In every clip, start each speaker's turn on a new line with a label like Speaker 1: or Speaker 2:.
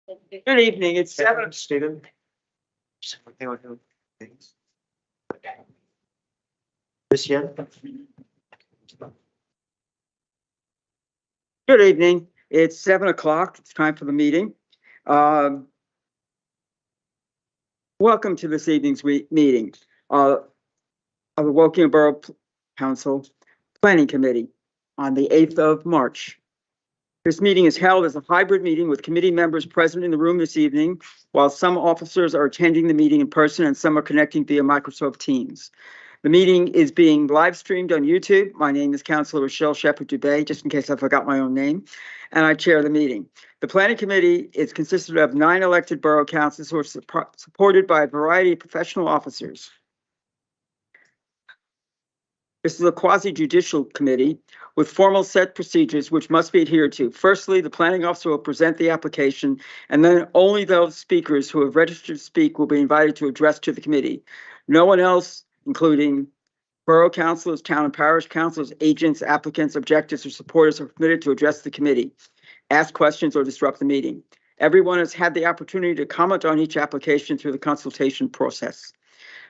Speaker 1: Good evening. It's 7.
Speaker 2: Stephen. This year.
Speaker 1: Good evening. It's 7 o'clock. It's time for the meeting. Welcome to this evening's meeting of the Woking Borough Council Planning Committee on the 8th of March. This meeting is held as a hybrid meeting with committee members present in the room this evening, while some officers are attending the meeting in person and some are connecting via Microsoft Teams. The meeting is being live streamed on YouTube. My name is Councilor Rochelle Shepherd-Dubé, just in case I forgot my own name, and I chair the meeting. The Planning Committee is consisted of 9 elected borough councils who are supported by a variety of professional officers. This is a quasi-judicial committee with formal set procedures which must be adhered to. Firstly, the planning officer will present the application, and then only those speakers who have registered to speak will be invited to address to the committee. No one else, including borough councilors, town and parish councilors, agents, applicants, objectors, or supporters, are permitted to address the committee, ask questions, or disrupt the meeting. Everyone has had the opportunity to comment on each application through the consultation process.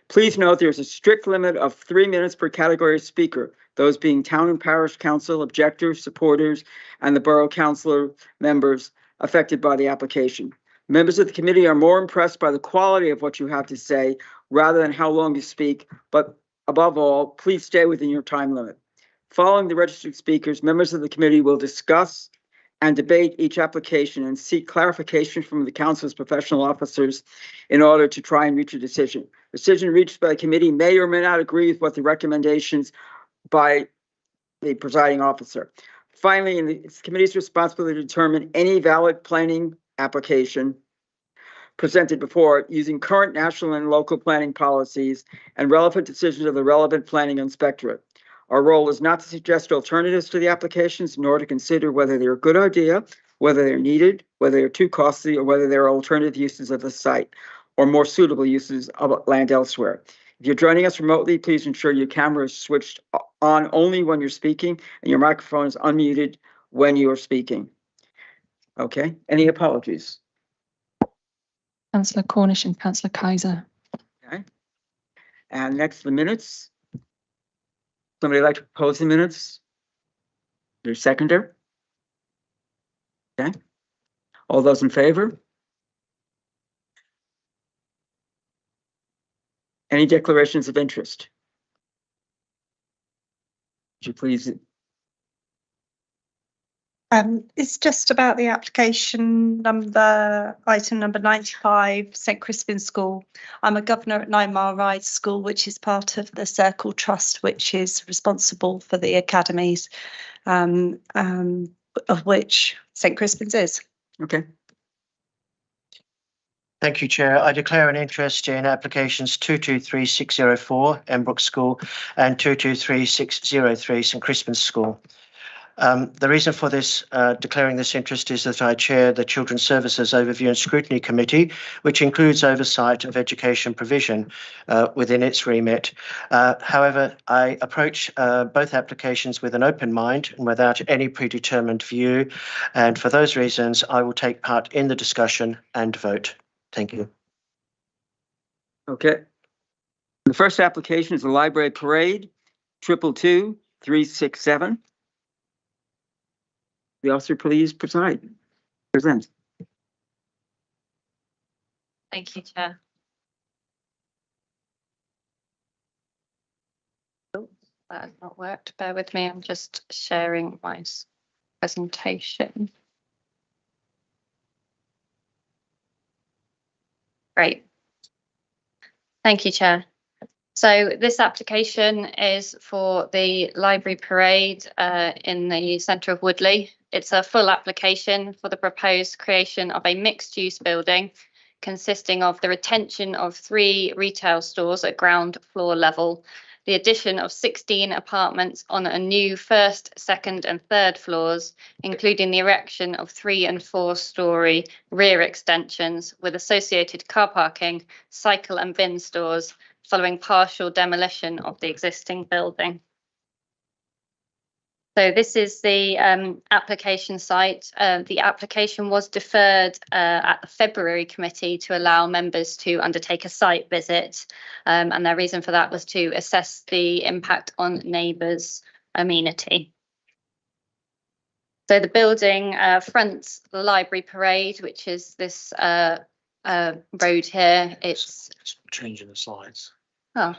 Speaker 1: Please note there's a strict limit of 3 minutes per category of speaker, those being town and parish council, objectors, supporters, and the borough councilor members affected by the application. Members of the committee are more impressed by the quality of what you have to say rather than how long you speak, but above all, please stay within your time limit. Following the registered speakers, members of the committee will discuss and debate each application and seek clarification from the council's professional officers in order to try and reach a decision. Decision reached by the committee may or may not agree with what the recommendations by the presiding officer. Finally, it's the committee's responsibility to determine any valid planning application presented before it using current national and local planning policies and relevant decisions of the relevant planning inspectorate. Our role is not to suggest alternatives to the applications, nor to consider whether they're a good idea, whether they're needed, whether they're too costly, or whether there are alternative uses of the site or more suitable uses of land elsewhere. If you're joining us remotely, please ensure your camera is switched on only when you're speaking and your microphone is unmuted when you are speaking. Okay, any apologies?
Speaker 3: Councillor Cornish and Councillor Kaiser.
Speaker 1: Okay. And next, the minutes. Somebody like to propose the minutes? Your seconder? Okay. All those in favor? Any declarations of interest? Would you please?
Speaker 4: It's just about the application number, item number 95, St Crispin School. I'm a governor at 9 Mile Ride School, which is part of the Circle Trust, which is responsible for the academies, of which St Crispin's is.
Speaker 1: Okay.
Speaker 2: Thank you, Chair. I declare an interest in applications 223604 Embrook School and 223603 St Crispin's School. The reason for this declaring this interest is that I chair the Children's Services Overview and Scrutiny Committee, which includes oversight of education provision within its remit. However, I approach both applications with an open mind and without any predetermined view, and for those reasons, I will take part in the discussion and vote. Thank you.
Speaker 1: Okay. The first application is the Library Parade, 222-367. The officer, please present.
Speaker 5: Thank you, Chair. Oh, that has not worked. Bear with me. I'm just sharing my presentation. Great. Thank you, Chair. So this application is for the Library Parade in the centre of Woodley. It's a full application for the proposed creation of a mixed-use building consisting of the retention of 3 retail stores at ground floor level, the addition of 16 apartments on a new 1st, 2nd and 3rd floors, including the erection of 3- and 4-storey rear extensions with associated car parking, cycle and bin stores, following partial demolition of the existing building. So this is the application site. The application was deferred at the February committee to allow members to undertake a site visit. And their reason for that was to assess the impact on neighbours' amenity. So the building fronts the Library Parade, which is this road here. It's
Speaker 6: changing the slides.
Speaker 5: oh,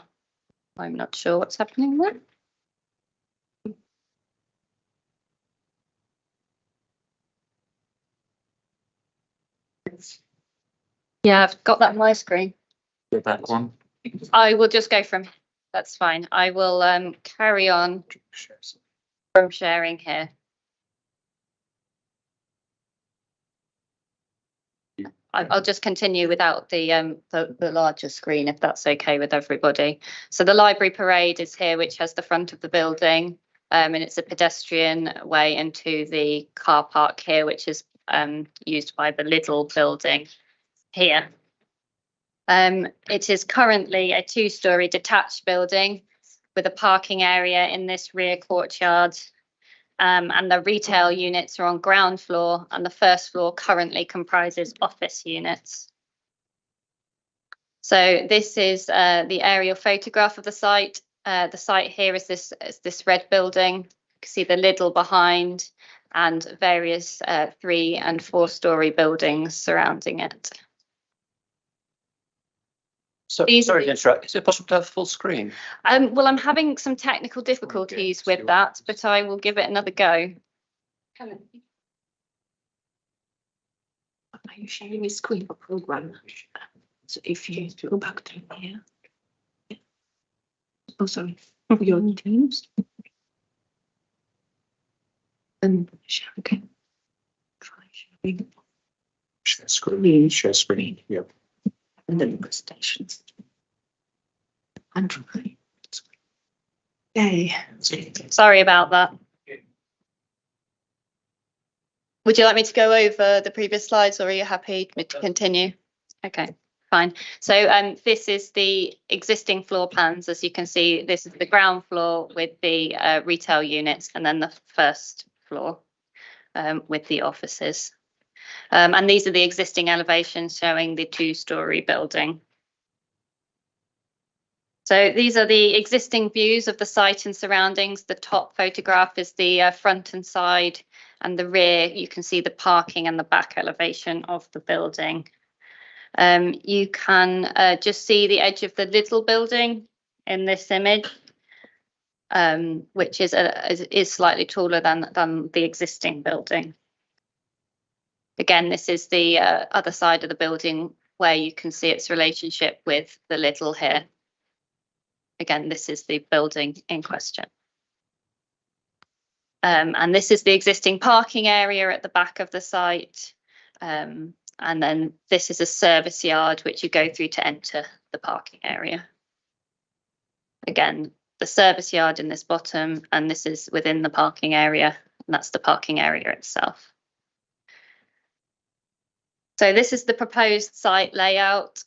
Speaker 5: I'm not sure what's happening there. Yeah, I've got that on my screen.
Speaker 6: Go back one.
Speaker 5: I will just go from, that's fine. I will carry on from sharing here. I'll just continue without the larger screen, if that's okay with everybody. So the Library Parade is here, which has the front of the building, and it's a pedestrian way into the car park here, which is used by the Lidl building here. It is currently a 2-storey detached building with a parking area in this rear courtyard. And the retail units are on ground floor, and the first floor currently comprises office units. So this is the aerial photograph of the site. The site here is this red building. You can see the Lidl behind and various 3- and 4-storey buildings surrounding it.
Speaker 6: So,
Speaker 5: These-
Speaker 6: sorry to interrupt. Is it possible to have full screen?
Speaker 5: Well, I'm having some technical difficulties with that, but I will give it another go.
Speaker 7: Are you sharing a screen or program? So if you go back to here. Oh, sorry, your Teams. And share again. Try sharing.
Speaker 6: Share screen. Share screen. Yeah.
Speaker 7: And then presentations. And try. Yay.
Speaker 5: Sorry about that. Would you like me to go over the previous slides, or are you happy to continue? Okay, fine. So this is the existing floor plans. As you can see, this is the ground floor with the retail units, and then the first floor with the offices. And these are the existing elevations showing the 2-storey building. So these are the existing views of the site and surroundings. The top photograph is the front and side, and the rear, you can see the parking and the back elevation of the building. You can just see the edge of the Lidl building in this image, which is slightly taller than the existing building. Again, this is the other side of the building where you can see its relationship with the Lidl here. Again, this is the building in question. And this is the existing parking area at the back of the site. And then this is a service yard, which you go through to enter the parking area. Again, the service yard in this bottom, and this is within the parking area, and that's the parking area itself. So this is the proposed site layout.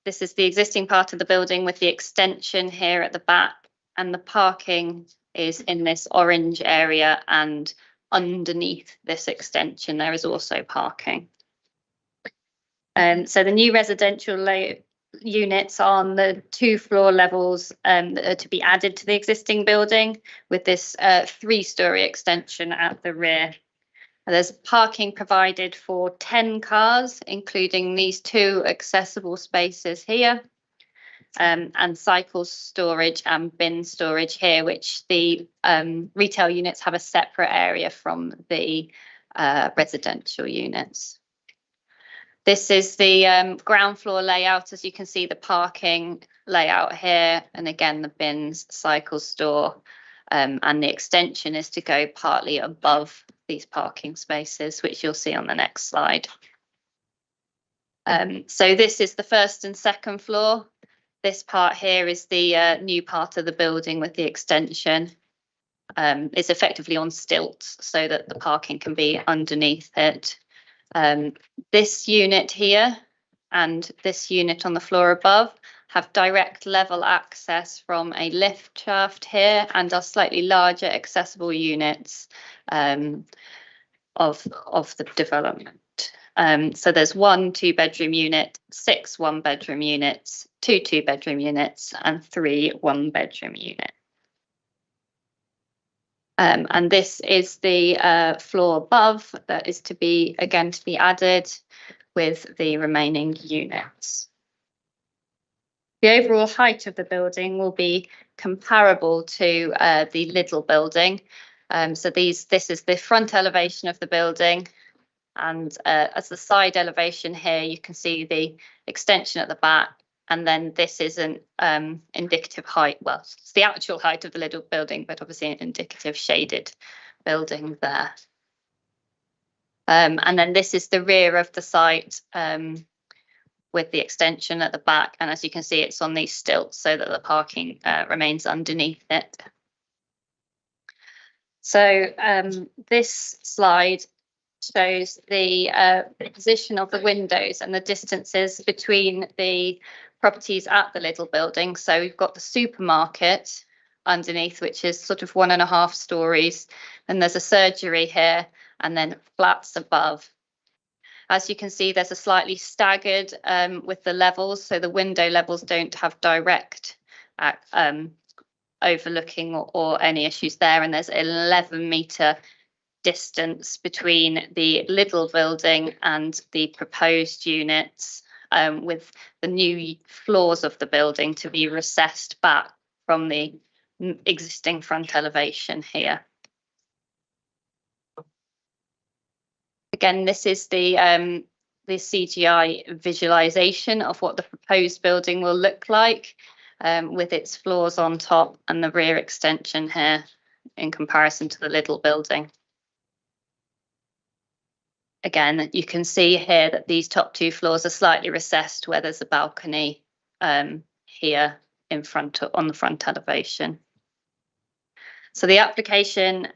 Speaker 5: This is the existing part of the building with the extension here at the back, and the parking is in this orange area, and underneath this extension there is also parking. So the new residential units on the 2-floor levels that are to be added to the existing building, with this 3-storey extension at the rear. There's parking provided for 10 cars, including these 2 accessible spaces here, and cycle storage and bin storage here, which the retail units have a separate area from the residential units. This is the ground floor layout. As you can see, the parking layout here, and again, the bins, cycle store, and the extension is to go partly above these parking spaces, which you'll see on the next slide. So this is the first and second floor. This part here is the new part of the building with the extension. It's effectively on stilts so that the parking can be underneath it. This unit here and this unit on the floor above have direct level access from a lift shaft here and are slightly larger accessible units of the development. So there's 1 2-bedroom unit, 6 1-bedroom units, 2 2-bedroom units, and 3 1-bedroom units. And this is the floor above that is to be added with the remaining units. The overall height of the building will be comparable to the Lidl building. So this is the front elevation of the building, and as the side elevation here, you can see the extension at the back, and then this is an indicative height. Well, it's the actual height of the Lidl building, but obviously an indicative shaded building there. And then this is the rear of the site with the extension at the back, and as you can see, it's on these stilts so that the parking remains underneath it. So this slide shows the position of the windows and the distances between the properties at the Lidl building. So we've got the supermarket underneath, which is sort of 1.5 stories, and there's a surgery here, and then flats above. As you can see, there's a slightly staggered with the levels, so the window levels don't have direct overlooking or any issues there, and there's an 11-metre distance between the Lidl building and the proposed units, with the new floors of the building to be recessed back from the existing front elevation here. Again, this is the CGI visualization of what the proposed building will look like, with its floors on top and the rear extension here in comparison to the Lidl building. Again, you can see here that these top 2 floors are slightly recessed where there's a balcony here in front on the front elevation. So the application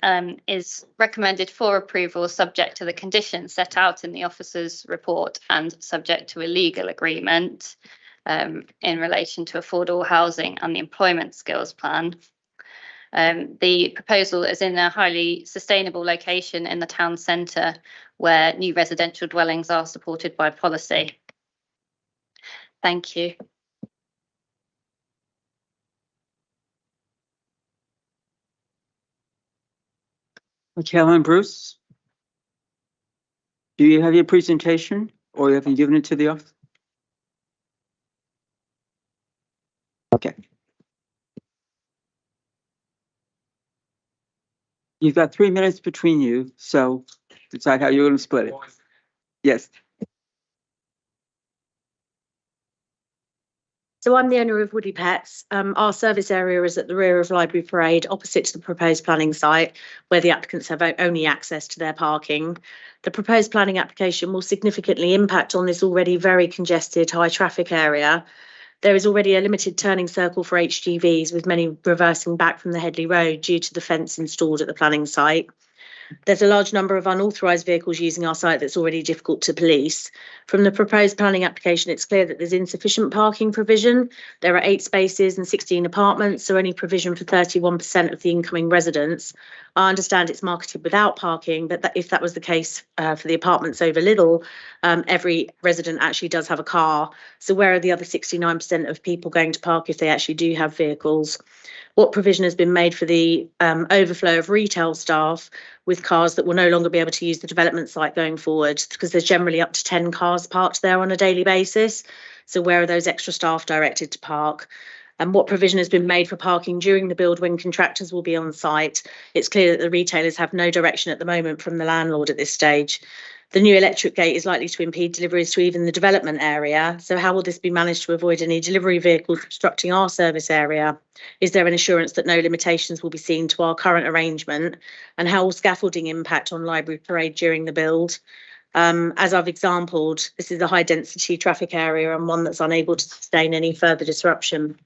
Speaker 5: is recommended for approval subject to the conditions set out in the officer's report and subject to a legal agreement in relation to affordable housing and the employment skills plan. The proposal is in a highly sustainable location in the town centre where new residential dwellings are supported by policy. Thank you.
Speaker 1: Okay, Helen Bruce, do you have your presentation, or have you given it to the office? Okay. You've got 3 minutes between you, so decide how you're going to split it. Yes.
Speaker 8: So I'm the owner of Woody Pets. Our service area is at the rear of Library Parade, opposite to the proposed planning site, where the applicants have only access to their parking. The proposed planning application will significantly impact on this already very congested high traffic area. There is already a limited turning circle for HGVs, with many reversing back from the Headley Road due to the fence installed at the planning site. There's a large number of unauthorised vehicles using our site that's already difficult to police. From the proposed planning application, it's clear that there's insufficient parking provision. There are 8 spaces and 16 apartments, so only provision for 31% of the incoming residents. I understand it's marketed without parking, but if that was the case for the apartments over Lidl, every resident actually does have a car. So where are the other 69% of people going to park if they actually do have vehicles? What provision has been made for the overflow of retail staff with cars that will no longer be able to use the development site going forward, because there's generally up to 10 cars parked there on a daily basis. So where are those extra staff directed to park? And what provision has been made for parking during the build when contractors will be on site? It's clear that the retailers have no direction at the moment from the landlord at this stage. The new electric gate is likely to impede deliveries to even the development area. So how will this be managed to avoid any delivery vehicles obstructing our service area? Is there an assurance that no limitations will be seen to our current arrangement? And how will scaffolding impact on Library Parade during the build? As I've exampled, this is a high density traffic area and one that's unable to sustain any further disruption.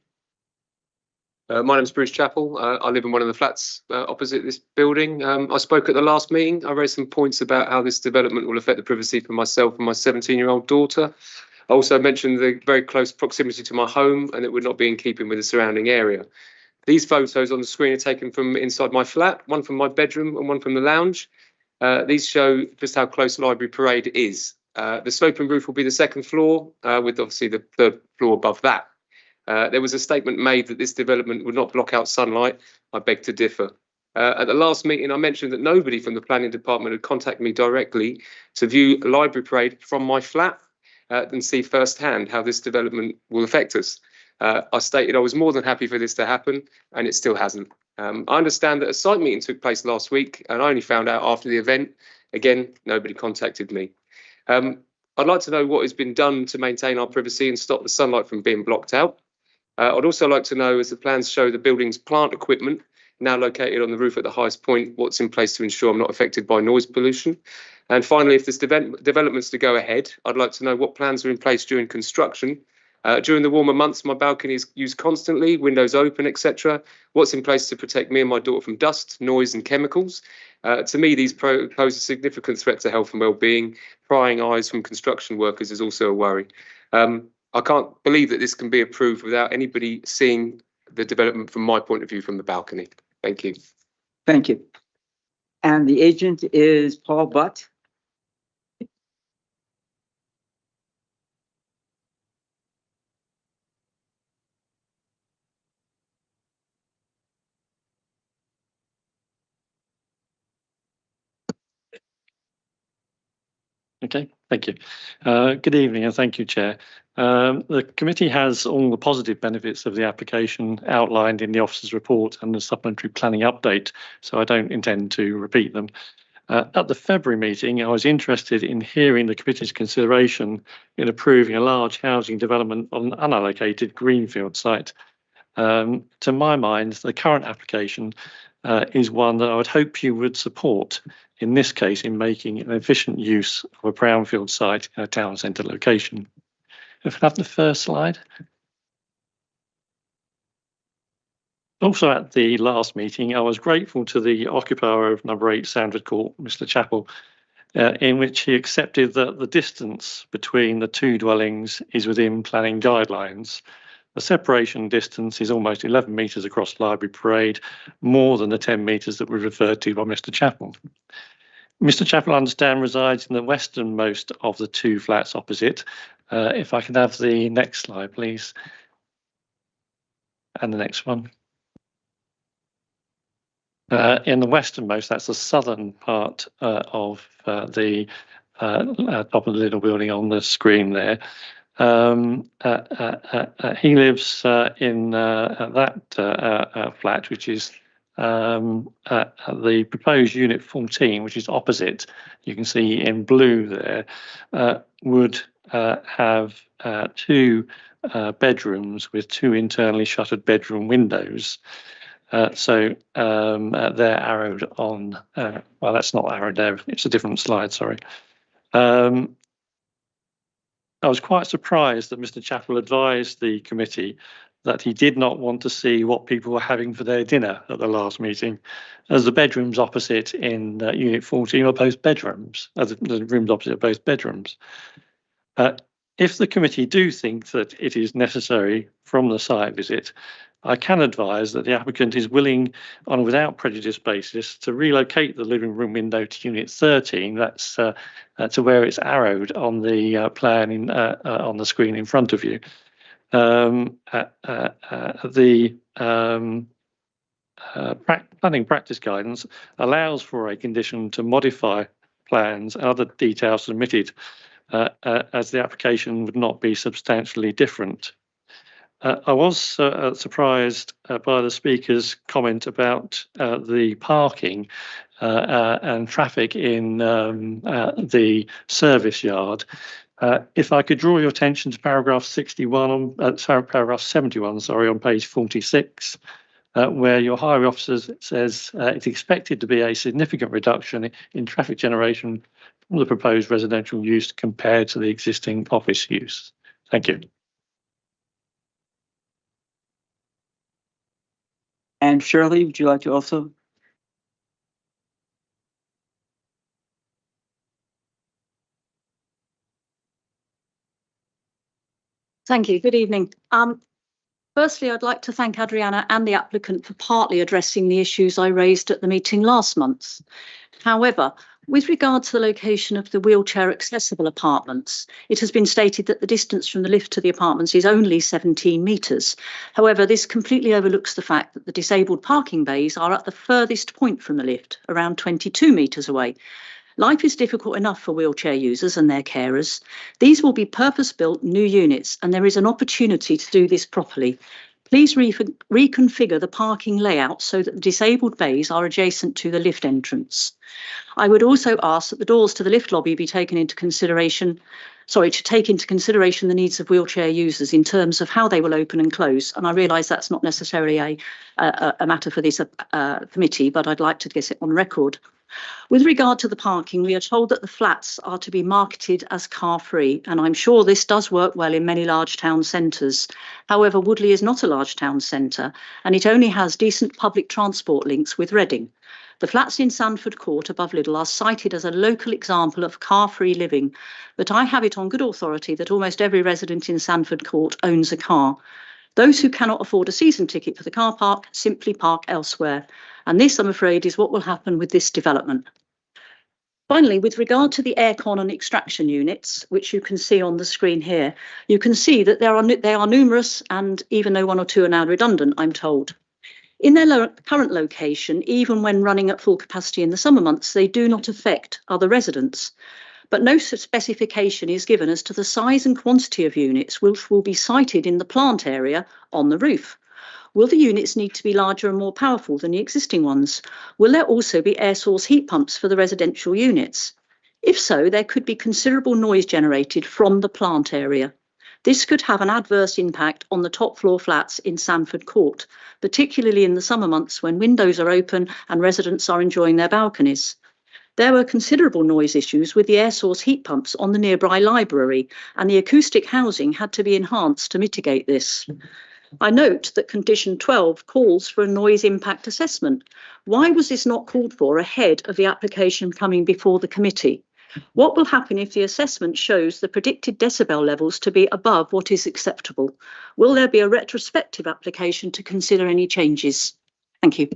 Speaker 9: My name's Bruce Chappell. I live in one of the flats opposite this building. I spoke at the last meeting. I raised some points about how this development will affect the privacy for myself and my 17-year-old daughter. I also mentioned the very close proximity to my home and it would not be in keeping with the surrounding area. These photos on the screen are taken from inside my flat, one from my bedroom and one from the lounge. These show just how close Library Parade is. The sloping roof will be the second floor, with obviously the third floor above that. There was a statement made that this development would not block out sunlight. I beg to differ. At the last meeting, I mentioned that nobody from the planning department had contacted me directly to view Library Parade from my flat and see firsthand how this development will affect us. I stated I was more than happy for this to happen, and it still hasn't. I understand that a site meeting took place last week, and I only found out after the event. Again, nobody contacted me. I'd like to know what has been done to maintain our privacy and stop the sunlight from being blocked out. I'd also like to know, as the plans show the building's plant equipment now located on the roof at the highest point, what's in place to ensure I'm not affected by noise pollution. And finally, if this development's to go ahead, I'd like to know what plans are in place during construction. During the warmer months, my balcony is used constantly, windows open, etc. What's in place to protect me and my daughter from dust, noise and chemicals? To me, these pose a significant threat to health and well-being. Prying eyes from construction workers is also a worry. I can't believe that this can be approved without anybody seeing the development from my point of view from the balcony. Thank you.
Speaker 1: Thank you. And the agent is Paul Butt.
Speaker 10: Okay, thank you. Good evening and thank you, Chair. The committee has all the positive benefits of the application outlined in the officer's report and the supplementary planning update, so I don't intend to repeat them. At the February meeting, I was interested in hearing the committee's consideration in approving a large housing development on an unallocated greenfield site. To my mind, the current application is one that I would hope you would support, in this case in making an efficient use of a brownfield site in a town centre location. If we have the first slide. Also at the last meeting, I was grateful to the occupier of number 8 Sandwood Court, Mr. Chappell, in which he accepted that the distance between the two dwellings is within planning guidelines. The separation distance is almost 11 metres across Library Parade, more than the 10 metres that were referred to by Mr. Chappell. Mr. Chappell, I understand, resides in the westernmost of the two flats opposite. If I can have the next slide, please. And the next one. In the westernmost, that's the southern part of the top of the little building on the screen there. He lives in that flat, which is the proposed unit 14, which is opposite. You can see in blue there, would have 2 bedrooms with 2 internally shuttered bedroom windows. So they're arrowed on, well, that's not arrowed there, it's a different slide, sorry. I was quite surprised that Mr. Chappell advised the committee that he did not want to see what people were having for their dinner at the last meeting, as the bedrooms opposite in Unit 14 are both bedrooms, the rooms opposite are both bedrooms. If the committee do think that it is necessary from the site visit, I can advise that the applicant is willing, on a without prejudice basis, to relocate the living room window to Unit 13. That's to where it's arrowed on the plan on the screen in front of you. The planning practice guidance allows for a condition to modify plans and other details submitted, as the application would not be substantially different. I was surprised by the speaker's comment about the parking and traffic in the service yard. If I could draw your attention to paragraph 71, paragraph 71, sorry, on page 46, where your highway officer says it's expected to be a significant reduction in traffic generation from the proposed residential use compared to the existing office use. Thank you.
Speaker 1: And Shirley, would you like to also?
Speaker 11: Thank you. Good evening. Firstly, I'd like to thank Adriana and the applicant for partly addressing the issues I raised at the meeting last month. However, with regard to the location of the wheelchair accessible apartments, it has been stated that the distance from the lift to the apartments is only 17 metres. However, this completely overlooks the fact that the disabled parking bays are at the furthest point from the lift, around 22 metres away. Life is difficult enough for wheelchair users and their carers. These will be purpose-built new units, and there is an opportunity to do this properly. Please reconfigure the parking layout so that the disabled bays are adjacent to the lift entrance. I would also ask that the doors to the lift lobby be taken into consideration, to take into consideration the needs of wheelchair users in terms of how they will open and close. And I realise that's not necessarily a matter for this committee, but I'd like to get it on record. With regard to the parking, we are told that the flats are to be marketed as car-free, and I'm sure this does work well in many large town centres. However, Woodley is not a large town centre, and it only has decent public transport links with Reading. The flats in Sandford Court above Liddell are cited as a local example of car-free living, but I have it on good authority that almost every resident in Sandford Court owns a car. Those who cannot afford a season ticket for the car park simply park elsewhere. And this, I'm afraid, is what will happen with this development. Finally, with regard to the aircon and extraction units, which you can see on the screen here, you can see that they are numerous, and even though one or two are now redundant, I'm told. In their current location, even when running at full capacity in the summer months, they do not affect other residents. But no specification is given as to the size and quantity of units which will be sited in the plant area on the roof. Will the units need to be larger and more powerful than the existing ones? Will there also be air source heat pumps for the residential units? If so, there could be considerable noise generated from the plant area. This could have an adverse impact on the top floor flats in Sandford Court, particularly in the summer months when windows are open and residents are enjoying their balconies. There were considerable noise issues with the air source heat pumps on the nearby library, and the acoustic housing had to be enhanced to mitigate this. I note that condition 12 calls for a noise impact assessment. Why was this not called for ahead of the application coming before the committee? What will happen if the assessment shows the predicted decibel levels to be above what is acceptable? Will there be a retrospective application to consider any changes? Thank you.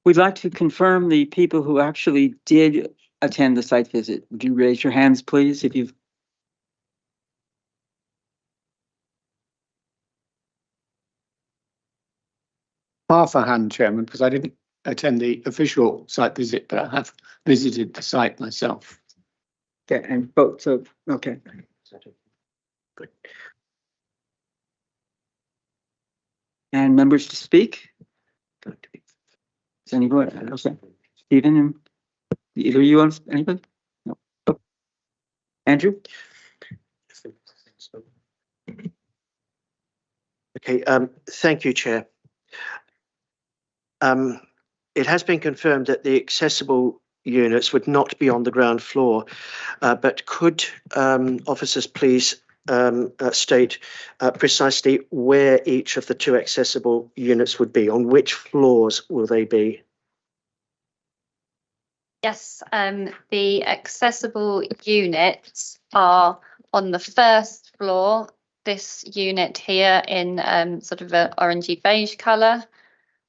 Speaker 1: We'd like to confirm the people who actually did attend the site visit. Would you raise your hands, please, if you've...
Speaker 6: Half a hand, Chairman, because I didn't attend the official site visit, but I have visited the site myself.
Speaker 1: Okay, and both, so, okay.
Speaker 6: Good.
Speaker 1: And members to speak? Is anybody? Okay. Stephen, and either of you want anybody? No. Oh. Andrew?
Speaker 2: Okay, thank you, Chair. It has been confirmed that the accessible units would not be on the ground floor, but could officers please state precisely where each of the two accessible units would be? On which floors will they be?
Speaker 5: Yes, the accessible units are on the first floor. This unit here in sort of an orangey beige colour,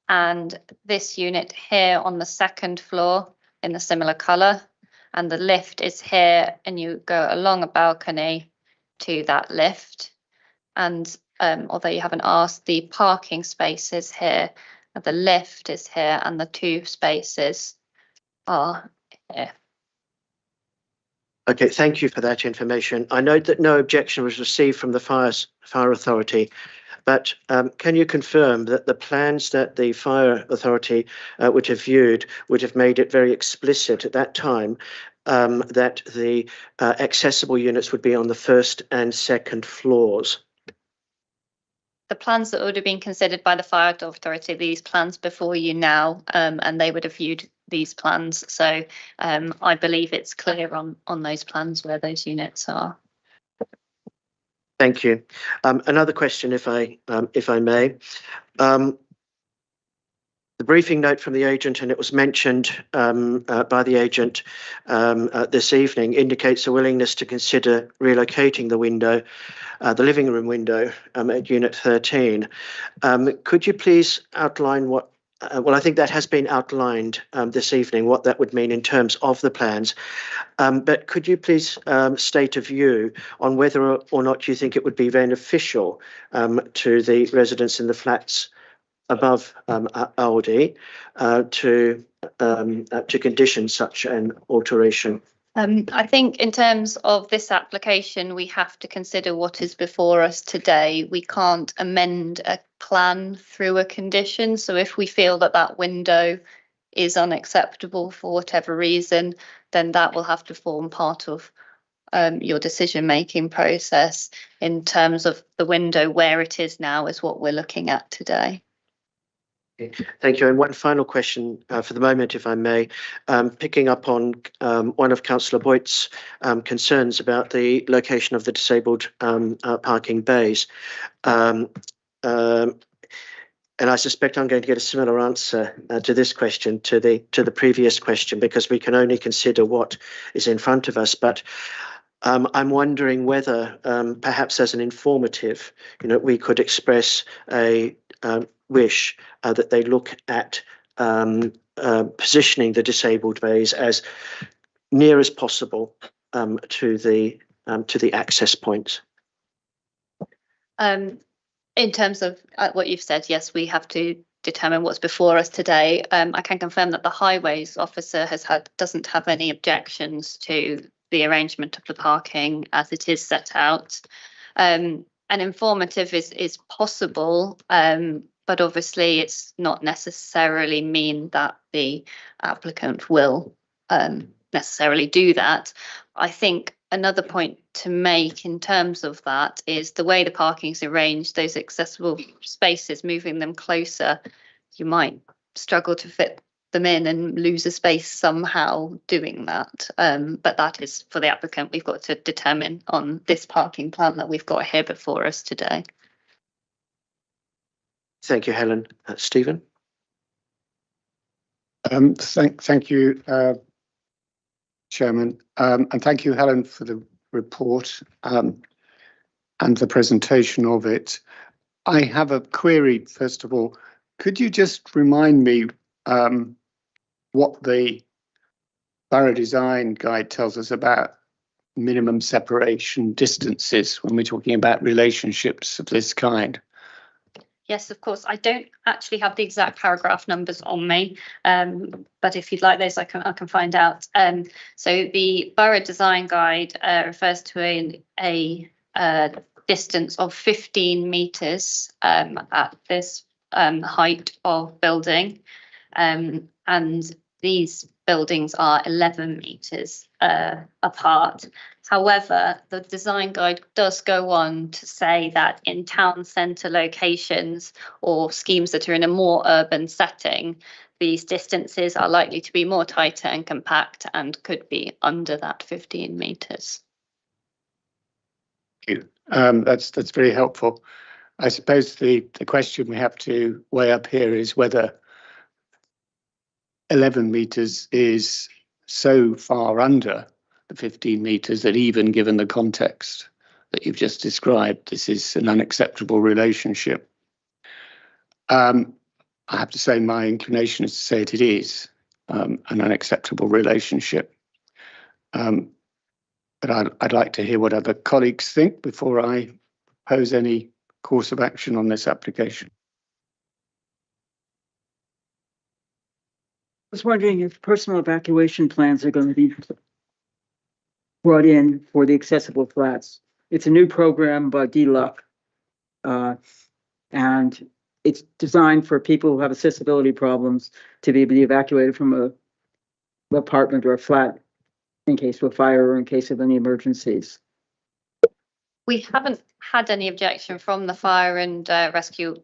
Speaker 5: and this unit here on the second floor in a similar colour. And the lift is here, and you go along a balcony to that lift. And although you haven't asked, the parking spaces here, the lift is here, and the two spaces are here.
Speaker 2: Okay, thank you for that information. I note that no objection was received from the fire authority, but can you confirm that the plans that the fire authority would have viewed would have made it very explicit at that time that the accessible units would be on the first and second floors?
Speaker 5: The plans that would have been considered by the fire authority, these plans before you now, and they would have viewed these plans. So I believe it's clear on those plans where those units are.
Speaker 2: Thank you. Another question, if I may. The briefing note from the agent, and it was mentioned by the agent this evening, indicates a willingness to consider relocating the window, the living room window at Unit 13. Could you please outline what, well, I think that has been outlined this evening, what that would mean in terms of the plans. But could you please state a view on whether or not you think it would be beneficial to the residents in the flats above Aldi to condition such an alteration?
Speaker 5: I think in terms of this application, we have to consider what is before us today. We can't amend a plan through a condition. So if we feel that that window is unacceptable for whatever reason, then that will have to form part of your decision-making process. In terms of the window where it is now is what we're looking at today.
Speaker 2: Thank you. And one final question for the moment, if I may, picking up on one of Councillor Boyd's concerns about the location of the disabled parking bays. And I suspect I'm going to get a similar answer to this question, to the previous question, because we can only consider what is in front of us. But I'm wondering whether perhaps as an informative, we could express a wish that they look at positioning the disabled bays as near as possible to the access points.
Speaker 5: In terms of what you've said, yes, we have to determine what's before us today. I can confirm that the highways officer doesn't have any objections to the arrangement of the parking as it is set out. An informative is possible, but obviously it's not necessarily mean that the applicant will necessarily do that. I think another point to make in terms of that is the way the parking is arranged, those accessible spaces, moving them closer, you might struggle to fit them in and lose a space somehow doing that. But that is for the applicant. We've got to determine on this parking plan that we've got here before us today.
Speaker 2: Thank you, Helen. Stephen?
Speaker 6: Thank you, Chairman, and thank you, Helen, for the report and the presentation of it. I have a query, first of all. Could you just remind me what the Borough Design Guide tells us about minimum separation distances when we're talking about relationships of this kind?
Speaker 5: Yes, of course. I don't actually have the exact paragraph numbers on me, but if you'd like those, I can find out. So the Borough Design Guide refers to a distance of 15 metres at this height of building, and these buildings are 11 metres apart. However, the design guide does go on to say that in town centre locations or schemes that are in a more urban setting, these distances are likely to be more tighter and compact and could be under that 15 metres.
Speaker 6: Thank you. That's very helpful. I suppose the question we have to weigh up here is whether 11 metres is so far under the 15 metres that even given the context that you've just described, this is an unacceptable relationship. I have to say my inclination is to say it is an unacceptable relationship. But I'd like to hear what other colleagues think before I propose any course of action on this application.
Speaker 1: I was wondering if personal evacuation plans are going to be brought in for the accessible flats. It's a new program by DLUC, and it's designed for people who have accessibility problems to be able to be evacuated from an apartment or a flat in case of a fire or in case of any emergencies.
Speaker 5: We haven't had any objection from the fire and rescue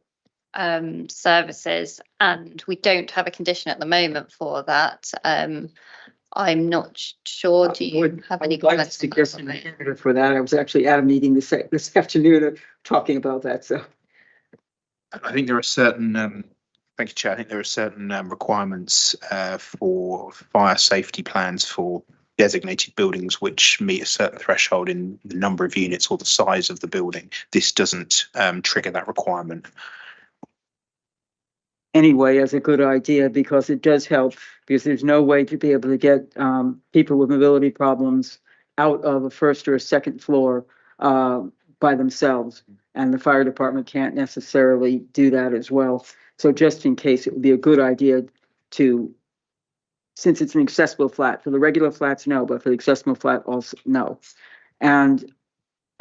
Speaker 5: services, and we don't have a condition at the moment for that. I'm not sure. Do you have any
Speaker 1: I'd like to
Speaker 5: comments?
Speaker 1: suggest an alternative for that. I was actually at a meeting this afternoon talking about that, so.
Speaker 12: I think there are certain, thank you, Chair. I think there are certain requirements for fire safety plans for designated buildings which meet a certain threshold in the number of units or the size of the building. This doesn't trigger that requirement.
Speaker 1: Anyway, as a good idea, because it does help, because there's no way to be able to get people with mobility problems out of a first or a second floor by themselves. And the fire department can't necessarily do that as well. So just in case, it would be a good idea to, since it's an accessible flat, for the regular flats, no, but for the accessible flat, also no. And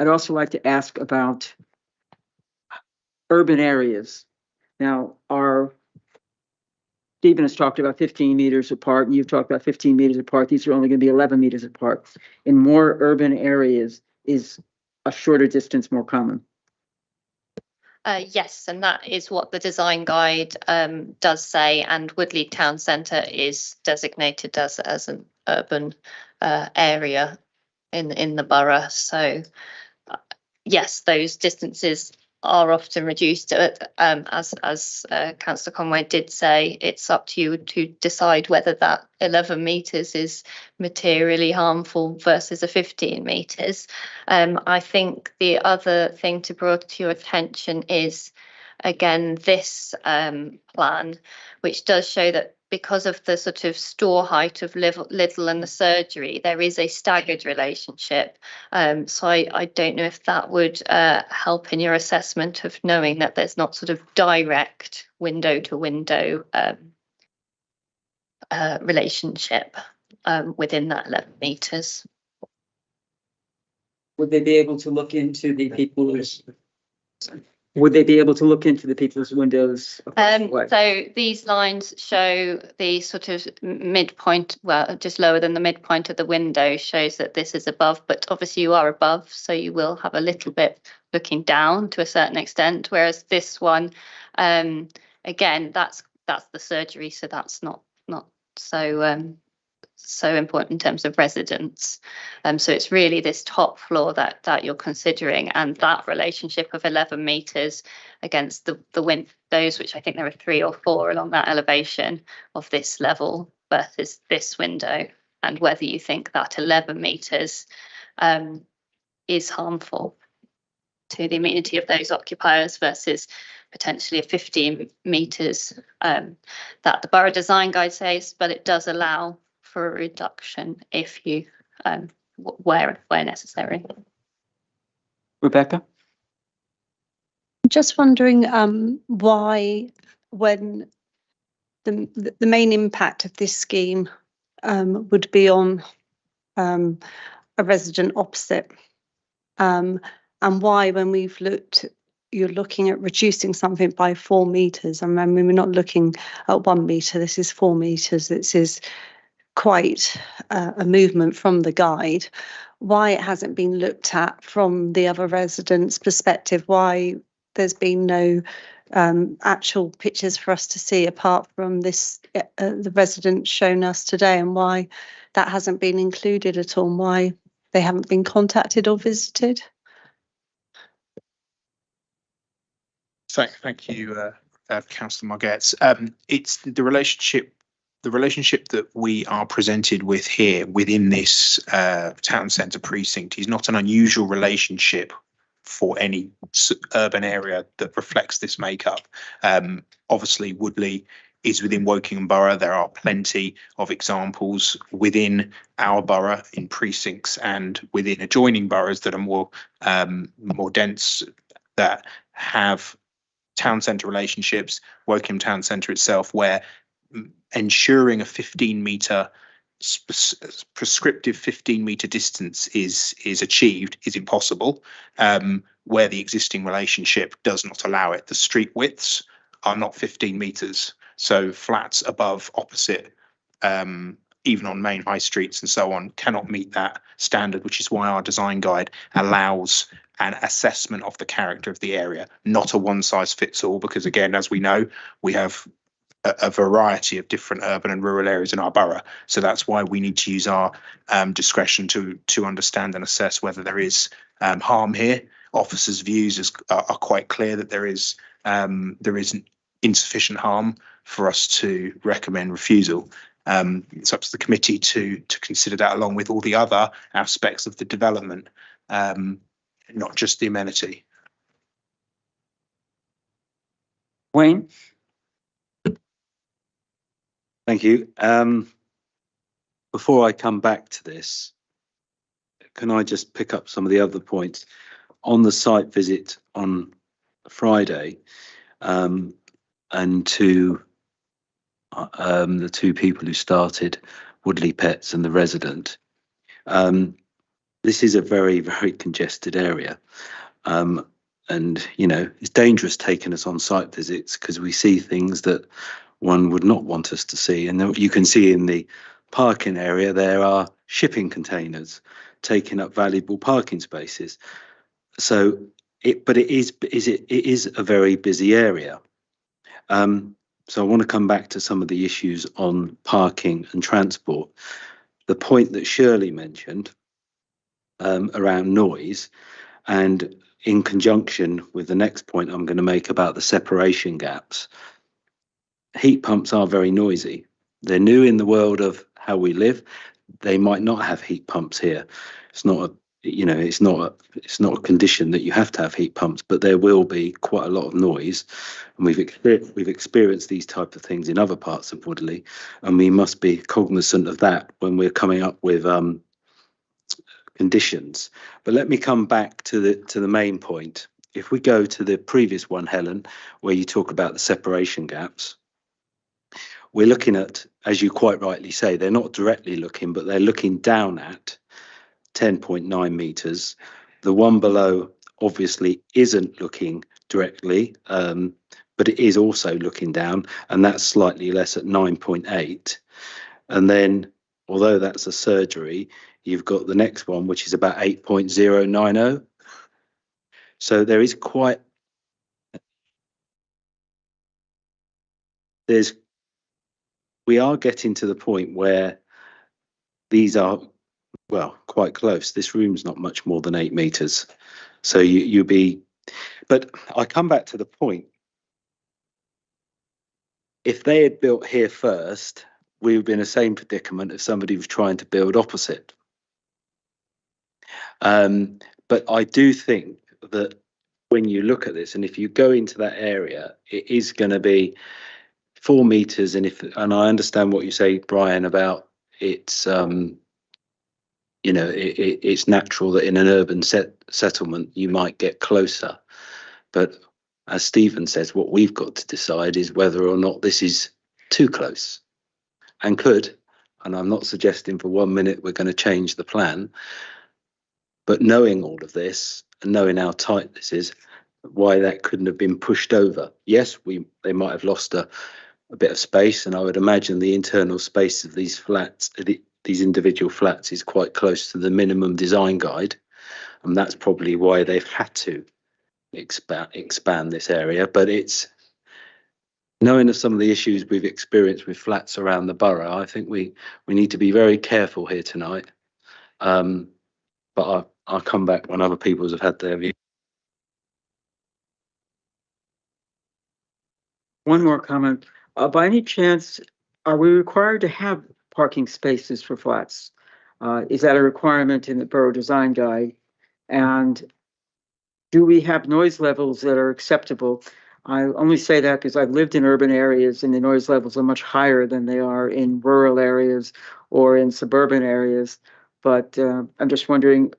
Speaker 1: I'd also like to ask about urban areas. Now, Stephen has talked about 15 meters apart, and you've talked about 15 meters apart. These are only going to be 11 meters apart. In more urban areas, is a shorter distance more common?
Speaker 5: Yes, and that is what the design guide does say, and Woodley Town Centre is designated as an urban area in the borough. So yes, those distances are often reduced. As Councillor Conway did say, it's up to you to decide whether that 11 metres is materially harmful versus a 15 metres. I think the other thing to bring to your attention is, again, this plan, which does show that because of the sort of store height of Lidl and the surgery, there is a staggered relationship. So I don't know if that would help in your assessment of knowing that there's not sort of direct window to window relationship within that 11 metres.
Speaker 1: Would they be able to look into the people's? Would they be able to look into the people's windows?
Speaker 5: So these lines show the sort of midpoint, well, just lower than the midpoint of the window, shows that this is above, but obviously you are above, so you will have a little bit looking down to a certain extent, whereas this one, again, that's the surgery, so that's not so important in terms of residents. So it's really this top floor that you're considering, and that relationship of 11 metres against the windows, which I think there are 3 or 4 along that elevation of this level versus this window, and whether you think that 11 metres is harmful to the amenity of those occupiers versus potentially a 15 metres that the Borough Design Guide says, but it does allow for a reduction if you where necessary.
Speaker 1: Rebecca?
Speaker 4: Just wondering why, when the main impact of this scheme would be on a resident opposite, and why, when we've looked, you're looking at reducing something by 4 metres. I mean, we're not looking at 1 metre. This is 4 metres. This is quite a movement from the guide. Why it hasn't been looked at from the other residents' perspective, why there's been no actual pictures for us to see apart from this, the residents shown us today, and why that hasn't been included at all, and why they haven't been contacted or visited.
Speaker 12: Thank you, Councillor Margetts. It's the relationship that we are presented with here within this town centre precinct is not an unusual relationship for any urban area that reflects this makeup. Obviously, Woodley is within Wokingham Borough. There are plenty of examples within our borough in precincts and within adjoining boroughs that are more dense, that have town centre relationships. Wokingham town centre itself, where ensuring a 15 metre prescriptive 15 metre distance is achieved is impossible, where the existing relationship does not allow it. The street widths are not 15 metres, so flats above, opposite, even on main high streets and so on, cannot meet that standard, which is why our design guide allows an assessment of the character of the area, not a one size fits all, because again, as we know, we have a variety of different urban and rural areas in our borough. So that's why we need to use our discretion to understand and assess whether there is harm here. Officers' views are quite clear that there is insufficient harm for us to recommend refusal. It's up to the committee to consider that along with all the other aspects of the development, not just the amenity.
Speaker 1: Wayne?
Speaker 13: Thank you. Before I come back to this, can I just pick up some of the other points? On the site visit on Friday, and to the two people who started, Woodley Pets and the resident, this is a very, very congested area. And, you know, it's dangerous taking us on site visits because we see things that one would not want us to see. And you can see in the parking area, there are shipping containers taking up valuable parking spaces. So it is a very busy area. So I want to come back to some of the issues on parking and transport. The point that Shirley mentioned around noise, and in conjunction with the next point I'm going to make about the separation gaps, heat pumps are very noisy. They're new in the world of how we live. They might not have heat pumps here. It's not a, you know, it's not a condition that you have to have heat pumps, but there will be quite a lot of noise, and we've experienced these type of things in other parts of Woodley, and we must be cognizant of that when we're coming up with conditions. But let me come back to the main point. If we go to the previous one, Helen, where you talk about the separation gaps, we're looking at, as you quite rightly say, they're not directly looking, but they're looking down at 10.9 meters. The one below obviously isn't looking directly, but it is also looking down, and that's slightly less at 9.8. And then, although that's a surgery, you've got the next one, which is about 8.090. So there is quite, we are getting to the point where these are, well, quite close. This room's not much more than 8 meters. So you'll be, but I come back to the point. If they had built here first, we would be in the same predicament if somebody was trying to build opposite. But I do think that when you look at this, and if you go into that area, it is going to be 4 meters. And I understand what you say, Brian, about it's, you know, it's natural that in an urban settlement you might get closer. But as Stephen says, what we've got to decide is whether or not this is too close, and could, and I'm not suggesting for 1 minute we're going to change the plan, but knowing all of this and knowing how tight this is, why that couldn't have been pushed over. Yes, they might have lost a bit of space, and I would imagine the internal space of these flats, these individual flats, is quite close to the minimum design guide, and that's probably why they've had to expand this area. But it's knowing of some of the issues we've experienced with flats around the borough, I think we need to be very careful here tonight. But I'll come back when other people have had their view.
Speaker 1: One more comment. By any chance, are we required to have parking spaces for flats? Is that a requirement in the Borough Design Guide? And do we have noise levels that are acceptable? I only say that because I've lived in urban areas and the noise levels are much higher than they are in rural areas or in suburban areas. But I'm just wondering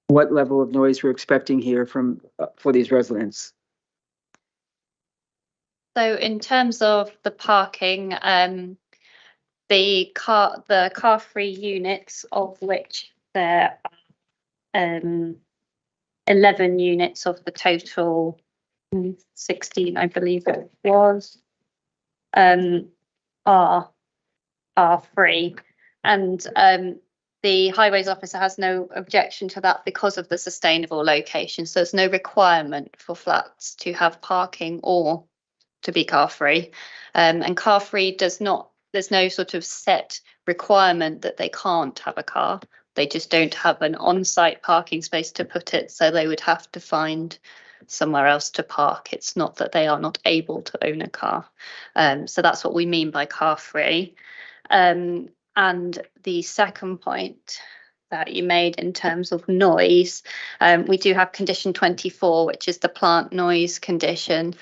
Speaker 1: what level of noise we're expecting here for these residents.
Speaker 5: So in terms of the parking, the car-free units, of which there are 11 units of the total 16, I believe it was, are free, and the highways officer has no objection to that because of the sustainable location. So there's no requirement for flats to have parking or to be car free. And car free there's no sort of set requirement that they can't have a car. They just don't have an on-site parking space to put it, so they would have to find somewhere else to park. It's not that they are not able to own a car. So that's what we mean by car free. And the second point that you made in terms of noise, we do have condition 24, which is the plant noise condition.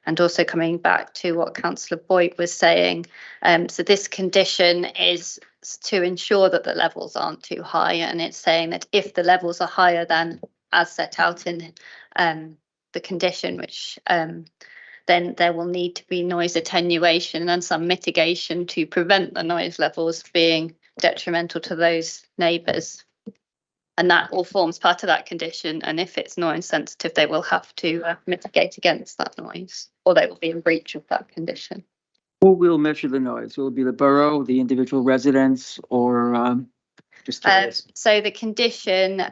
Speaker 5: And also coming back to what Councillor Boyd was saying, so this condition is to ensure that the levels aren't too high, and it's saying that if the levels are higher than as set out in the condition, which then there will need to be noise attenuation and some mitigation to prevent the noise levels being detrimental to those neighbours. And that all forms part of that condition. And if it's noise sensitive, they will have to mitigate against that noise, or they will be in breach of that condition.
Speaker 1: Who will measure the noise? Will it be the borough, the individual residents, or just curious?
Speaker 5: So the condition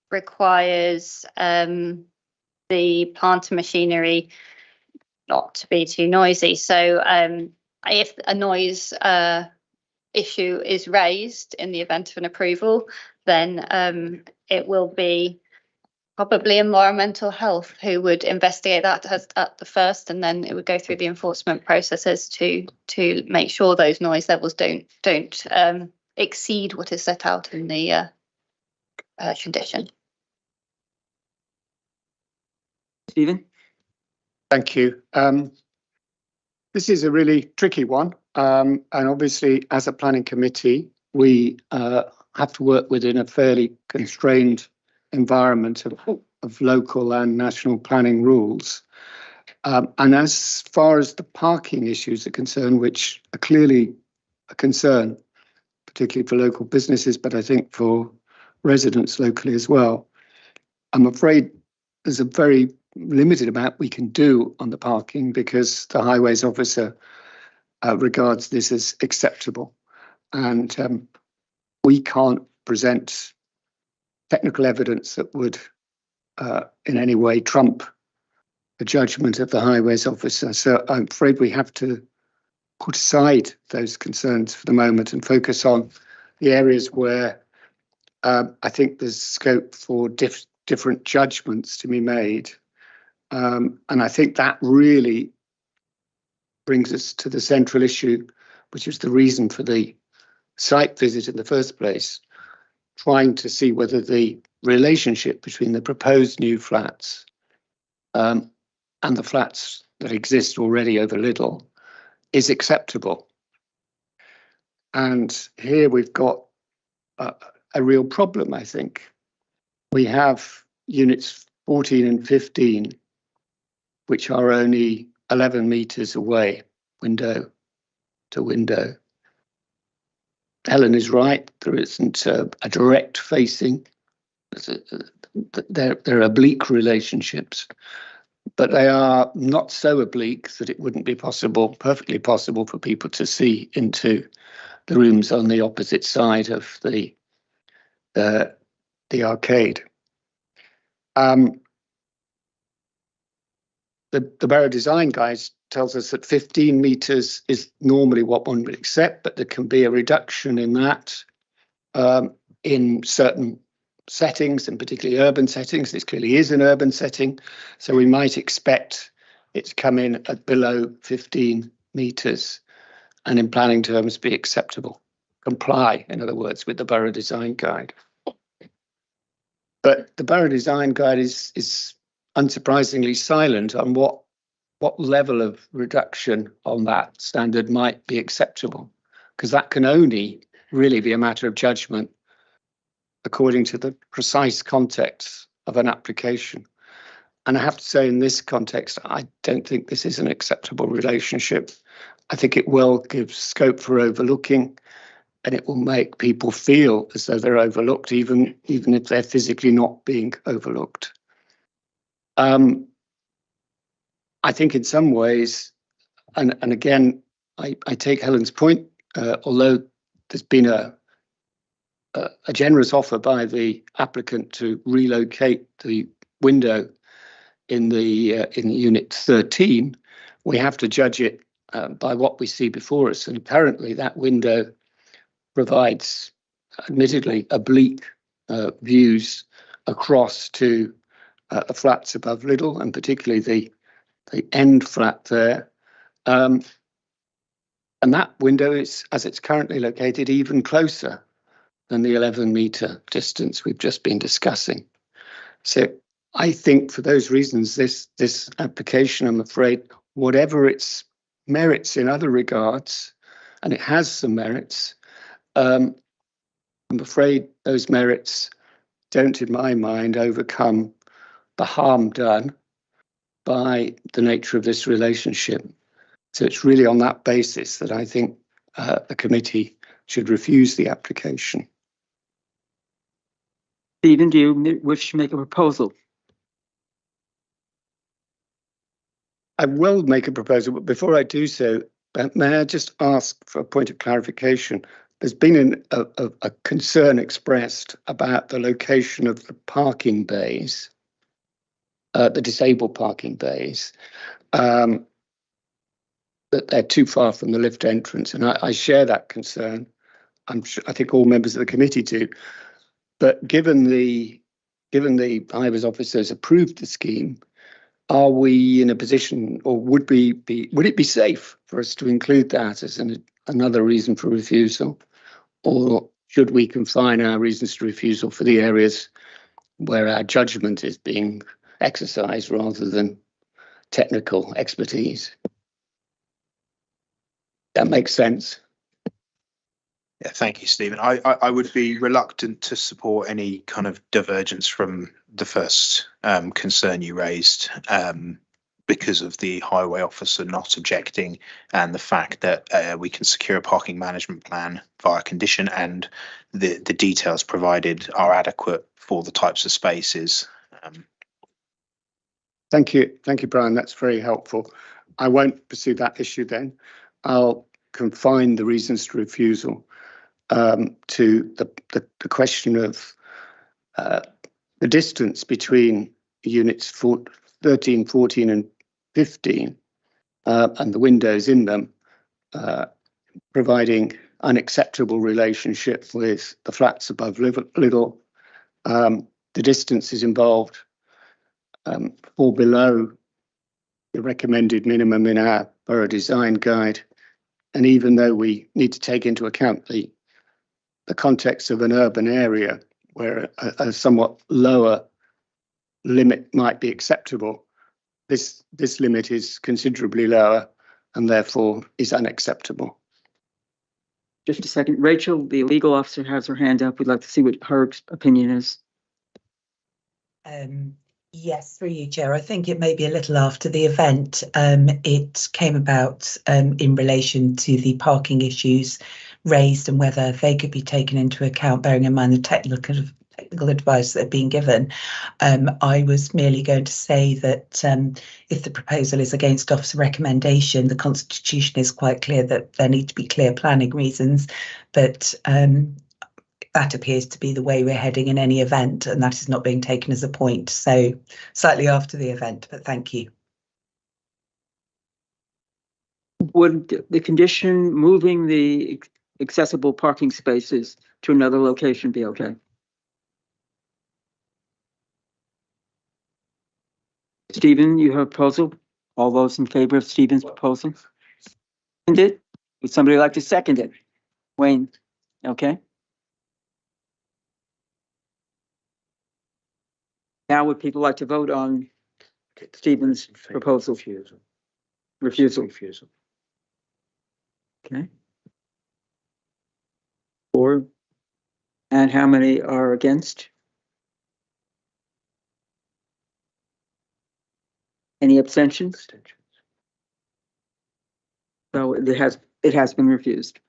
Speaker 5: requires the plant and machinery not to be too noisy. So if a noise issue is raised in the event of an approval, then it will be probably environmental health who would investigate that at the first, and then it would go through the enforcement processes to make sure those noise levels don't exceed what is set out in the condition.
Speaker 1: Stephen?
Speaker 6: Thank you. This is a really tricky one. And obviously, as a planning committee, we have to work within a fairly constrained environment of local and national planning rules. And as far as the parking issues are concerned, which are clearly a concern, particularly for local businesses, but I think for residents locally as well, I'm afraid there's a very limited amount we can do on the parking because the highways officer regards this as acceptable. And we can't present technical evidence that would in any way trump the judgment of the highways officer. So I'm afraid we have to put aside those concerns for the moment and focus on the areas where I think there's scope for different judgments to be made. And I think that really brings us to the central issue, which is the reason for the site visit in the first place, trying to see whether the relationship between the proposed new flats and the flats that exist already over Liddell is acceptable. And here we've got a real problem, I think. We have units 14 and 15, which are only 11 metres away, window to window. Helen is right, there isn't a direct facing. There are oblique relationships, but they are not so oblique that it wouldn't be perfectly possible for people to see into the rooms on the opposite side of the arcade. The Borough Design Guide tells us that 15 metres is normally what one would accept, but there can be a reduction in that in certain settings, and particularly urban settings. This clearly is an urban setting, so we might expect it to come in at below 15 metres and in planning terms be acceptable. Comply, in other words, with the Borough Design Guide. But the Borough Design Guide is unsurprisingly silent on what level of reduction on that standard might be acceptable, because that can only really be a matter of judgment according to the precise context of an application. And I have to say, in this context, I don't think this is an acceptable relationship. I think it will give scope for overlooking, and it will make people feel as though they're overlooked, even if they're physically not being overlooked. I think in some ways, and again, I take Helen's point, although there's been a generous offer by the applicant to relocate the window in the unit 13, we have to judge it by what we see before us. And currently that window provides admittedly oblique views across to the flats above Lidl, and particularly the end flat there. And that window is, as it's currently located, even closer than the 11-metre distance we've just been discussing. So I think for those reasons, this application, I'm afraid, whatever its merits in other regards, and it has some merits, I'm afraid those merits don't, in my mind, overcome the harm done by the nature of this relationship. So it's really on that basis that I think the committee should refuse the application.
Speaker 1: Stephen, do you wish to make a proposal?
Speaker 6: I will make a proposal, but before I do so, may I just ask for a point of clarification? There's been a concern expressed about the location of the parking bays, the disabled parking bays, that they're too far from the lift entrance, and I share that concern. I think all members of the committee do. But given the Hivers officers approved the scheme, are we in a position, or would it be safe for us to include that as another reason for refusal, or should we confine our reasons to refusal for the areas where our judgment is being exercised rather than technical expertise? That makes sense.
Speaker 12: Yeah, thank you, Stephen. I would be reluctant to support any kind of divergence from the first concern you raised, because of the highway officer not objecting and the fact that we can secure a parking management plan via condition, and the details provided are adequate for the types of spaces.
Speaker 6: Thank you, Brian. That's very helpful. I won't pursue that issue then. I'll confine the reasons to refusal to the question of the distance between units 13, 14 and 15 and the windows in them, providing unacceptable relationship with the flats above Lidl. The distances involved fall below the recommended minimum in our borough design guide. And even though we need to take into account the context of an urban area where a somewhat lower limit might be acceptable, this limit is considerably lower and therefore is unacceptable.
Speaker 1: Just a second. Rachel, the legal officer, has her hand up. We'd like to see what her opinion is.
Speaker 14: Yes, through you, Chair. I think it may be a little after the event. It came about in relation to the parking issues raised and whether they could be taken into account, bearing in mind the technical advice that had been given. I was merely going to say that if the proposal is against officer recommendation, the Constitution is quite clear that there need to be clear planning reasons, but that appears to be the way we're heading in any event, and that is not being taken as a point. So slightly after the event, but thank you.
Speaker 1: Would the condition moving the accessible parking spaces to another location be okay? Stephen, you have a proposal? All those in favor of Stephen's proposal? Seconded? Would somebody like to second it? Wayne, okay. Now would people like to vote on Stephen's proposal? Refusal. Okay. 4. And how many are against? Any abstentions? So it has been refused.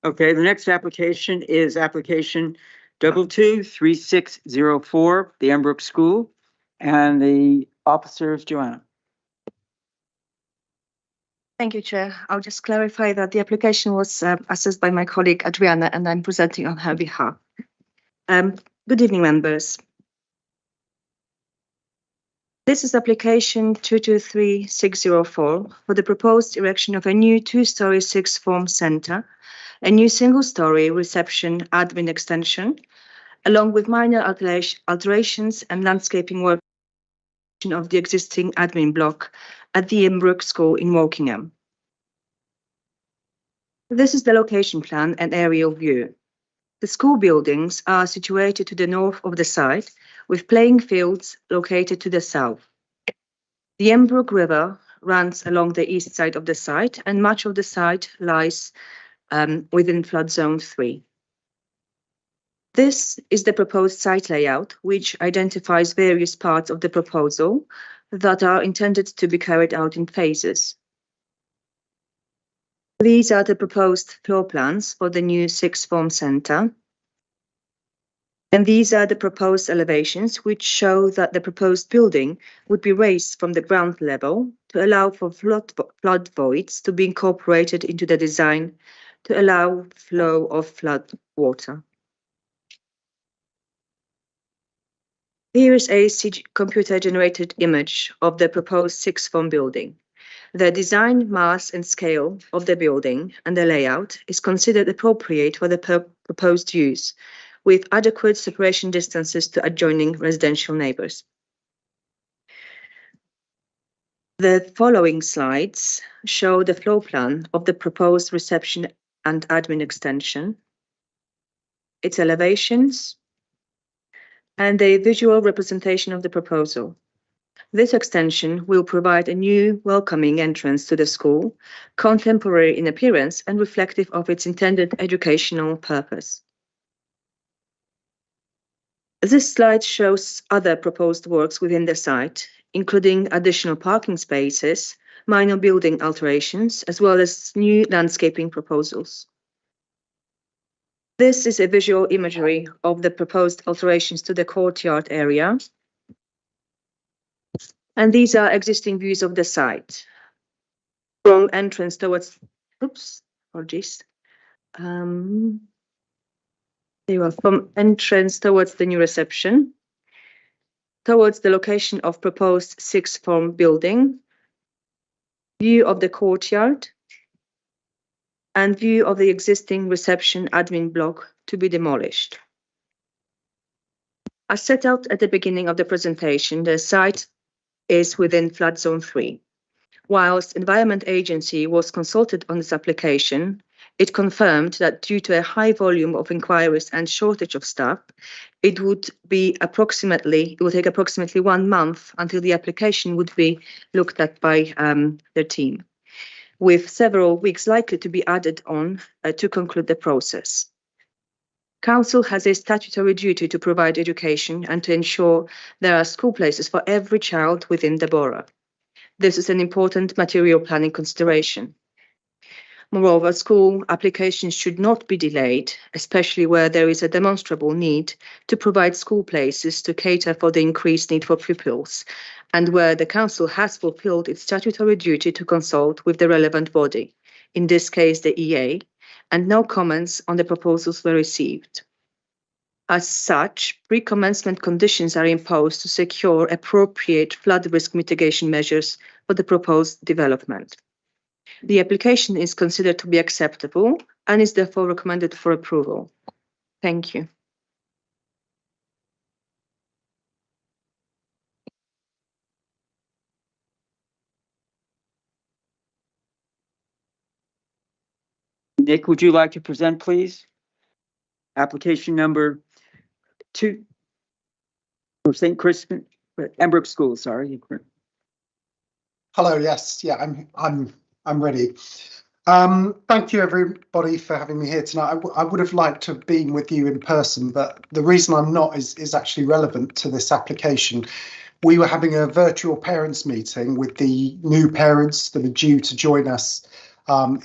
Speaker 1: Okay, the next application is application 223604, the Embrook School, and the officer is Joanna.
Speaker 15: Thank you, Chair. I'll just clarify that the application was assessed by my colleague Adriana, and I'm presenting on her behalf. Good evening, members. This is application 223604 for the proposed erection of a new two-story sixth form centre, a new single-story reception admin extension, along with minor alterations and landscaping work of the existing admin block at the Embrook School in Wokingham. This is the location plan and aerial view. The school buildings are situated to the north of the site, with playing fields located to the south. The Embrook River runs along the east side of the site, and much of the site lies within flood zone 3. This is the proposed site layout, which identifies various parts of the proposal that are intended to be carried out in phases. These are the proposed floor plans for the new sixth form centre. And these are the proposed elevations, which show that the proposed building would be raised from the ground level to allow for flood voids to be incorporated into the design to allow flow of flood water. Here is a computer-generated image of the proposed sixth form building. The design, mass and scale of the building and the layout is considered appropriate for the proposed use, with adequate separation distances to adjoining residential neighbours. The following slides show the floor plan of the proposed reception and admin extension, its elevations, and a visual representation of the proposal. This extension will provide a new welcoming entrance to the school, contemporary in appearance and reflective of its intended educational purpose. This slide shows other proposed works within the site, including additional parking spaces, minor building alterations, as well as new landscaping proposals. This is a visual imagery of the proposed alterations to the courtyard area. And these are existing views of the site. From entrance towards, they were from entrance towards the new reception, towards the location of proposed sixth form building, view of the courtyard, and view of the existing reception admin block to be demolished. As set out at the beginning of the presentation, the site is within flood zone 3. Whilst Environment Agency was consulted on this application, it confirmed that due to a high volume of inquiries and shortage of staff, it would take approximately 1 month until the application would be looked at by their team, with several weeks likely to be added on to conclude the process. Council has a statutory duty to provide education and to ensure there are school places for every child within the borough. This is an important material planning consideration. Moreover, school applications should not be delayed, especially where there is a demonstrable need to provide school places to cater for the increased need for pupils, and where the council has fulfilled its statutory duty to consult with the relevant body, in this case the EA, and no comments on the proposals were received. As such, pre-commencement conditions are imposed to secure appropriate flood risk mitigation measures for the proposed development. The application is considered to be acceptable and is therefore recommended for approval. Thank you.
Speaker 1: Nick, would you like to present, please? Application number 2 for St. Crispin, Embrook School, sorry.
Speaker 16: Hello, yes, yeah, I'm ready. Thank you everybody for having me here tonight. I would have liked to have been with you in person, but the reason I'm not is actually relevant to this application. We were having a virtual parents meeting with the new parents that are due to join us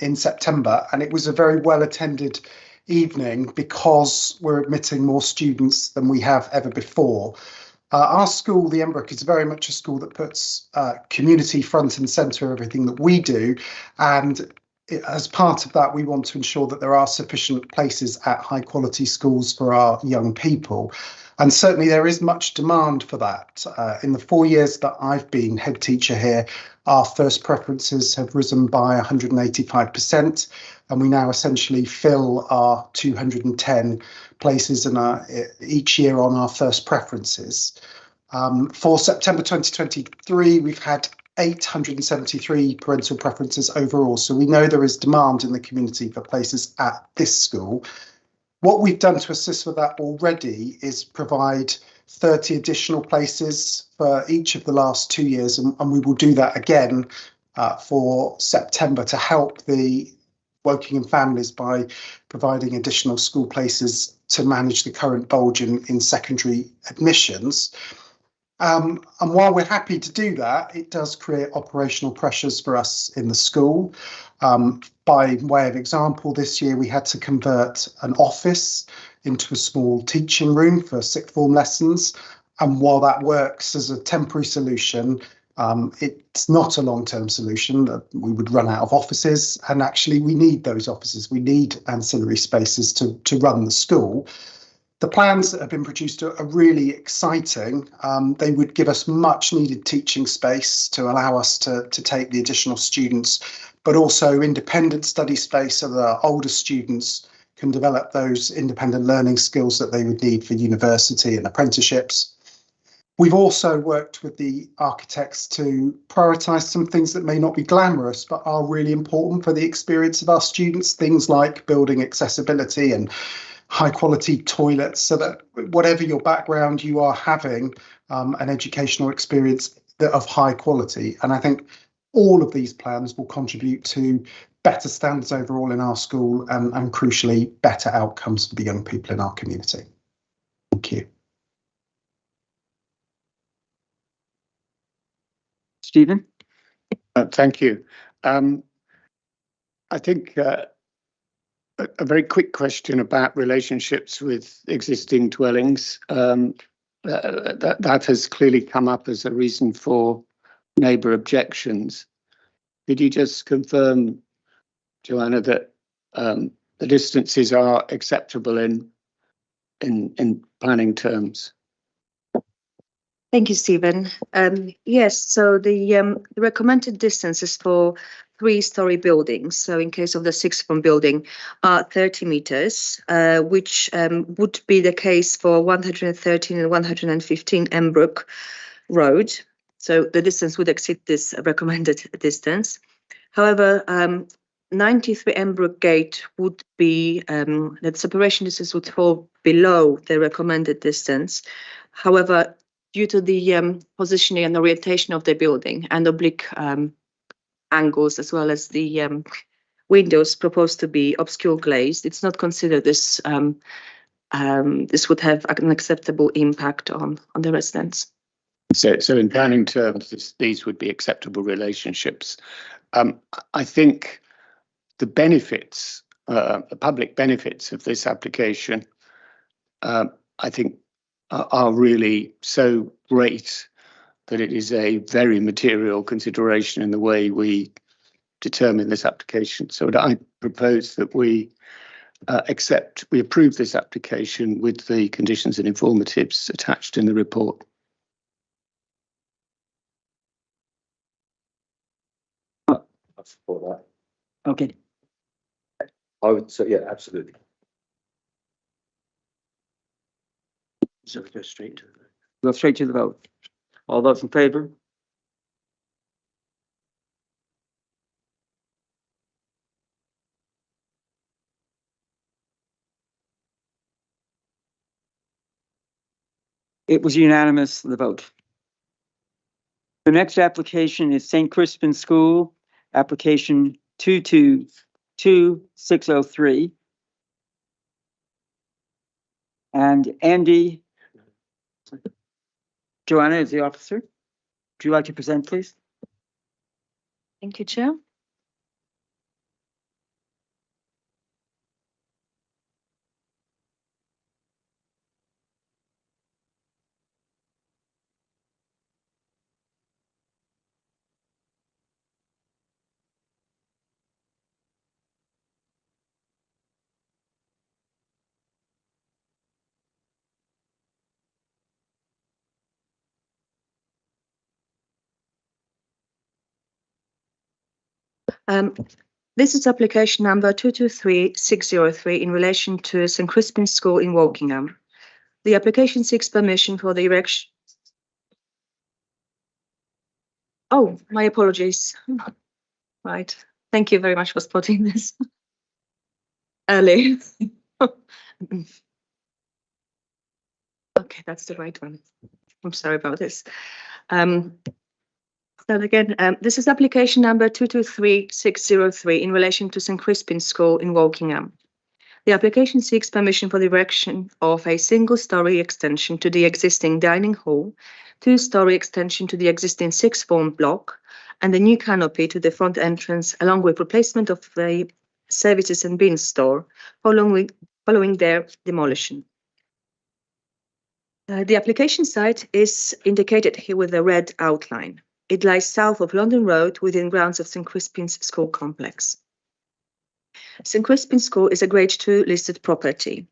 Speaker 16: in September, and it was a very well attended evening because we're admitting more students than we have ever before. Our school, the Embrook, is very much a school that puts community front and centre of everything that we do, and as part of that, we want to ensure that there are sufficient places at high quality schools for our young people. And certainly there is much demand for that. In the 4 years that I've been head teacher here, our first preferences have risen by 185%, and we now essentially fill our 210 places in each year on our first preferences. For September 2023, we've had 873 parental preferences overall, so we know there is demand in the community for places at this school. What we've done to assist with that already is provide 30 additional places for each of the last 2 years, and we will do that again for September to help the Wokingham families by providing additional school places to manage the current bulge in secondary admissions. And while we're happy to do that, it does create operational pressures for us in the school. By way of example, this year we had to convert an office into a small teaching room for sixth form lessons. And while that works as a temporary solution, it's not a long-term solution. We would run out of offices, and actually we need those offices. We need ancillary spaces to run the school. The plans that have been produced are really exciting. They would give us much needed teaching space to allow us to take the additional students, but also independent study space so that our older students can develop those independent learning skills that they would need for university and apprenticeships. We've also worked with the architects to prioritise some things that may not be glamorous, but are really important for the experience of our students, things like building accessibility and high quality toilets, so that whatever your background, you are having an educational experience of high quality. And I think all of these plans will contribute to better standards overall in our school and crucially better outcomes for the young people in our community. Thank you.
Speaker 1: Stephen?
Speaker 6: Thank you. I think a very quick question about relationships with existing dwellings. That has clearly come up as a reason for neighbour objections. Could you just confirm, Joanna, that the distances are acceptable in planning terms?
Speaker 15: Thank you, Stephen. Yes, so the recommended distances for 3-storey buildings, so in case of the sixth form building, are 30 metres, which would be the case for 113 and 115 Embrook Road. So the distance would exceed this recommended distance. However, 93 Embrook Gate would be, the separation distance would fall below the recommended distance. However, due to the positioning and orientation of the building and oblique angles, as well as the windows proposed to be obscure glazed, it's not considered this this would have an acceptable impact on the residents.
Speaker 6: So in planning terms, these would be acceptable relationships. I think the benefits, the public benefits of this application, I think are really so great that it is a very material consideration in the way we determine this application. So I propose that we approve this application with the conditions and informatives attached in the report.
Speaker 17: I support that.
Speaker 1: Okay.
Speaker 17: I would say, yeah, absolutely.
Speaker 2: So we go straight to
Speaker 1: Go straight to the vote. All those in favour? It was unanimous, the vote. The next application is St. Crispin School, application 222603. And Andy, Joanna is the officer. Would you like to present, please?
Speaker 11: Thank you, Chair.
Speaker 15: This is application number 223603 in relation to St. Crispin's School in Wokingham. The application seeks permission for the erection. Oh, my apologies. Right. Thank you very much for spotting this early. Okay, that's the right one. I'm sorry about this. So again, this is application number 223603 in relation to St. Crispin's School in Wokingham. The application seeks permission for the erection of a single-storey extension to the existing dining hall, two-storey extension to the existing sixth form block, and a new canopy to the front entrance, along with replacement of the services and bin store following their demolition. The application site is indicated here with a red outline. It lies south of London Road within grounds of St. Crispin's School complex. St. Crispin's School is a Grade 2 listed property.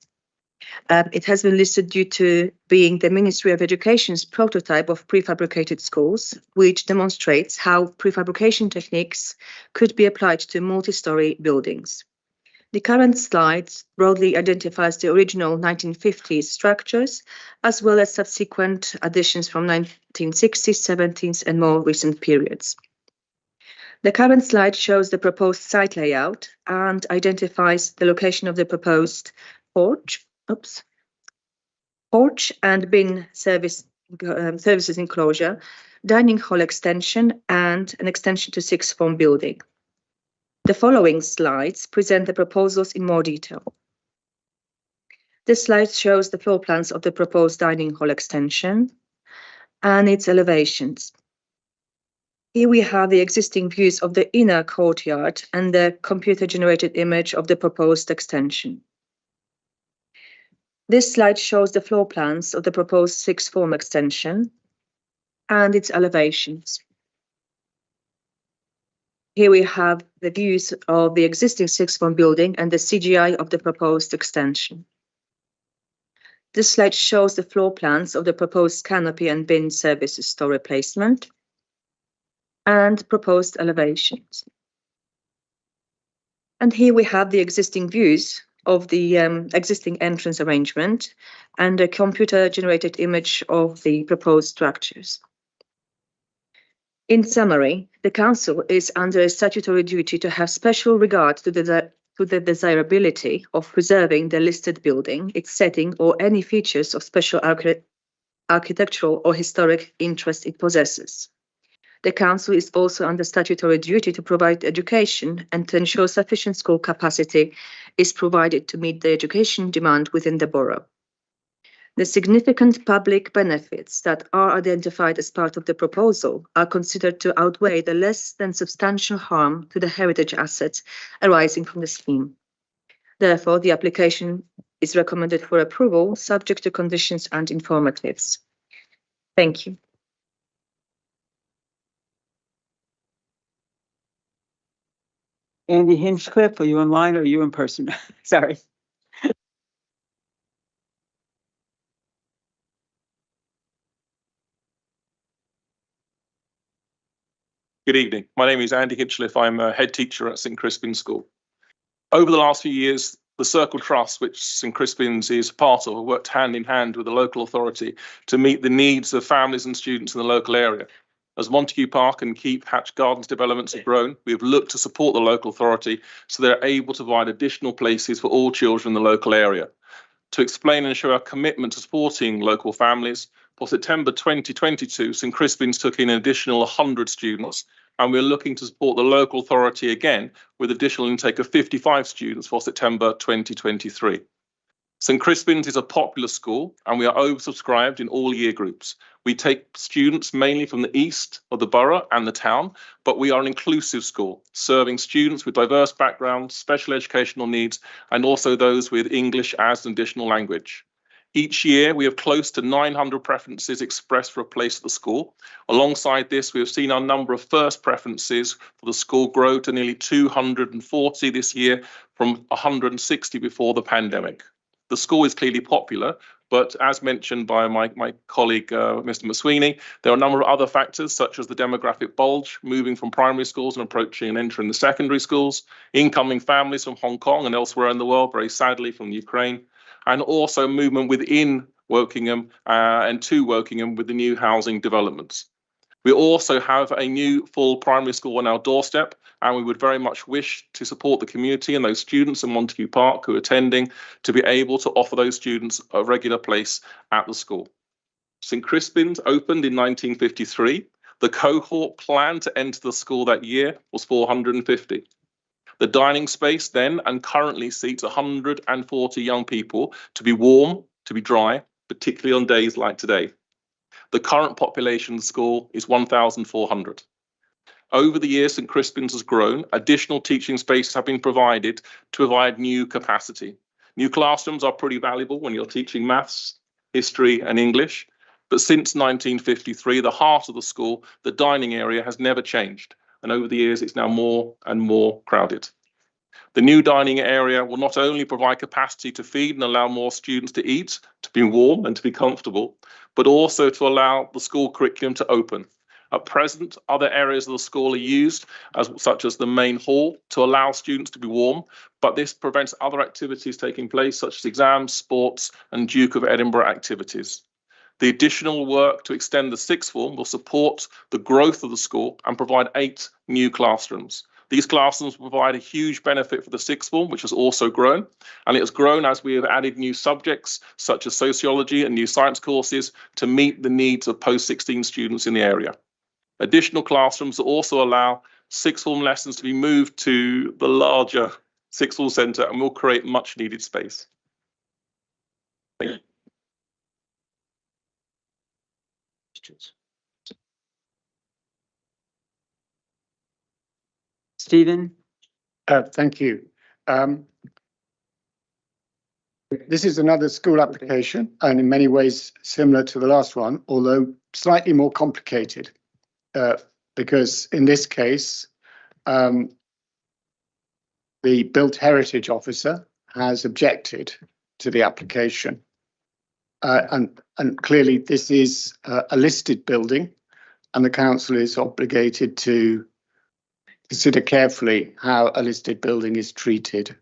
Speaker 15: It has been listed due to being the Ministry of Education's prototype of prefabricated schools, which demonstrates how prefabrication techniques could be applied to multi-storey buildings. The current slide broadly identifies the original 1950s structures, as well as subsequent additions from 1960s, 70s, and more recent periods. The current slide shows the proposed site layout and identifies the location of the proposed porch and bin services enclosure, dining hall extension, and an extension to sixth form building. The following slides present the proposals in more detail. This slide shows the floor plans of the proposed dining hall extension and its elevations. Here we have the existing views of the inner courtyard and the computer-generated image of the proposed extension. This slide shows the floor plans of the proposed sixth form extension and its elevations. Here we have the views of the existing sixth form building and the CGI of the proposed extension. This slide shows the floor plans of the proposed canopy and bin services store replacement and proposed elevations. And here we have the existing views of the existing entrance arrangement and a computer-generated image of the proposed structures. In summary, the Council is under a statutory duty to have special regard to the desirability of preserving the listed building, its setting, or any features of special architectural or historic interest it possesses. The Council is also under statutory duty to provide education and to ensure sufficient school capacity is provided to meet the education demand within the borough. The significant public benefits that are identified as part of the proposal are considered to outweigh the less than substantial harm to the heritage assets arising from the scheme. Therefore, the application is recommended for approval, subject to conditions and informatives. Thank you.
Speaker 1: Andy Hinchcliffe, are you online or are you in person? Sorry.
Speaker 18: Good evening. My name is Andy Hinchcliffe. I'm a head teacher at St. Crispin's School. Over the last few years, the Circle Trust, which St. Crispin's is part of, have worked hand in hand with the local authority to meet the needs of families and students in the local area. As Montague Park and Keep Hatch Gardens developments have grown, we have looked to support the local authority so they're able to provide additional places for all children in the local area. To explain and show our commitment to supporting local families, for September 2022, St. Crispin's took in an additional 100 students, and we're looking to support the local authority again with additional intake of 55 students for September 2023. St. Crispin's is a popular school and we are oversubscribed in all year groups. We take students mainly from the east of the borough and the town, but we are an inclusive school, serving students with diverse backgrounds, special educational needs, and also those with English as an additional language. Each year, we have close to 900 preferences expressed for a place at the school. Alongside this, we have seen our number of first preferences for the school grow to nearly 240 this year from 160 before the pandemic. The school is clearly popular But as mentioned by my colleague, Mr. McSweeney, there are a number of other factors, such as the demographic bulge, moving from primary schools and approaching and entering the secondary schools, incoming families from Hong Kong and elsewhere in the world, very sadly from Ukraine, and also movement within Wokingham and to Wokingham with the new housing developments. We also have a new full primary school on our doorstep, and we would very much wish to support the community and those students in Montague Park who are attending to be able to offer those students a regular place at the school. St Crispin's opened in 1953. The cohort plan to enter the school that year was 450. The dining space then and currently seats 140 young people to be warm, to be dry, particularly on days like today. The current population of the school is 1,400. Over the years, St Crispin's has grown. Additional teaching spaces have been provided to provide new capacity. New classrooms are pretty valuable when you're teaching maths, history and English. But since 1953, the heart of the school, the dining area, has never changed. And over the years, it's now more and more crowded. The new dining area will not only provide capacity to feed and allow more students to eat, to be warm and to be comfortable, but also to allow the school curriculum to open. At present, other areas of the school are used, such as the main hall, to allow students to be warm, but this prevents other activities taking place, such as exams, sports, and Duke of Edinburgh activities. The additional work to extend the sixth form will support the growth of the school and provide 8 new classrooms. These classrooms provide a huge benefit for the sixth form, which has also grown, and it has grown as we have added new subjects such as sociology and new science courses to meet the needs of post-16 students in the area. Additional classrooms also allow sixth form lessons to be moved to the larger sixth form centre and will create much needed space. Thank you.
Speaker 1: Stephen?
Speaker 6: Thank you. This is another school application and in many ways similar to the last one, although slightly more complicated because in this case, the Built Heritage Officer has objected to the application. And clearly this is a listed building and the council is obligated to consider carefully how a listed building is treated.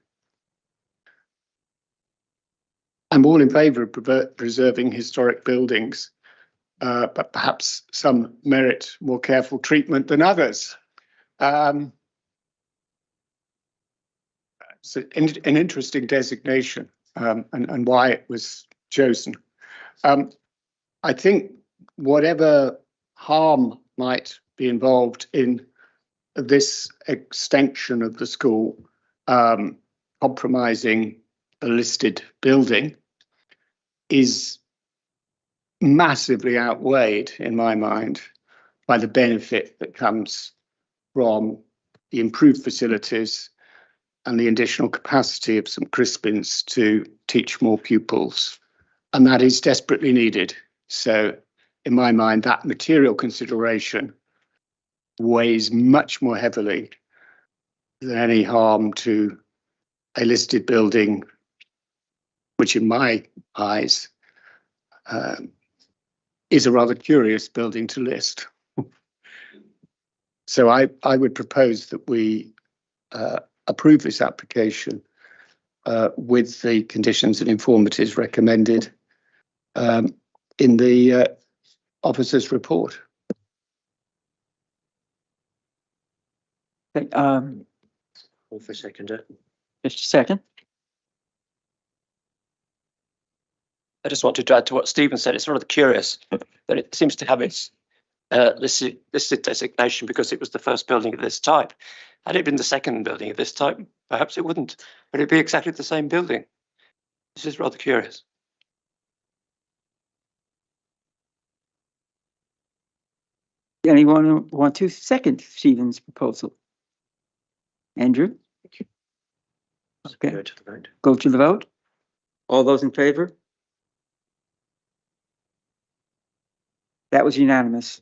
Speaker 6: I'm all in favour of preserving historic buildings, but perhaps some merit more careful treatment than others. It's an interesting designation and why it was chosen. I think whatever harm might be involved in this extension of the school compromising a listed building is massively outweighed, in my mind, by the benefit that comes from the improved facilities and the additional capacity of St Crispin's to teach more pupils. And that is desperately needed. So in my mind, that material consideration weighs much more heavily than any harm to a listed building, which in my eyes is a rather curious building to list. So I would propose that we approve this application with the conditions and informatives recommended in the officer's report.
Speaker 1: Okay,
Speaker 2: All for seconder.
Speaker 1: just a second.
Speaker 19: I just wanted to add to what Stephen said. It's rather curious that it seems to have its listed designation because it was the first building of this type. Had it been the second building of this type, perhaps it wouldn't, but it'd be exactly the same building. This is rather curious.
Speaker 1: Anyone want to second Stephen's proposal? Andrew? Okay.
Speaker 2: Go to the vote.
Speaker 1: Go to the vote. All those in favor? That was unanimous.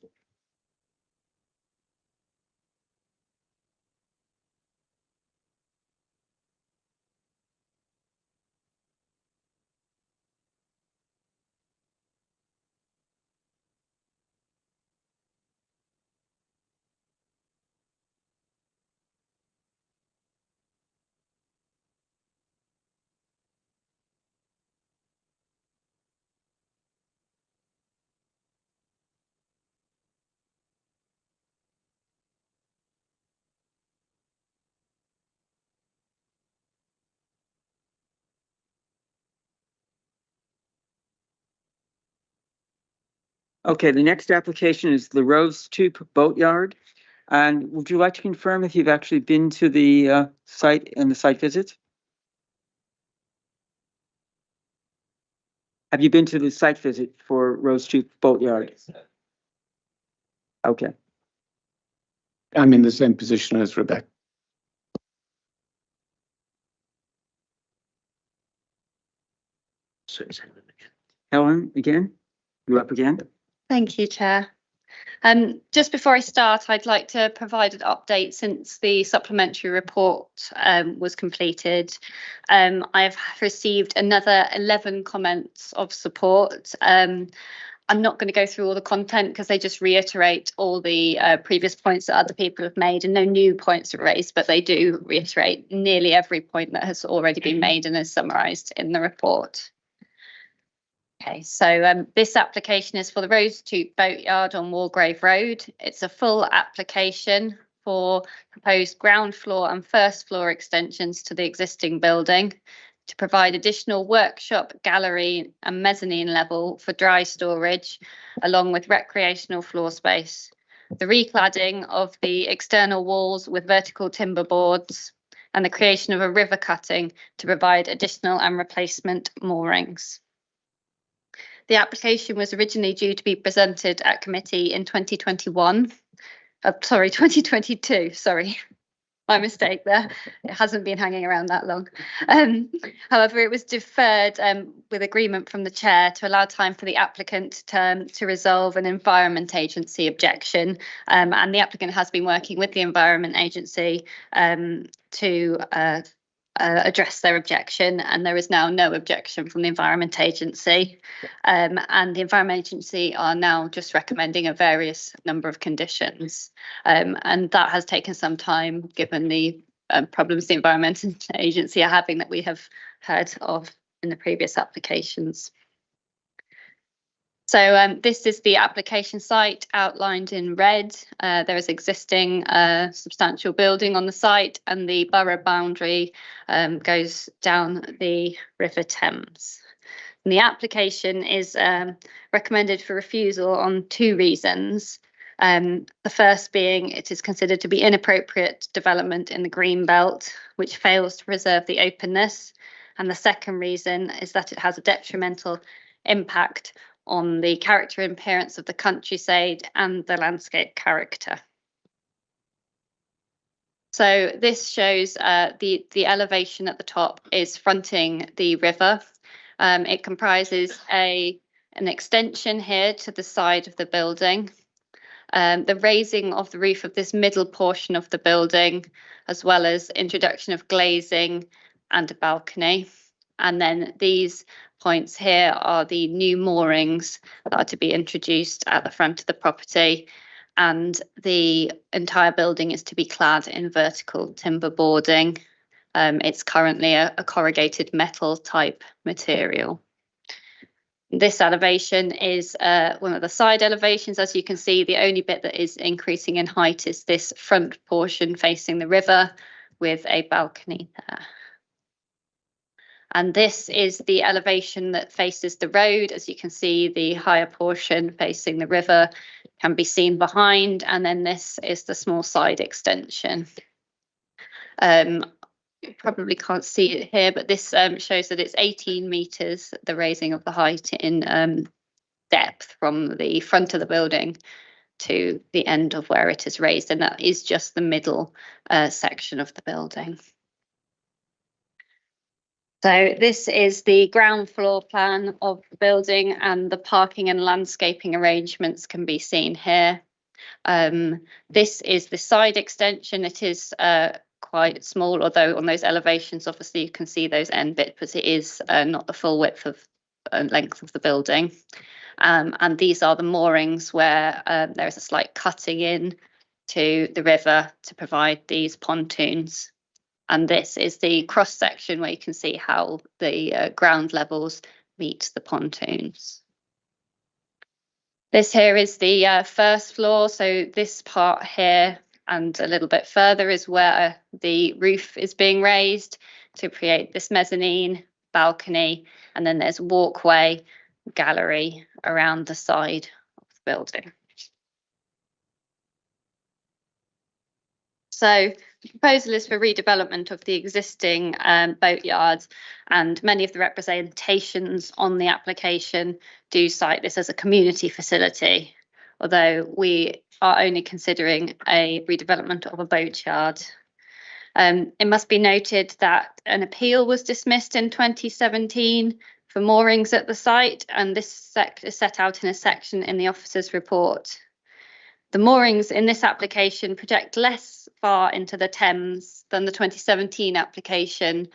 Speaker 1: Okay, the next application is the Rose Tube Boatyard. And would you like to confirm if you've actually been to the site and the site visit? Have you been to the site visit for Rose Tube Boatyard? Okay.
Speaker 6: I'm in the same position as Rebecca.
Speaker 1: Helen, again? You're up again?
Speaker 5: Thank you, Chair. Just before I start, I'd like to provide an update since the supplementary report was completed. I've received another 11 comments of support. I'm not going to go through all the content because they just reiterate all the previous points that other people have made, and no new points are raised, but they do reiterate nearly every point that has already been made and is summarised in the report. Okay, so this application is for the Rose Tube Boatyard on Walgrave Road. It's a full application for proposed ground floor and first floor extensions to the existing building to provide additional workshop, gallery and mezzanine level for dry storage, along with recreational floor space. The recladding of the external walls with vertical timber boards and the creation of a river cutting to provide additional and replacement moorings. The application was originally due to be presented at committee in 2022, sorry. My mistake there. It hasn't been hanging around that long. However, it was deferred with agreement from the chair to allow time for the applicant to resolve an Environment Agency objection. And the applicant has been working with the Environment Agency to address their objection, and there is now no objection from the Environment Agency. And the Environment Agency are now just recommending a various number of conditions. And that has taken some time given the problems the Environment Agency are having that we have heard of in the previous applications. So this is the application site outlined in red. There is existing substantial building on the site, and the borough boundary goes down the River Thames. And the application is recommended for refusal on 2 reasons. The first being it is considered to be inappropriate development in the green belt, which fails to preserve the openness. And the second reason is that it has a detrimental impact on the character and appearance of the countryside and the landscape character. So this shows the elevation at the top is fronting the river. It comprises an extension here to the side of the building, the raising of the roof of this middle portion of the building, as well as introduction of glazing and a balcony. And then these points here are the new moorings that are to be introduced at the front of the property, and the entire building is to be clad in vertical timber boarding. It's currently a corrugated metal type material. This elevation is one of the side elevations. As you can see, the only bit that is increasing in height is this front portion facing the river with a balcony there. And this is the elevation that faces the road. As you can see, the higher portion facing the river can be seen behind, and then this is the small side extension. You probably can't see it here, but this shows that it's 18 metres, the raising of the height in depth from the front of the building to the end of where it is raised, and that is just the middle section of the building. So this is the ground floor plan of the building, and the parking and landscaping arrangements can be seen here. This is the side extension. It is quite small, although on those elevations, obviously you can see those end bits, but it is not the full width of length of the building. And these are the moorings where there is a slight cutting in to the river to provide these pontoons. And this is the cross section where you can see how the ground levels meet the pontoons. This here is the first floor. So this part here and a little bit further is where the roof is being raised to create this mezzanine, balcony, and then there's walkway, gallery around the side of the building. So the proposal is for redevelopment of the existing boatyard, and many of the representations on the application do cite this as a community facility, although we are only considering a redevelopment of a boatyard. It must be noted that an appeal was dismissed in 2017 for moorings at the site, and this is set out in a section in the officer's report. The moorings in this application project less far into the Thames than the 2017 application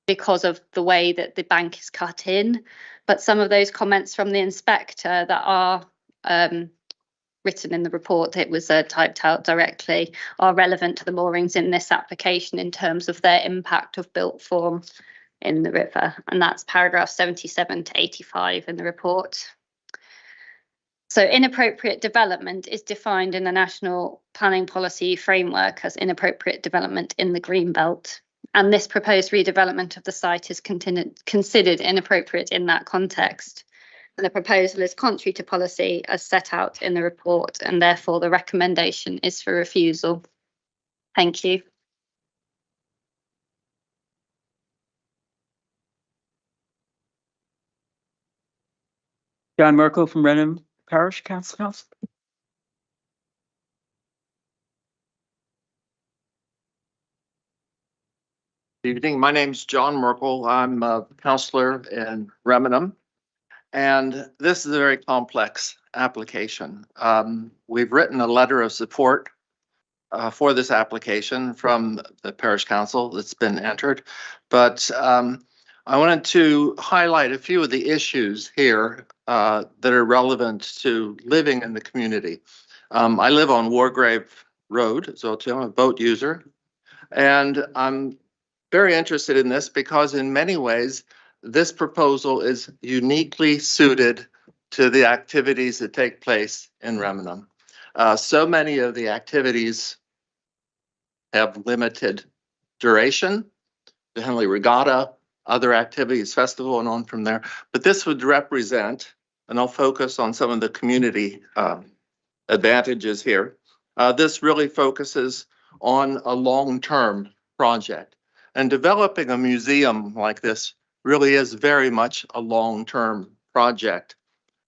Speaker 5: because of the way that the bank is cut in. But some of those comments from the inspector that are written in the report, it was typed out directly, are relevant to the moorings in this application in terms of their impact of built form in the river. And that's paragraph 77 to 85 in the report. So inappropriate development is defined in the National Planning Policy Framework as inappropriate development in the green belt. And this proposed redevelopment of the site is considered inappropriate in that context. And the proposal is contrary to policy as set out in the report, and therefore the recommendation is for refusal. Thank you.
Speaker 1: John Merkel from Renham Parish Council.
Speaker 20: Good evening. My name's John Merkel. I'm a counselor in Remenham, and this is a very complex application. We've written a letter of support for this application from the parish council that's been entered, but I wanted to highlight a few of the issues here that are relevant to living in the community. I live on Wargrave Road, so I'm a boat user, and I'm very interested in this because in many ways, this proposal is uniquely suited to the activities that take place in Remenham. So many of the activities have limited duration, the Henley Regatta, other activities, festival, and on from there. But this would represent, and I'll focus on some of the community advantages here. This really focuses on a long-term project. And developing a museum like this really is very much a long-term project.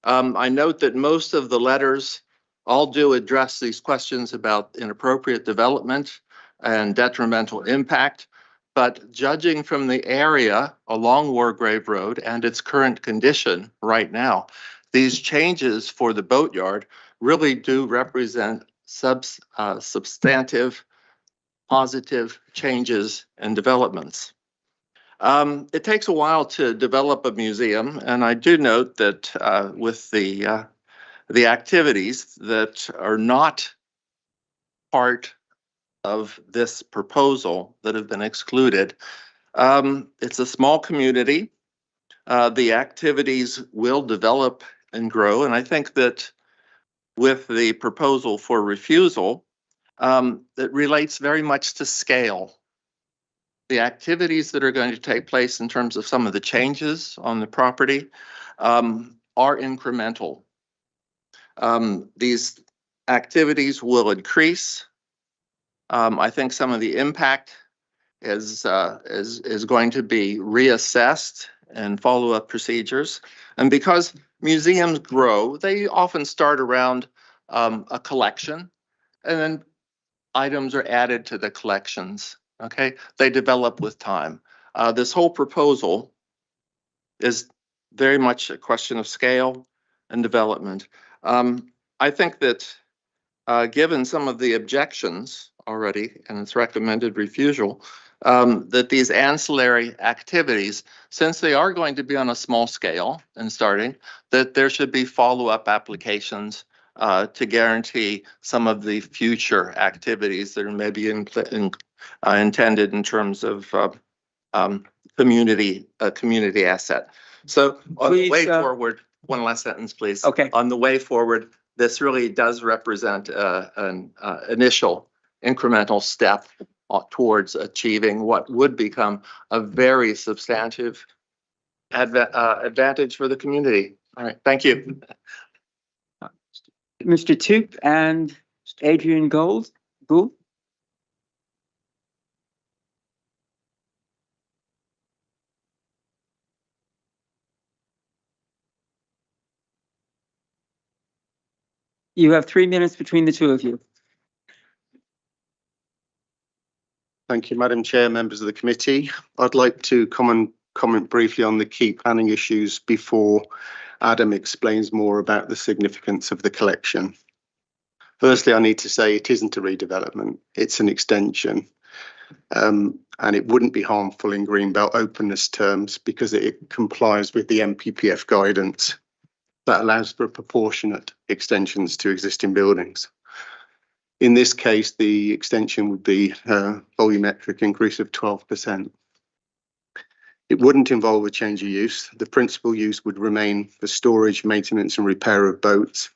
Speaker 20: I note that most of the letters all do address these questions about inappropriate development and detrimental impact. But judging from the area along Wargrave Road and its current condition right now, these changes for the boatyard really do represent substantive positive changes and developments. It takes a while to develop a museum, and I do note that with the activities that are not part of this proposal that have been excluded, it's a small community. The activities will develop and grow, and I think that with the proposal for refusal, it relates very much to scale. The activities that are going to take place in terms of some of the changes on the property are incremental. These activities will increase. I think some of the impact is going to be reassessed and follow-up procedures. And because museums grow, they often start around a collection, and then items are added to the collections, okay? They develop with time. This whole proposal is very much a question of scale and development. I think that given some of the objections already, and it's recommended refusal, that these ancillary activities, since they are going to be on a small scale and starting, that there should be follow-up applications to guarantee some of the future activities that are maybe intended in terms of community asset. So on the way forward, one last sentence, please.
Speaker 1: Okay.
Speaker 20: On the way forward, this really does represent an initial incremental step towards achieving what would become a very substantive advantage for the community. All right, thank you.
Speaker 1: Mr. Toop and Adrian Gould. You have 3 minutes between the two of you.
Speaker 21: Thank you, Madam Chair, members of the committee. I'd like to comment briefly on the key planning issues before Adam explains more about the significance of the collection. Firstly, I need to say it isn't a redevelopment, it's an extension. And it wouldn't be harmful in Greenbelt openness terms because it complies with the NPPF guidance that allows for proportionate extensions to existing buildings. In this case, the extension would be a volumetric increase of 12%. It wouldn't involve a change of use. The principal use would remain for storage, maintenance and repair of boats,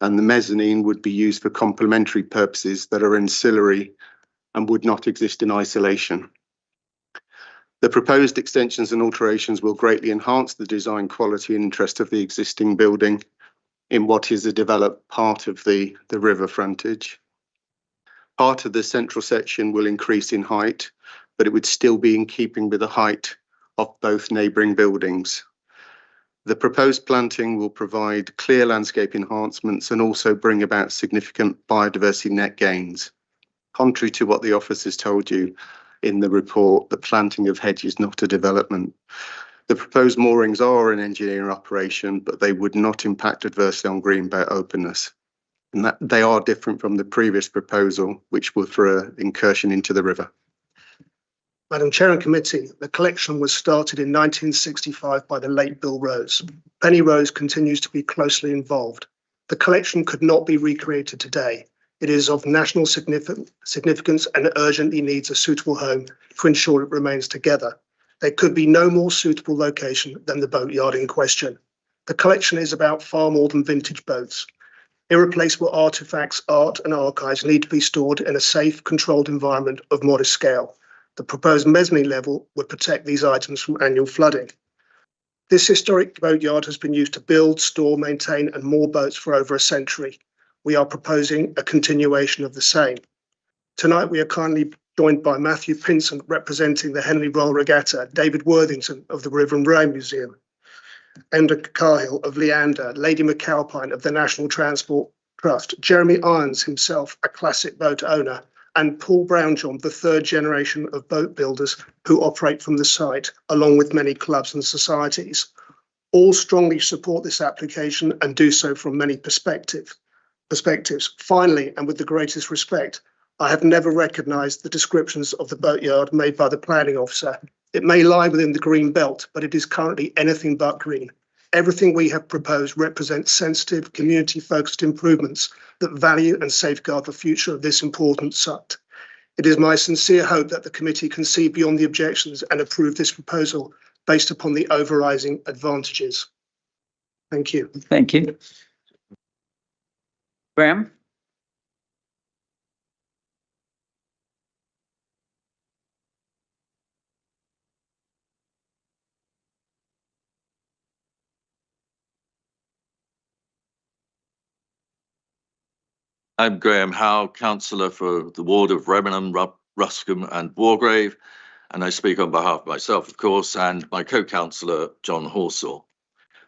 Speaker 21: and the mezzanine would be used for complementary purposes that are ancillary and would not exist in isolation. The proposed extensions and alterations will greatly enhance the design quality and interest of the existing building in what is a developed part of the river frontage. Part of the central section will increase in height, but it would still be in keeping with the height of both neighbouring buildings. The proposed planting will provide clear landscape enhancements and also bring about significant biodiversity net gains. Contrary to what the office has told you in the report, the planting of hedges is not a development. The proposed moorings are an engineering operation, but they would not impact adversely on Greenbelt openness. And that they are different from the previous proposal, which were for an incursion into the river.
Speaker 22: Madam Chair and Committee, the collection was started in 1965 by the late Bill Rose. Penny Rose continues to be closely involved. The collection could not be recreated today. It is of national significance and urgently needs a suitable home to ensure it remains together. There could be no more suitable location than the boatyard in question. The collection is about far more than vintage boats. Irreplaceable artefacts, art and archives need to be stored in a safe, controlled environment of modest scale. The proposed mezzanine level would protect these items from annual flooding. This historic boatyard has been used to build, store, maintain and moor boats for over a century. We are proposing a continuation of the same. Tonight we are kindly joined by Matthew Pinson representing the Henley Royal Regatta, David Worthington of the River and Rail Museum, Enda Cahill of Leander, Lady McAlpine of the National Transport Trust, Jeremy Irons himself, a classic boat owner, and Paul Brownjohn, the third generation of boat builders who operate from the site, along with many clubs and societies. All strongly support this application and do so from many perspectives. Finally, and with the greatest respect, I have never recognised the descriptions of the boatyard made by the planning officer. It may lie within the green belt, but it is currently anything but green. Everything we have proposed represents sensitive, community-focused improvements that value and safeguard the future of this important site. It is my sincere hope that the committee can see beyond the objections and approve this proposal based upon the overriding advantages. Thank you.
Speaker 1: Thank you. Graham?
Speaker 23: I'm Graham Howe, councillor for the ward of Remenham, Ruscombe and Wargrave, and I speak on behalf of myself, of course, and my co-councillor, John Horsell.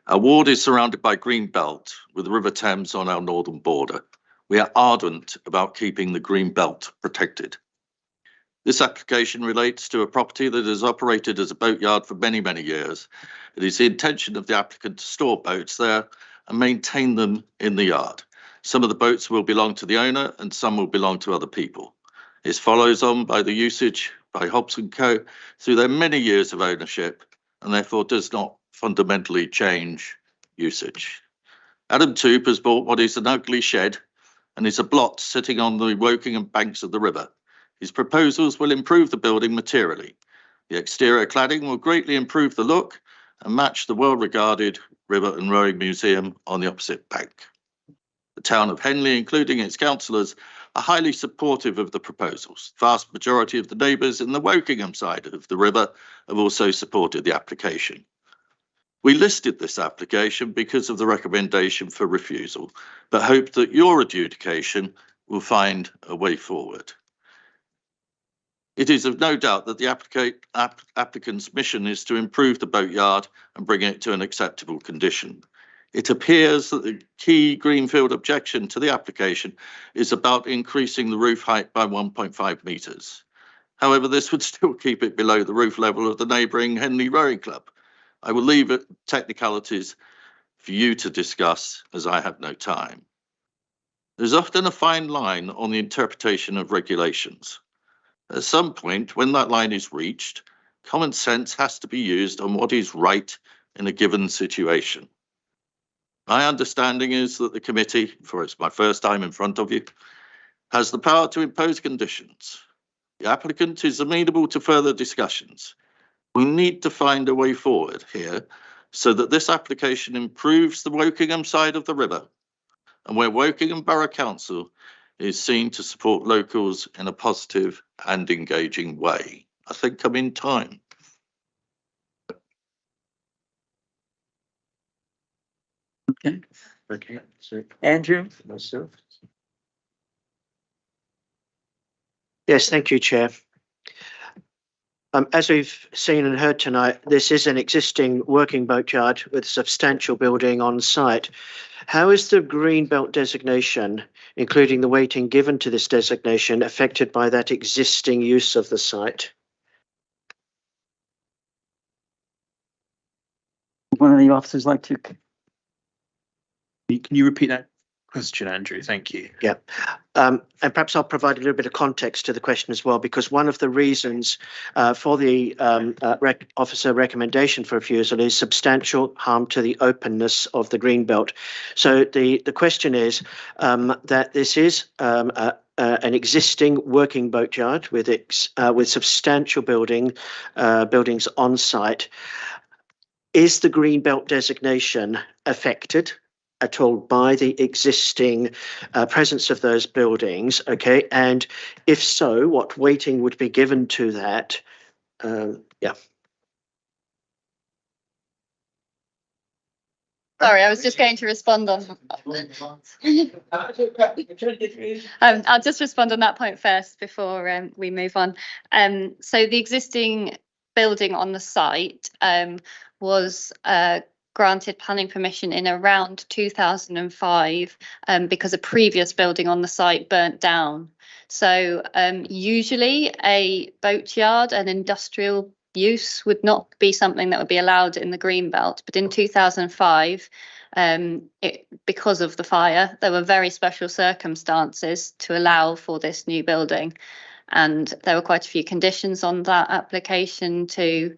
Speaker 23: Our ward is surrounded by green belt with the River Thames on our northern border. We are ardent about keeping the green belt protected. This application relates to a property that has operated as a boatyard for many, many years. It is the intention of the applicant to store boats there and maintain them in the yard. Some of the boats will belong to the owner and some will belong to other people. This follows on by the usage by Hobson Co. through their many years of ownership and therefore does not fundamentally change usage. Adam Toop has bought what is an ugly shed and is a blot sitting on the Wokingham banks of the river. His proposals will improve the building materially. The exterior cladding will greatly improve the look and match the well-regarded River and Rowing Museum on the opposite bank. The town of Henley, including its councillors, are highly supportive of the proposals. The vast majority of the neighbours in the Wokingham side of the river have also supported the application. We listed this application because of the recommendation for refusal, but hope that your adjudication will find a way forward. It is of no doubt that the applicant's mission is to improve the boatyard and bring it to an acceptable condition. It appears that the key greenfield objection to the application is about increasing the roof height by 1.5 metres. However, this would still keep it below the roof level of the neighbouring Henley Rowing Club. I will leave it technicalities for you to discuss, as I have no time. There's often a fine line on the interpretation of regulations. At some point, when that line is reached, common sense has to be used on what is right in a given situation. My understanding is that the committee, for it's my first time in front of you, has the power to impose conditions. The applicant is amenable to further discussions. We need to find a way forward here so that this application improves the Wokingham side of the river, and where Wokingham Borough Council is seen to support locals in a positive and engaging way. I think I'm in time.
Speaker 1: Okay.
Speaker 2: Okay. So
Speaker 1: Andrew?
Speaker 2: myself. Yes, thank you, Chair. As we've seen and heard tonight, this is an existing working boatyard with a substantial building on site. How is the Greenbelt designation, including the weighting given to this designation, affected by that existing use of the site?
Speaker 1: One of the officers like to.
Speaker 12: Can you repeat that question, Andrew? Thank you.
Speaker 2: Yeah. And perhaps I'll provide a little bit of context to the question as well, because one of the reasons for the officer recommendation for refusal is substantial harm to the openness of the Greenbelt. So the question is that this is an existing working boatyard with substantial buildings on site. Is the Greenbelt designation affected at all by the existing presence of those buildings? Okay, and if so, what weighting would be given to that? Yeah.
Speaker 5: Sorry, I was just going to respond on. I'll just respond on that point first before we move on. So the existing building on the site was granted planning permission in around 2005 because a previous building on the site burnt down. So usually a boatyard, an industrial use, would not be something that would be allowed in the Greenbelt. But in 2005, because of the fire, there were very special circumstances to allow for this new building. And there were quite a few conditions on that application to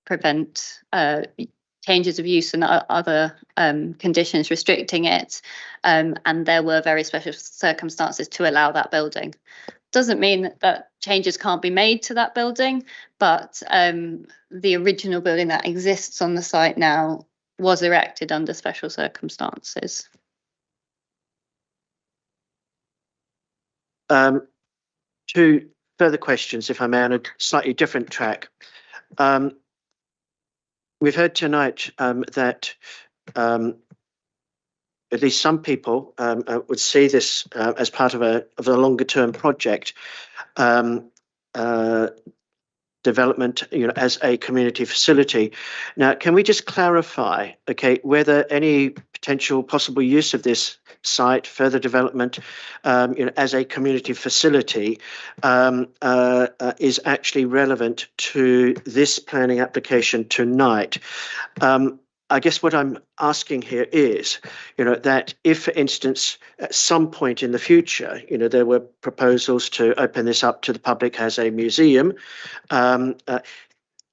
Speaker 5: prevent changes of use and other conditions restricting it. And there were very special circumstances to allow that building. Doesn't mean that changes can't be made to that building, but the original building that exists on the site now was erected under special circumstances.
Speaker 2: Two further questions, if I may, on a slightly different track. We've heard tonight that at least some people would see this as part of a longer term project development, as a community facility. Now, can we just clarify, okay, whether any potential possible use of this site, further development, as a community facility, is actually relevant to this planning application tonight? I guess what I'm asking here is, that if, for instance, at some point in the future, there were proposals to open this up to the public as a museum,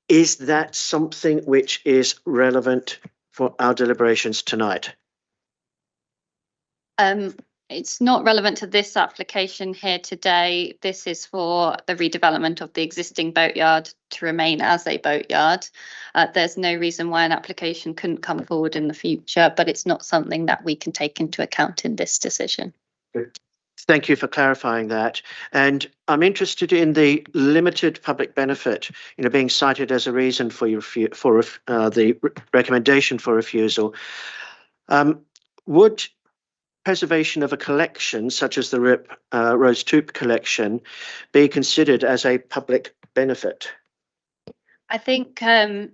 Speaker 2: is that something which is relevant for our deliberations tonight?
Speaker 5: It's not relevant to this application here today. This is for the redevelopment of the existing boatyard to remain as a boatyard. There's no reason why an application couldn't come forward in the future, but it's not something that we can take into account in this decision.
Speaker 2: Thank you for clarifying that. And I'm interested in the limited public benefit, being cited as a reason for the recommendation for refusal. Would preservation of a collection such as the Rose Toop collection be considered as a public benefit?
Speaker 5: I think, I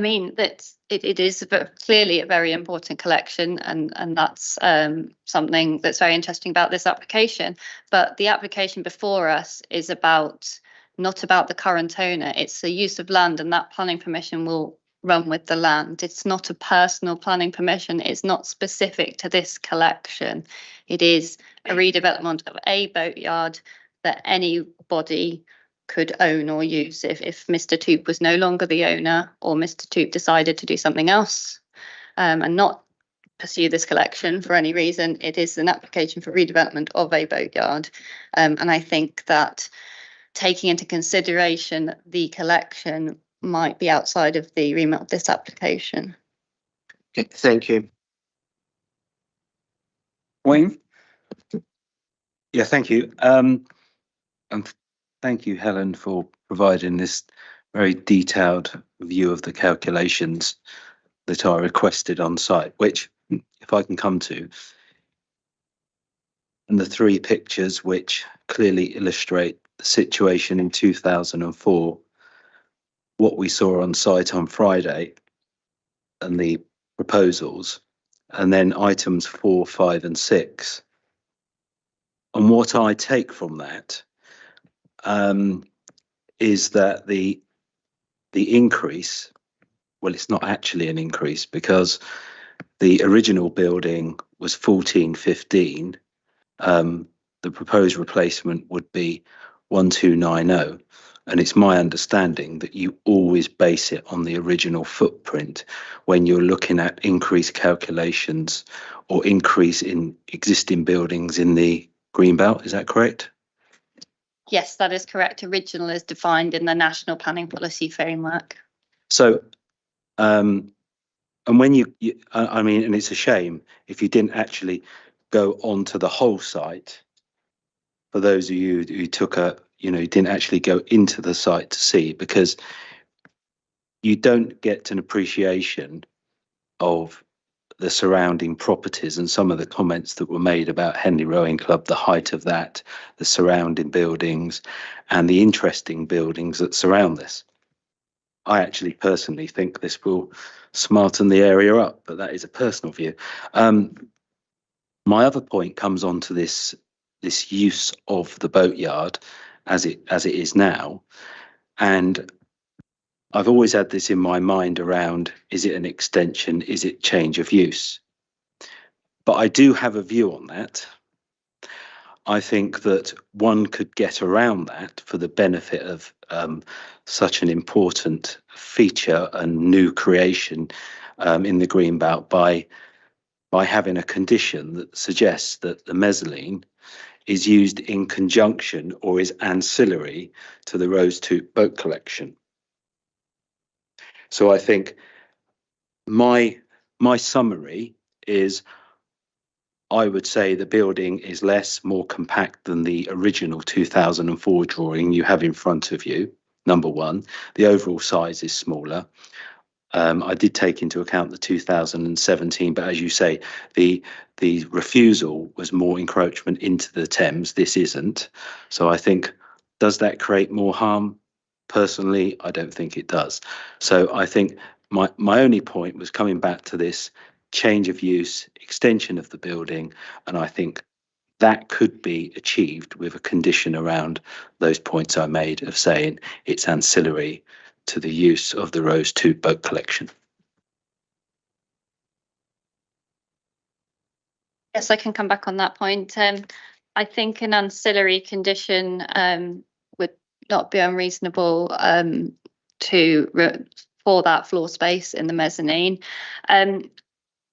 Speaker 5: mean, that it is clearly a very important collection, and that's something that's very interesting about this application. But the application before us is not about the current owner. It's the use of land, and that planning permission will run with the land. It's not a personal planning permission. It's not specific to this collection. It is a redevelopment of a boatyard that anybody could own or use. If Mr. Toop was no longer the owner, or Mr. Toop decided to do something else and not pursue this collection for any reason, it is an application for redevelopment of a boatyard. And I think that taking into consideration the collection might be outside of the remit of this application.
Speaker 2: Okay, thank you.
Speaker 1: Wayne?
Speaker 13: Yeah, thank you. And thank you, Helen, for providing this very detailed view of the calculations that are requested on site, which, if I can come to, and the three pictures which clearly illustrate the situation in 2004, what we saw on site on Friday, and the proposals, and then items 4, 5, and 6. And what I take from that is that the increase, well, it's not actually an increase, because the original building was 1415. The proposed replacement would be 1290. And it's my understanding that you always base it on the original footprint when you're looking at increase calculations or increase in existing buildings in the Greenbelt. Is that correct?
Speaker 5: Yes, that is correct. Original is defined in the National Planning Policy Framework.
Speaker 13: So, and when I mean, and it's a shame if you didn't actually go onto the whole site. For those of you who took you didn't actually go into the site to see, because you don't get an appreciation of the surrounding properties and some of the comments that were made about Henley Rowing Club, the height of that, the surrounding buildings, and the interesting buildings that surround this. I actually personally think this will smarten the area up, but that is a personal view. My other point comes on to this use of the boatyard as it is now, and I've always had this in my mind around, is it an extension, is it change of use? But I do have a view on that. I think that one could get around that for the benefit of such an important feature and new creation in the Greenbelt by having a condition that suggests that the mezzanine is used in conjunction or is ancillary to the Rose Toop boat collection. So I think my summary is, I would say the building is more compact than the original 2004 drawing you have in front of you, number one. The overall size is smaller. I did take into account the 2017, but as you say, the refusal was more encroachment into the Thames. This isn't. So I think, does that create more harm? Personally, I don't think it does. So I think my only point was coming back to this change of use, extension of the building, and I think that could be achieved with a condition around those points I made of saying it's ancillary to the use of the Rose Toop boat collection.
Speaker 5: Yes, I can come back on that point. I think an ancillary condition would not be unreasonable for that floor space in the mezzanine.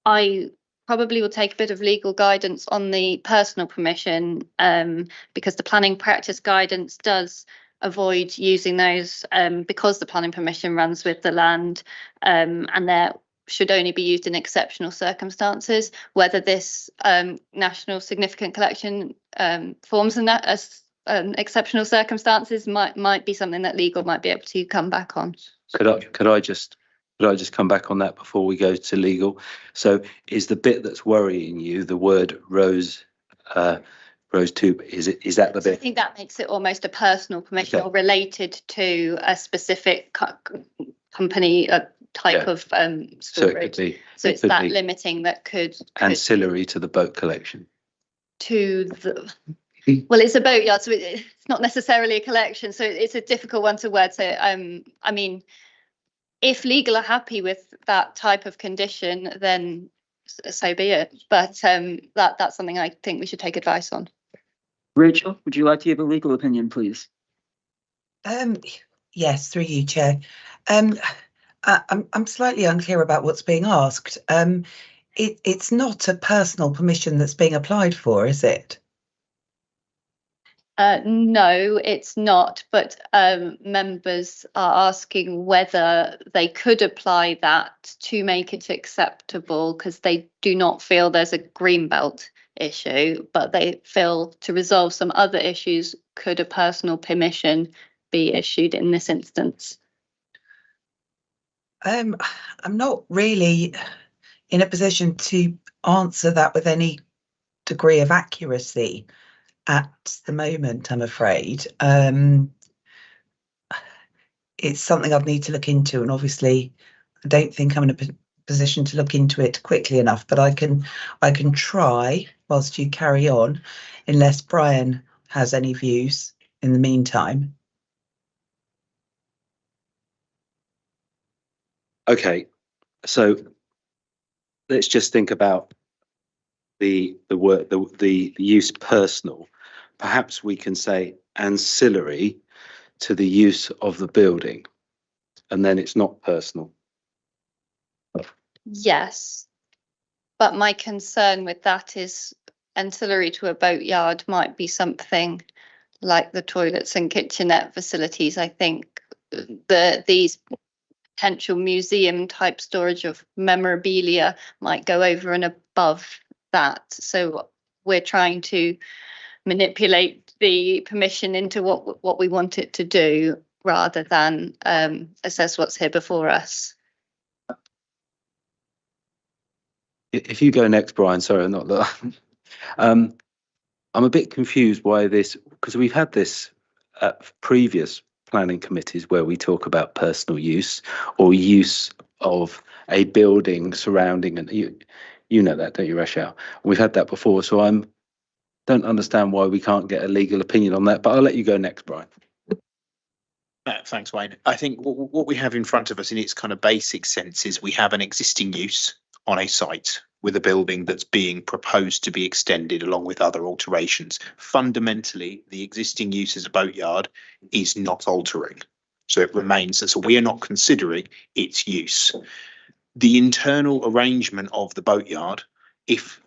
Speaker 5: I probably will take a bit of legal guidance on the personal permission because the planning practice guidance does avoid using those because the planning permission runs with the land, and there should only be used in exceptional circumstances. Whether this national significant collection forms as exceptional circumstances might be something that legal might be able to come back on.
Speaker 13: Could I just come back on that before we go to legal? So is the bit that's worrying you the word Rose 2, is that the
Speaker 5: I
Speaker 13: bit?
Speaker 5: think that makes it almost a personal permission,
Speaker 13: Okay.
Speaker 5: or related to a specific company type of
Speaker 13: So
Speaker 5: school
Speaker 13: it could
Speaker 5: route.
Speaker 13: be.
Speaker 5: So
Speaker 13: it
Speaker 5: it's
Speaker 13: could
Speaker 5: that
Speaker 13: be
Speaker 5: limiting that could
Speaker 13: ancillary to the boat collection.
Speaker 5: to the. Well, it's a boatyard, so it's not necessarily a collection. So it's a difficult one to word. So I mean, if legal are happy with that type of condition, then so be it. But that's something I think we should take advice on.
Speaker 1: Rachel, would you like to give a legal opinion, please?
Speaker 14: Yes, through you, Chair. I'm slightly unclear about what's being asked. It's not a personal permission that's being applied for, is it?
Speaker 5: No, it's not, but members are asking whether they could apply that to make it acceptable, because they do not feel there's a greenbelt issue, but they feel to resolve some other issues, could a personal permission be issued in this instance?
Speaker 14: I'm not really in a position to answer that with any degree of accuracy at the moment, I'm afraid. It's something I'd need to look into, and obviously I don't think I'm in a position to look into it quickly enough, but I can try whilst you carry on, unless Brian has any views in the meantime.
Speaker 13: Okay, so let's just think about the word, the use personal. Perhaps we can say ancillary to the use of the building, and then it's not personal.
Speaker 5: Yes, but my concern with that is ancillary to a boatyard might be something like the toilets and kitchenette facilities. I think these potential museum type storage of memorabilia might go over and above that. So we're trying to manipulate the permission into what we want it to do, rather than assess what's here before us.
Speaker 13: If you go next, Brian, sorry, not that. I'm a bit confused why this, because we've had this at previous planning committees where we talk about personal use or use of a building surrounding, and you know that, don't you, Rachel? We've had that before, so don't understand why we can't get a legal opinion on that, but I'll let you go next, Brian.
Speaker 12: Thanks, Wayne. I think what we have in front of us in its kind of basic sense is we have an existing use on a site with a building that's being proposed to be extended along with other alterations. Fundamentally, the existing use as a boatyard is not altering. So it remains, so we are not considering its use. The internal arrangement of the boatyard, if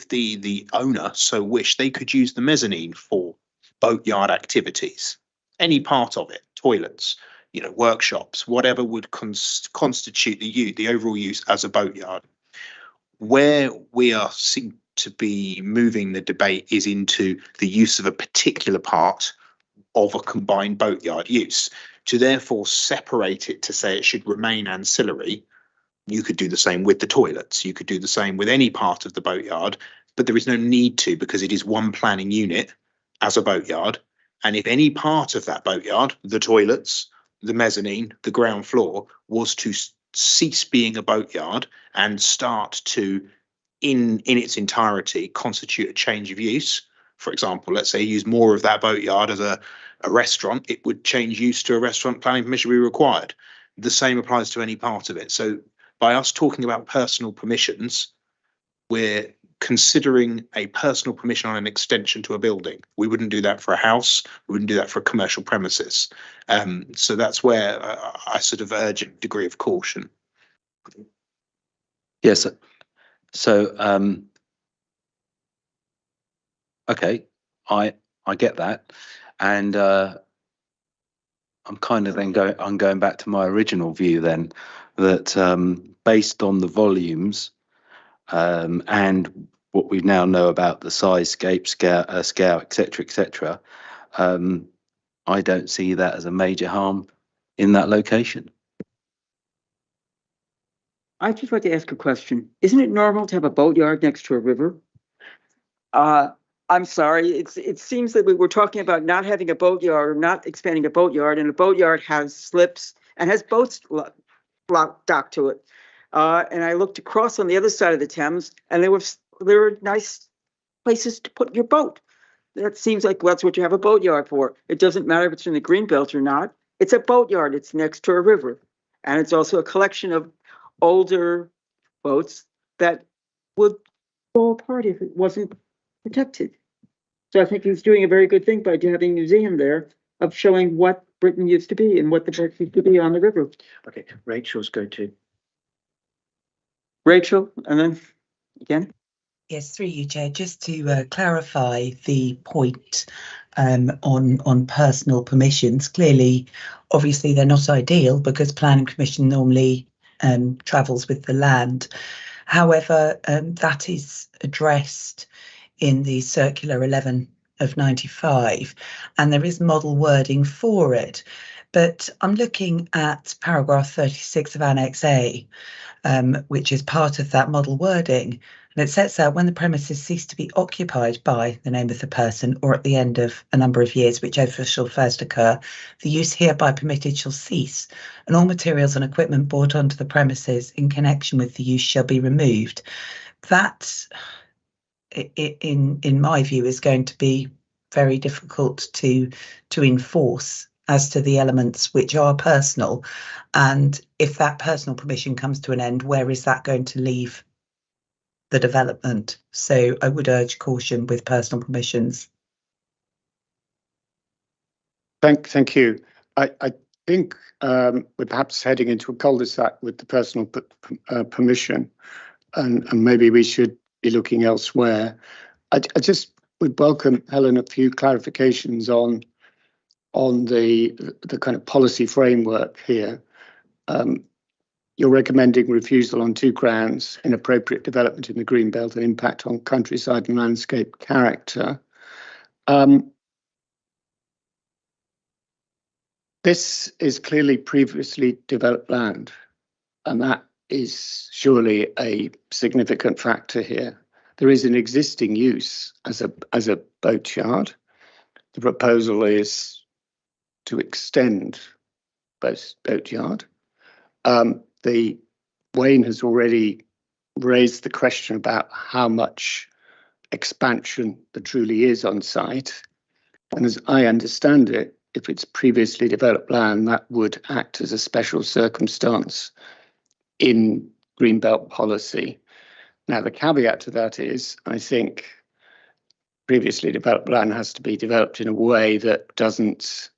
Speaker 12: the owner so wished, they could use the mezzanine for boatyard activities. Any part of it, toilets, workshops, whatever would constitute the overall use as a boatyard. Where we are seem to be moving the debate is into the use of a particular part of a combined boatyard use. To therefore separate it to say it should remain ancillary, you could do the same with the toilets, you could do the same with any part of the boatyard, but there is no need to, because it is one planning unit as a boatyard. And if any part of that boatyard, the toilets, the mezzanine, the ground floor, was to cease being a boatyard and start to, in its entirety, constitute a change of use, for example, let's say use more of that boatyard as a restaurant, it would change use to a restaurant, planning permission be required. The same applies to any part of it. So by us talking about personal permissions, we're considering a personal permission on an extension to a building. We wouldn't do that for a house. We wouldn't do that for a commercial premises. So that's where I sort of urge a degree of caution.
Speaker 13: Yes. So, okay, I get that, and I'm I'm kind of then going back to my original view then, that based on the volumes and what we now know about the size, scale, etc., I don't see that as a major harm in that location.
Speaker 1: I'd just like to ask a question. Isn't it normal to have a boatyard next to a river? I'm sorry, it seems that we were talking about not having a boatyard or not expanding a boatyard, and a boatyard has slips and has boats docked to it. And I looked across on the other side of the Thames, and there were nice places to put your boat. That seems like that's what you have a boatyard for. It doesn't matter if it's in the Greenbelt or not. It's a boatyard. It's next to a river. And it's also a collection of older boats that would fall apart if it wasn't protected. So I think he's doing a very good thing by having a museum there of showing what Britain used to be and what the boats used to be on the river.
Speaker 2: Okay, Rachel's going to.
Speaker 1: Rachel, and then again.
Speaker 14: Yes, through you, Chair, just to clarify the point on personal permissions. Clearly, obviously, they're not ideal because planning permission normally travels with the land. However, that is addressed in the Circular 11 of 95, and there is model wording for it. But I'm looking at paragraph 36 of Annex A, which is part of that model wording. And it sets out when the premises cease to be occupied by the name of the person or at the end of a number of years, whichever shall first occur, the use hereby permitted shall cease, and all materials and equipment brought onto the premises in connection with the use shall be removed. That, in my view, is going to be very difficult to enforce as to the elements which are personal. And if that personal permission comes to an end, where is that going to leave the development? So I would urge caution with personal permissions.
Speaker 6: Thank you. I think we're perhaps heading into a cul-de-sac with the personal permission, and maybe we should be looking elsewhere. I just would welcome, Helen, a few clarifications on the kind of policy framework here. You're recommending refusal on 2 grounds: inappropriate development in the Greenbelt and impact on countryside and landscape character. This is clearly previously developed land, and that is surely a significant factor here. There is an existing use as a boatyard. The proposal is to extend boatyard. Wayne has already raised the question about how much expansion there truly is on site. And as I understand it, if it's previously developed land, that would act as a special circumstance in Greenbelt policy. Now, the caveat to that is, I think previously developed land has to be developed in a way that doesn't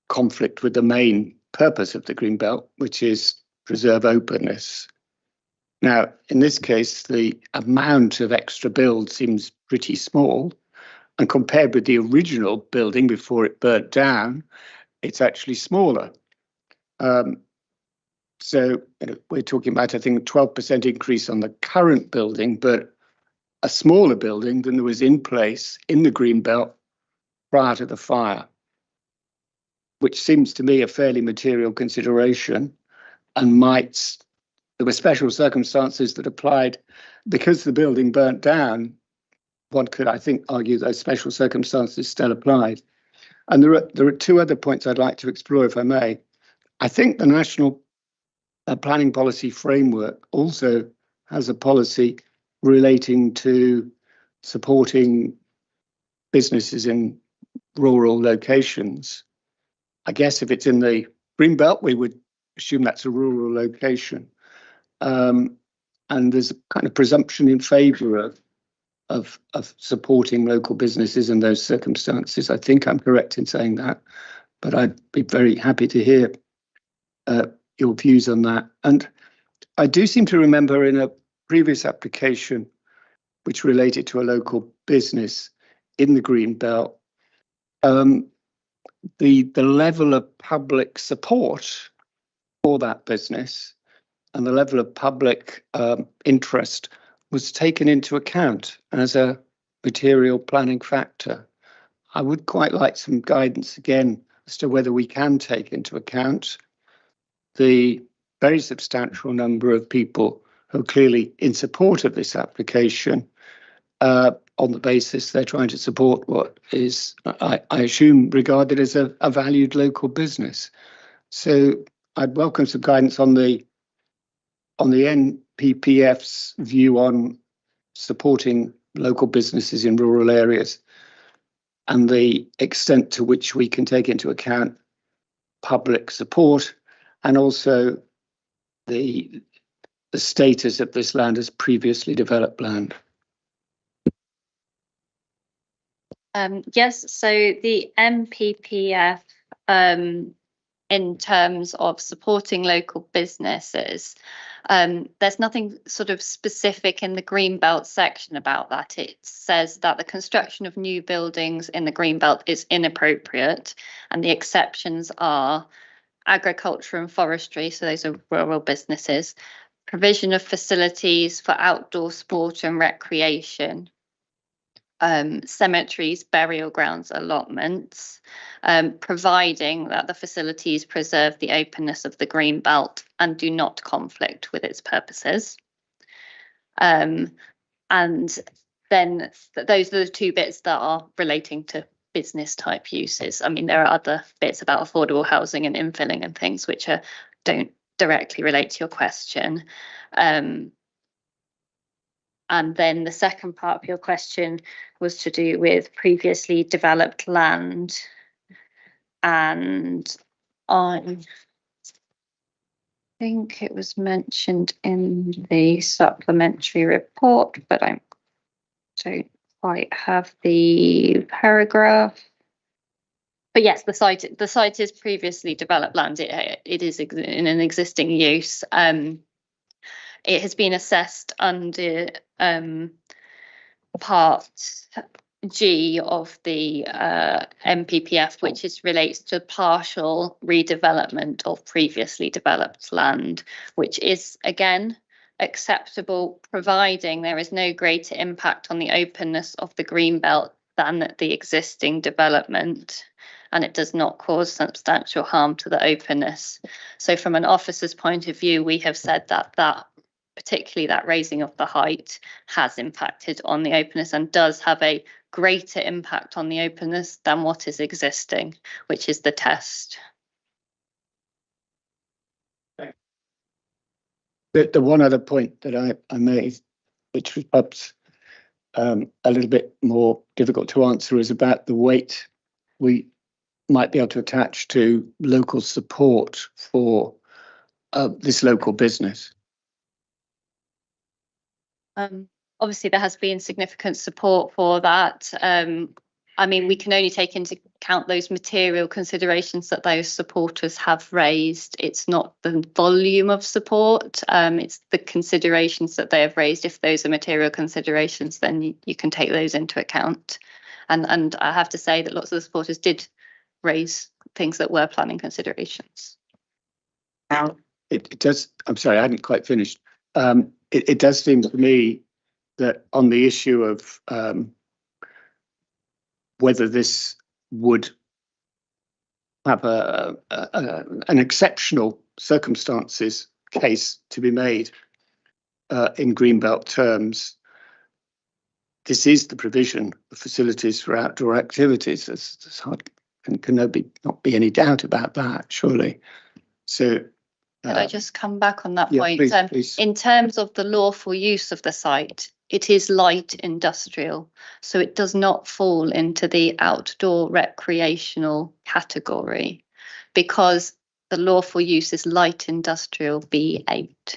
Speaker 6: conflict with the main purpose of the Greenbelt, which is preserve openness. Now, in this case, the amount of extra build seems pretty small, and compared with the original building before it burnt down, it's actually smaller. So we're talking about, I think, a 12% increase on the current building, but a smaller building than there was in place in the Greenbelt prior to the fire, which seems to me a fairly material consideration, and there were special circumstances that applied because the building burnt down. One could, I think, argue those special circumstances still applied. And there are 2 other points I'd like to explore, if I may. I think the National Planning Policy Framework also has a policy relating to supporting businesses in rural locations. I guess if it's in the Greenbelt, we would assume that's a rural location. And there's a kind of presumption in favour of supporting local businesses in those circumstances. I think I'm correct in saying that, but I'd be very happy to hear your views on that. And I do seem to remember in a previous application, which related to a local business in the Greenbelt, the level of public support for that business and the level of public interest was taken into account as a material planning factor. I would quite like some guidance again as to whether we can take into account the very substantial number of people who are clearly in support of this application on the basis they're trying to support what is, I assume, regarded as a valued local business. So I'd welcome some guidance on the NPPF's view on supporting local businesses in rural areas and the extent to which we can take into account public support and also the status of this land as previously developed land.
Speaker 5: Yes, so the NPPF, in terms of supporting local businesses, there's nothing sort of specific in the Greenbelt section about that. It says that the construction of new buildings in the Greenbelt is inappropriate, and the exceptions are agriculture and forestry, so those are rural businesses, provision of facilities for outdoor sport and recreation, cemeteries, burial grounds, allotments, providing that the facilities preserve the openness of the green belt and do not conflict with its purposes. And then those are the two bits that are relating to business type uses. I mean, there are other bits about affordable housing and infilling and things which don't directly relate to your question. And then the second part of your question was to do with previously developed land. And I think it was mentioned in the supplementary report, but I don't quite have the paragraph. But yes, the site is previously developed land. It is in an existing use. It has been assessed under Part G of the NPPF, which relates to partial redevelopment of previously developed land, which is again acceptable, providing there is no greater impact on the openness of the green belt than the existing development, and it does not cause substantial harm to the openness. So from an officer's point of view, we have said that particularly that raising of the height has impacted on the openness and does have a greater impact on the openness than what is existing, which is the test.
Speaker 6: The one other point that I made, which was perhaps a little bit more difficult to answer, is about the weight we might be able to attach to local support for this local business.
Speaker 5: Obviously, there has been significant support for that. I mean, we can only take into account those material considerations that those supporters have raised. It's not the volume of support, it's the considerations that they have raised. If those are material considerations, then you can take those into account. And I have to say that lots of the supporters did raise things that were planning considerations.
Speaker 6: It does, I'm sorry, I hadn't quite finished. It does seem to me that on the issue of whether this would have an exceptional circumstances case to be made in Greenbelt terms, this is the provision of facilities for outdoor activities. There's hard, can not be any doubt about that, surely. So.
Speaker 5: Could I just come back on that
Speaker 6: Yeah,
Speaker 5: point?
Speaker 6: please.
Speaker 5: In terms of the lawful use of the site, it is light industrial, so it does not fall into the outdoor recreational category because the lawful use is light industrial B8.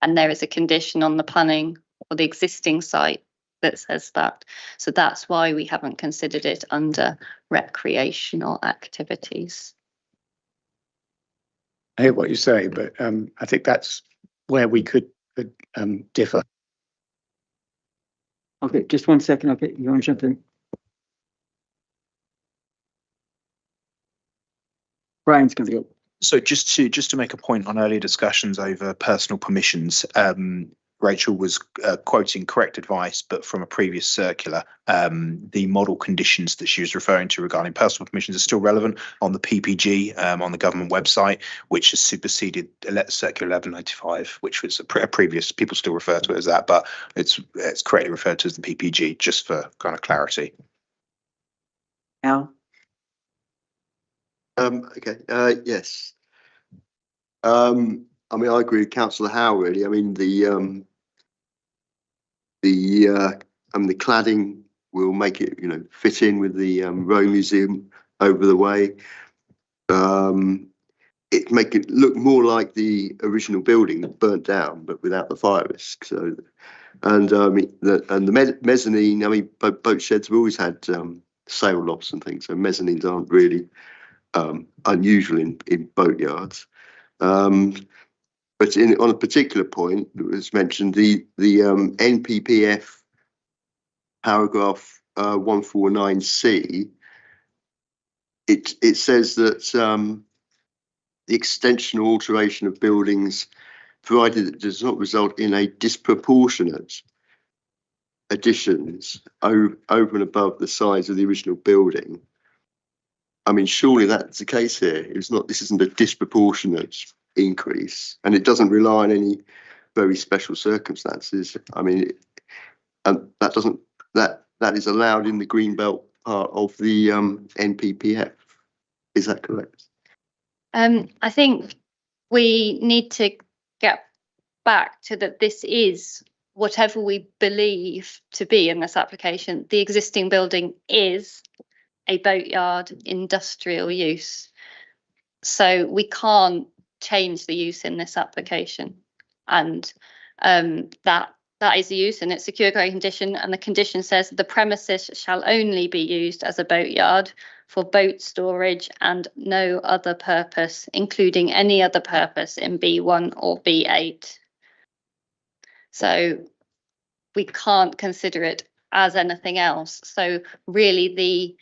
Speaker 5: And there is a condition on the planning or the existing site that says that. So that's why we haven't considered it under recreational activities.
Speaker 6: I hear what you say, but I think that's where we could differ.
Speaker 1: Okay, just 1 second. Okay, you want to jump in? Brian's going to go.
Speaker 12: So just to make a point on earlier discussions over personal permissions, Rachel was quoting correct advice, but from a previous circular, the model conditions that she was referring to regarding personal permissions are still relevant on the PPG on the government website, which has superseded Circular 1195, which was a previous. People still refer to it as that, but it's correctly referred to as the PPG, just for kind of clarity.
Speaker 1: Al?
Speaker 3: Okay. Yes. I mean, I agree with Councillor Howe. Really, I mean the cladding will make it, fit in with the Roe Museum over the way. It make it look more like the original building that burnt down, but without the fire risk. So, and the mezzanine. I mean, boat sheds have always had sail lofts and things, so mezzanines aren't really unusual in boatyards. But on a particular point that was mentioned, the NPPF paragraph 149C, it says that the extension or alteration of buildings, provided it does not result in a disproportionate additions over and above the size of the original building. I mean, surely that's the case here. This isn't a disproportionate increase, and it doesn't rely on any very special circumstances. I mean, and that is allowed in the greenbelt part of the NPPF. Is that correct?
Speaker 5: I think we need to get back to that. This is whatever we believe to be in this application. The existing building is a boatyard industrial use, so we can't change the use in this application, and that is the use, and it's secure grade condition, and the condition says the premises shall only be used as a boatyard for boat storage and no other purpose, including any other purpose in B1 or B8. So we can't consider it as anything else. So really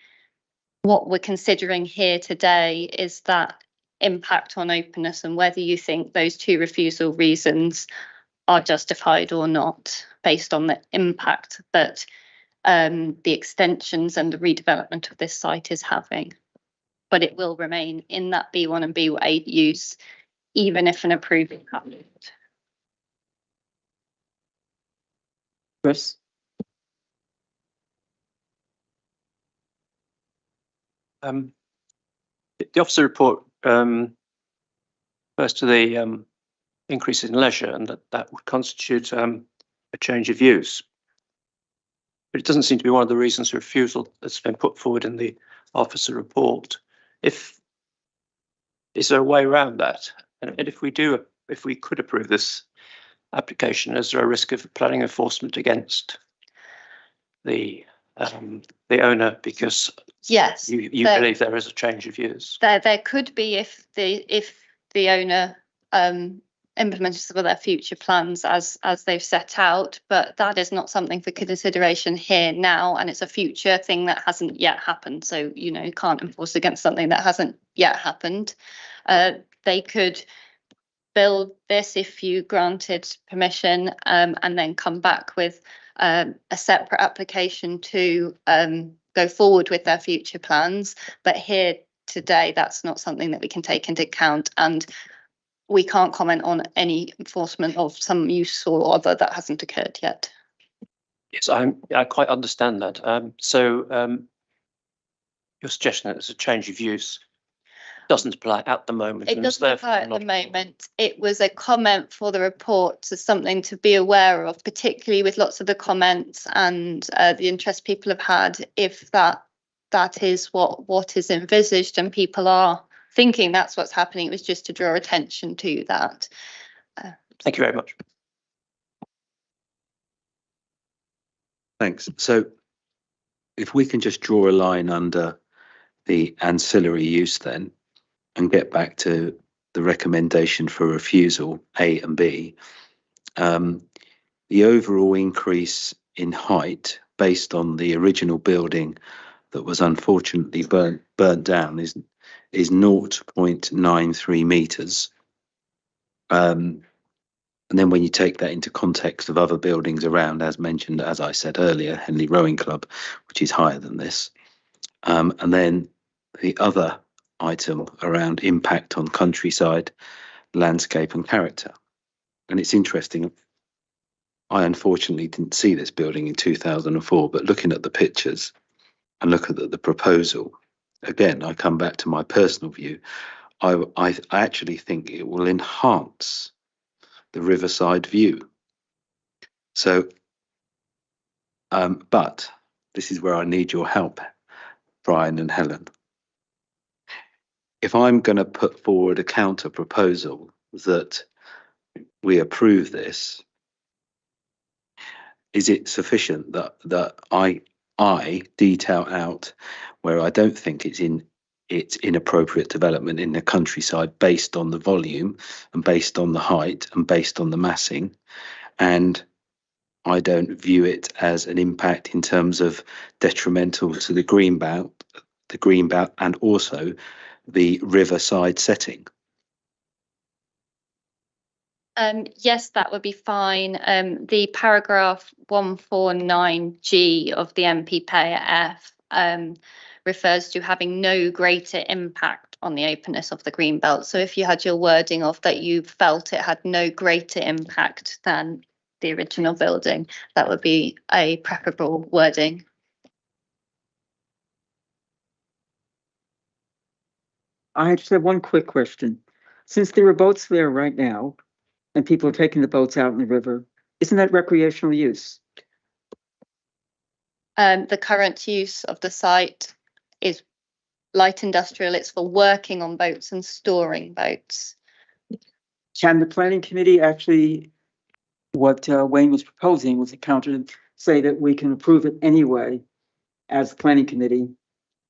Speaker 5: what we're considering here today is that impact on openness and whether you think those two refusal reasons are justified or not, based on the impact that the extensions and the redevelopment of this site is having. But it will remain in that B1 and B8 use, even if an approval happened.
Speaker 1: Chris?
Speaker 19: The officer report refers to the increase in leisure, and that would constitute a change of use. But it doesn't seem to be one of the reasons for refusal that's been put forward in the officer report. Is there a way around that? And if we could approve this application, is there a risk of planning enforcement against the owner because
Speaker 5: yes,
Speaker 19: you believe there is a change of use?
Speaker 5: There could be if the owner implemented some of their future plans as they've set out, but that is not something for consideration here now, and it's a future thing that hasn't yet happened. So you can't enforce against something that hasn't yet happened. They could build this if you granted permission, and then come back with a separate application to go forward with their future plans. But here today, that's not something that we can take into account, and we can't comment on any enforcement of some use or other that hasn't occurred yet.
Speaker 19: Yes, I quite understand that. So your suggestion that there's a change of use doesn't apply at the moment.
Speaker 5: It doesn't apply at the moment. It was a comment for the report, so something to be aware of, particularly with lots of the comments and the interest people have had. If that is what is envisaged and people are thinking that's what's happening, it was just to draw attention to that.
Speaker 19: Thank you very much.
Speaker 13: Thanks. So if we can just draw a line under the ancillary use then and get back to the recommendation for refusal, A and B, the overall increase in height based on the original building that was unfortunately burnt down is 0.93 metres. And then when you take that into context of other buildings around, as mentioned, as I said earlier, Henley Rowing Club, which is higher than this. And then the other item around impact on countryside, landscape and character. And it's interesting, I unfortunately didn't see this building in 2004, but looking at the pictures and look at the proposal, again, I come back to my personal view. I actually think it will enhance the riverside view. So, but this is where I need your help, Brian and Helen. If I'm going to put forward a counter proposal that we approve this, is it sufficient that I detail out where I don't think it's inappropriate development in the countryside based on the volume and based on the height and based on the massing, and I don't view it as an impact in terms of detrimental to the green belt and also the riverside setting?
Speaker 5: Yes, that would be fine. The paragraph 149G of the MPPF refers to having no greater impact on the openness of the green belt. So if you had your wording of that you felt it had no greater impact than the original building, that would be a preferable wording.
Speaker 1: I just have one quick question. Since there are boats there right now, and people are taking the boats out in the river, isn't that recreational use?
Speaker 5: The current use of the site is light industrial. It's for working on boats and storing boats.
Speaker 1: Can the planning committee actually, what Wayne was proposing was a counter, say that we can approve it anyway as the planning committee?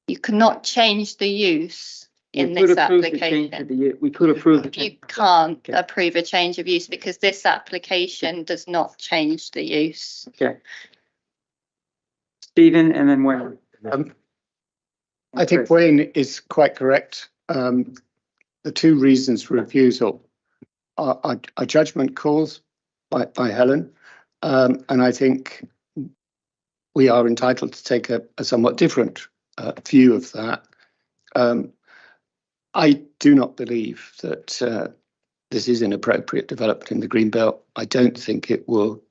Speaker 5: You cannot change the use in this application.
Speaker 1: We could approve it.
Speaker 5: You can't approve a change of use because this application does not change the use.
Speaker 1: Okay. Stephen and then Wayne.
Speaker 6: I think Wayne is quite correct. The two reasons for refusal are judgment calls by Helen, and I think we are entitled to take a somewhat different view of that. I do not believe that this is inappropriate development in the Greenbelt. I don't think it will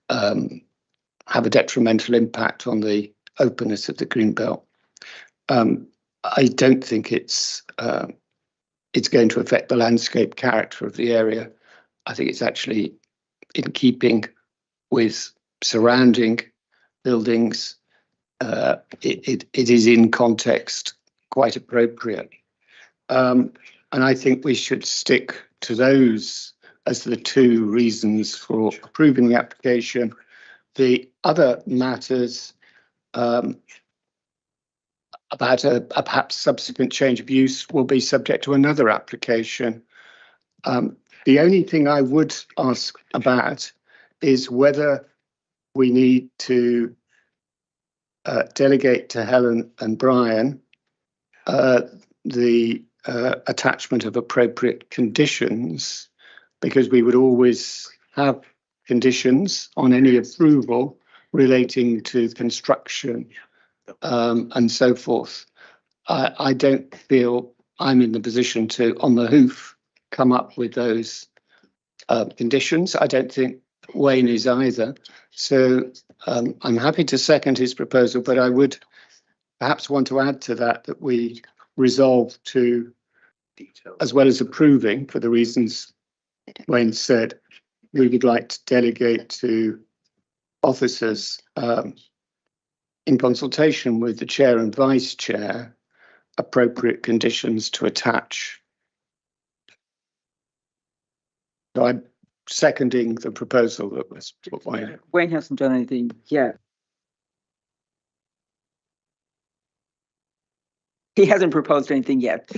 Speaker 6: have a detrimental impact on the openness of the Greenbelt. I don't think it's going to affect the landscape character of the area. I think it's actually in keeping with surrounding buildings. It is in context quite appropriate. And I think we should stick to those as the two reasons for approving the application. The other matters about a perhaps subsequent change of use will be subject to another application. The only thing I would ask about is whether we need to delegate to Helen and Brian the attachment of appropriate conditions, because we would always have conditions on any approval relating to construction and so forth. I don't feel I'm in the position to, on the hoof, come up with those conditions. I don't think Wayne is either. So I'm happy to second his proposal, but I would perhaps want to add to that we resolve to, as well as approving for the reasons Wayne said, we would like to delegate to officers in consultation with the chair and vice chair appropriate conditions to attach. So I'm seconding the proposal that was put by
Speaker 1: Wayne hasn't done anything yet. He hasn't proposed anything yet.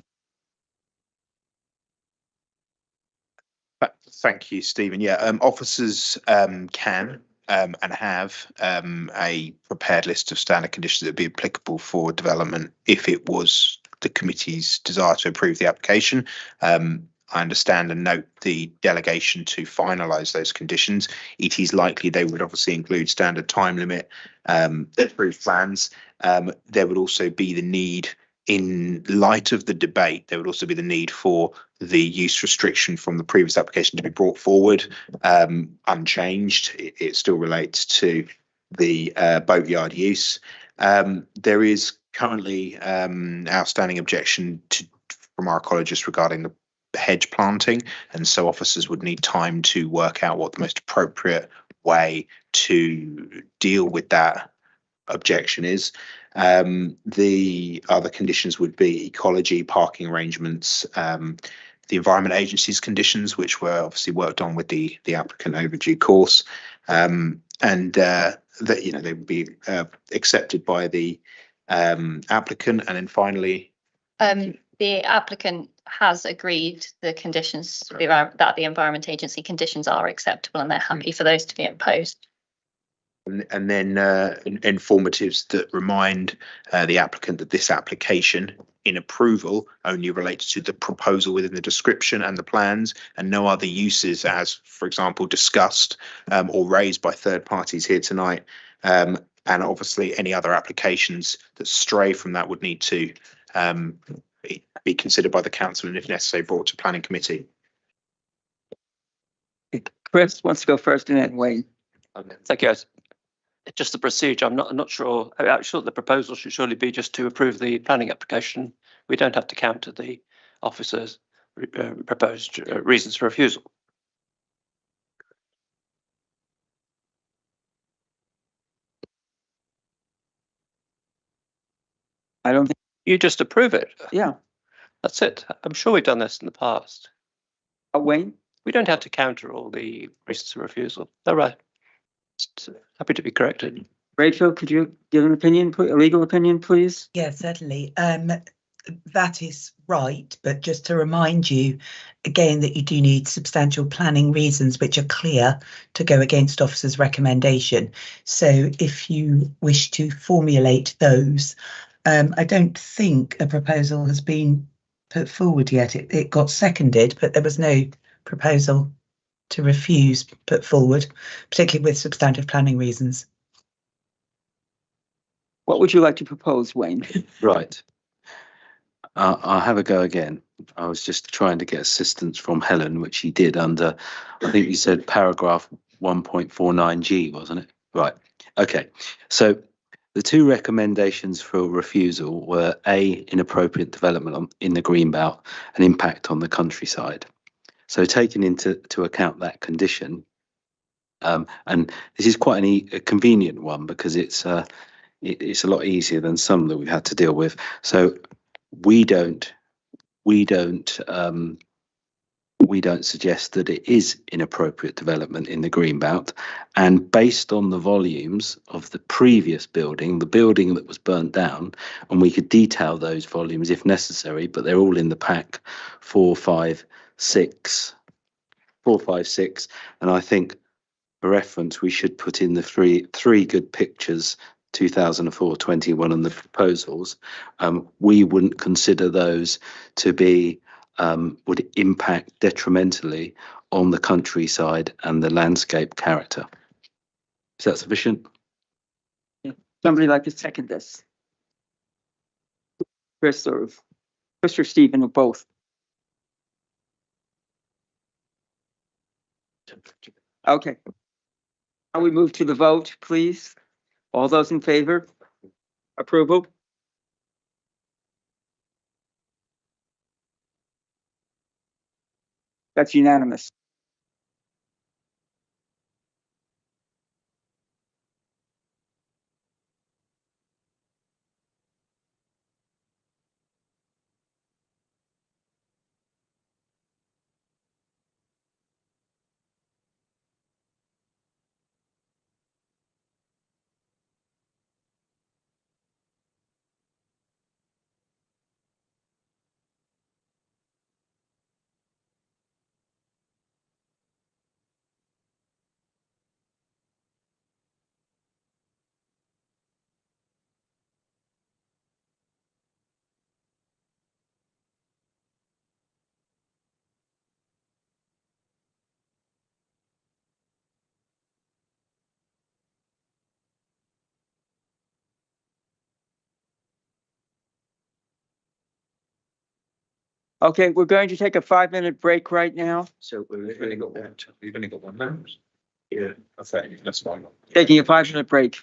Speaker 12: Thank you, Stephen. Yeah, officers can and have a prepared list of standard conditions that would be applicable for development if it was the committee's desire to approve the application. I understand and note the delegation to finalise those conditions. It is likely they would obviously include standard time limit, approved plans. There would also be the need, in light of the debate, there would also be the need for the use restriction from the previous application to be brought forward unchanged. It still relates to the boatyard use. There is currently outstanding objection from our ecologists regarding the hedge planting, and so officers would need time to work out what the most appropriate way to deal with that objection is. The other conditions would be ecology, parking arrangements, the Environment Agency's conditions, which were obviously worked on with the applicant over due course, and that they would be accepted by the applicant. And then finally,
Speaker 5: the applicant has agreed the conditions that the Environment Agency conditions are acceptable, and they're happy for those to be imposed.
Speaker 12: And then informatives that remind the applicant that this application in approval only relates to the proposal within the description and the plans, and no other uses as, for example, discussed or raised by third parties here tonight. And obviously any other applications that stray from that would need to be considered by the council and, if necessary, brought to planning committee.
Speaker 1: Chris wants to go first and then Wayne.
Speaker 19: Thank you. Just the procedure. I'm not sure. I'm sure the proposal should surely be just to approve the planning application. We don't have to counter the officer's proposed reasons for refusal.
Speaker 1: I don't think
Speaker 19: you just approve it.
Speaker 1: Yeah,
Speaker 19: that's it. I'm sure we've done this in the past.
Speaker 1: Wayne,
Speaker 19: we don't have to counter all the reasons for refusal. All right. Happy to be corrected.
Speaker 1: Rachel, could you give an opinion, a legal opinion, please?
Speaker 14: Yeah, certainly. That is right, but just to remind you again that you do need substantial planning reasons which are clear to go against officer's recommendation. So if you wish to formulate those, I don't think a proposal has been put forward yet. It got seconded, but there was no proposal to refuse put forward, particularly with substantive planning reasons.
Speaker 1: What would you like to propose, Wayne?
Speaker 13: Right. I'll have a go again. I was just trying to get assistance from Helen, which he did under, I think you said paragraph 1.49G, wasn't it? Right. Okay. So the two recommendations for refusal were A, inappropriate development in the greenbelt and impact on the countryside. So taking into account that condition, and this is quite a convenient one because it's a lot easier than some that we've had to deal with. So we don't suggest that it is inappropriate development in the greenbelt, and based on the volumes of the previous building, the building that was burnt down, and we could detail those volumes if necessary, but they're all in the pack 4, 5, 6, and I think for reference we should put in the three good pictures, 2004, 21, and the proposals. We wouldn't consider those to be would impact detrimentally on the countryside and the landscape character. Is that sufficient?
Speaker 1: Somebody like to second this? Chris or Stephen or both? Okay. Now we move to the vote, please. All those in favor? Approval? That's unanimous. Okay, we're going to take a 5-minute break right now,
Speaker 17: So we've only got one. We've only got 1 minute. Yeah, okay, that's fine.
Speaker 1: taking a 5-minute break.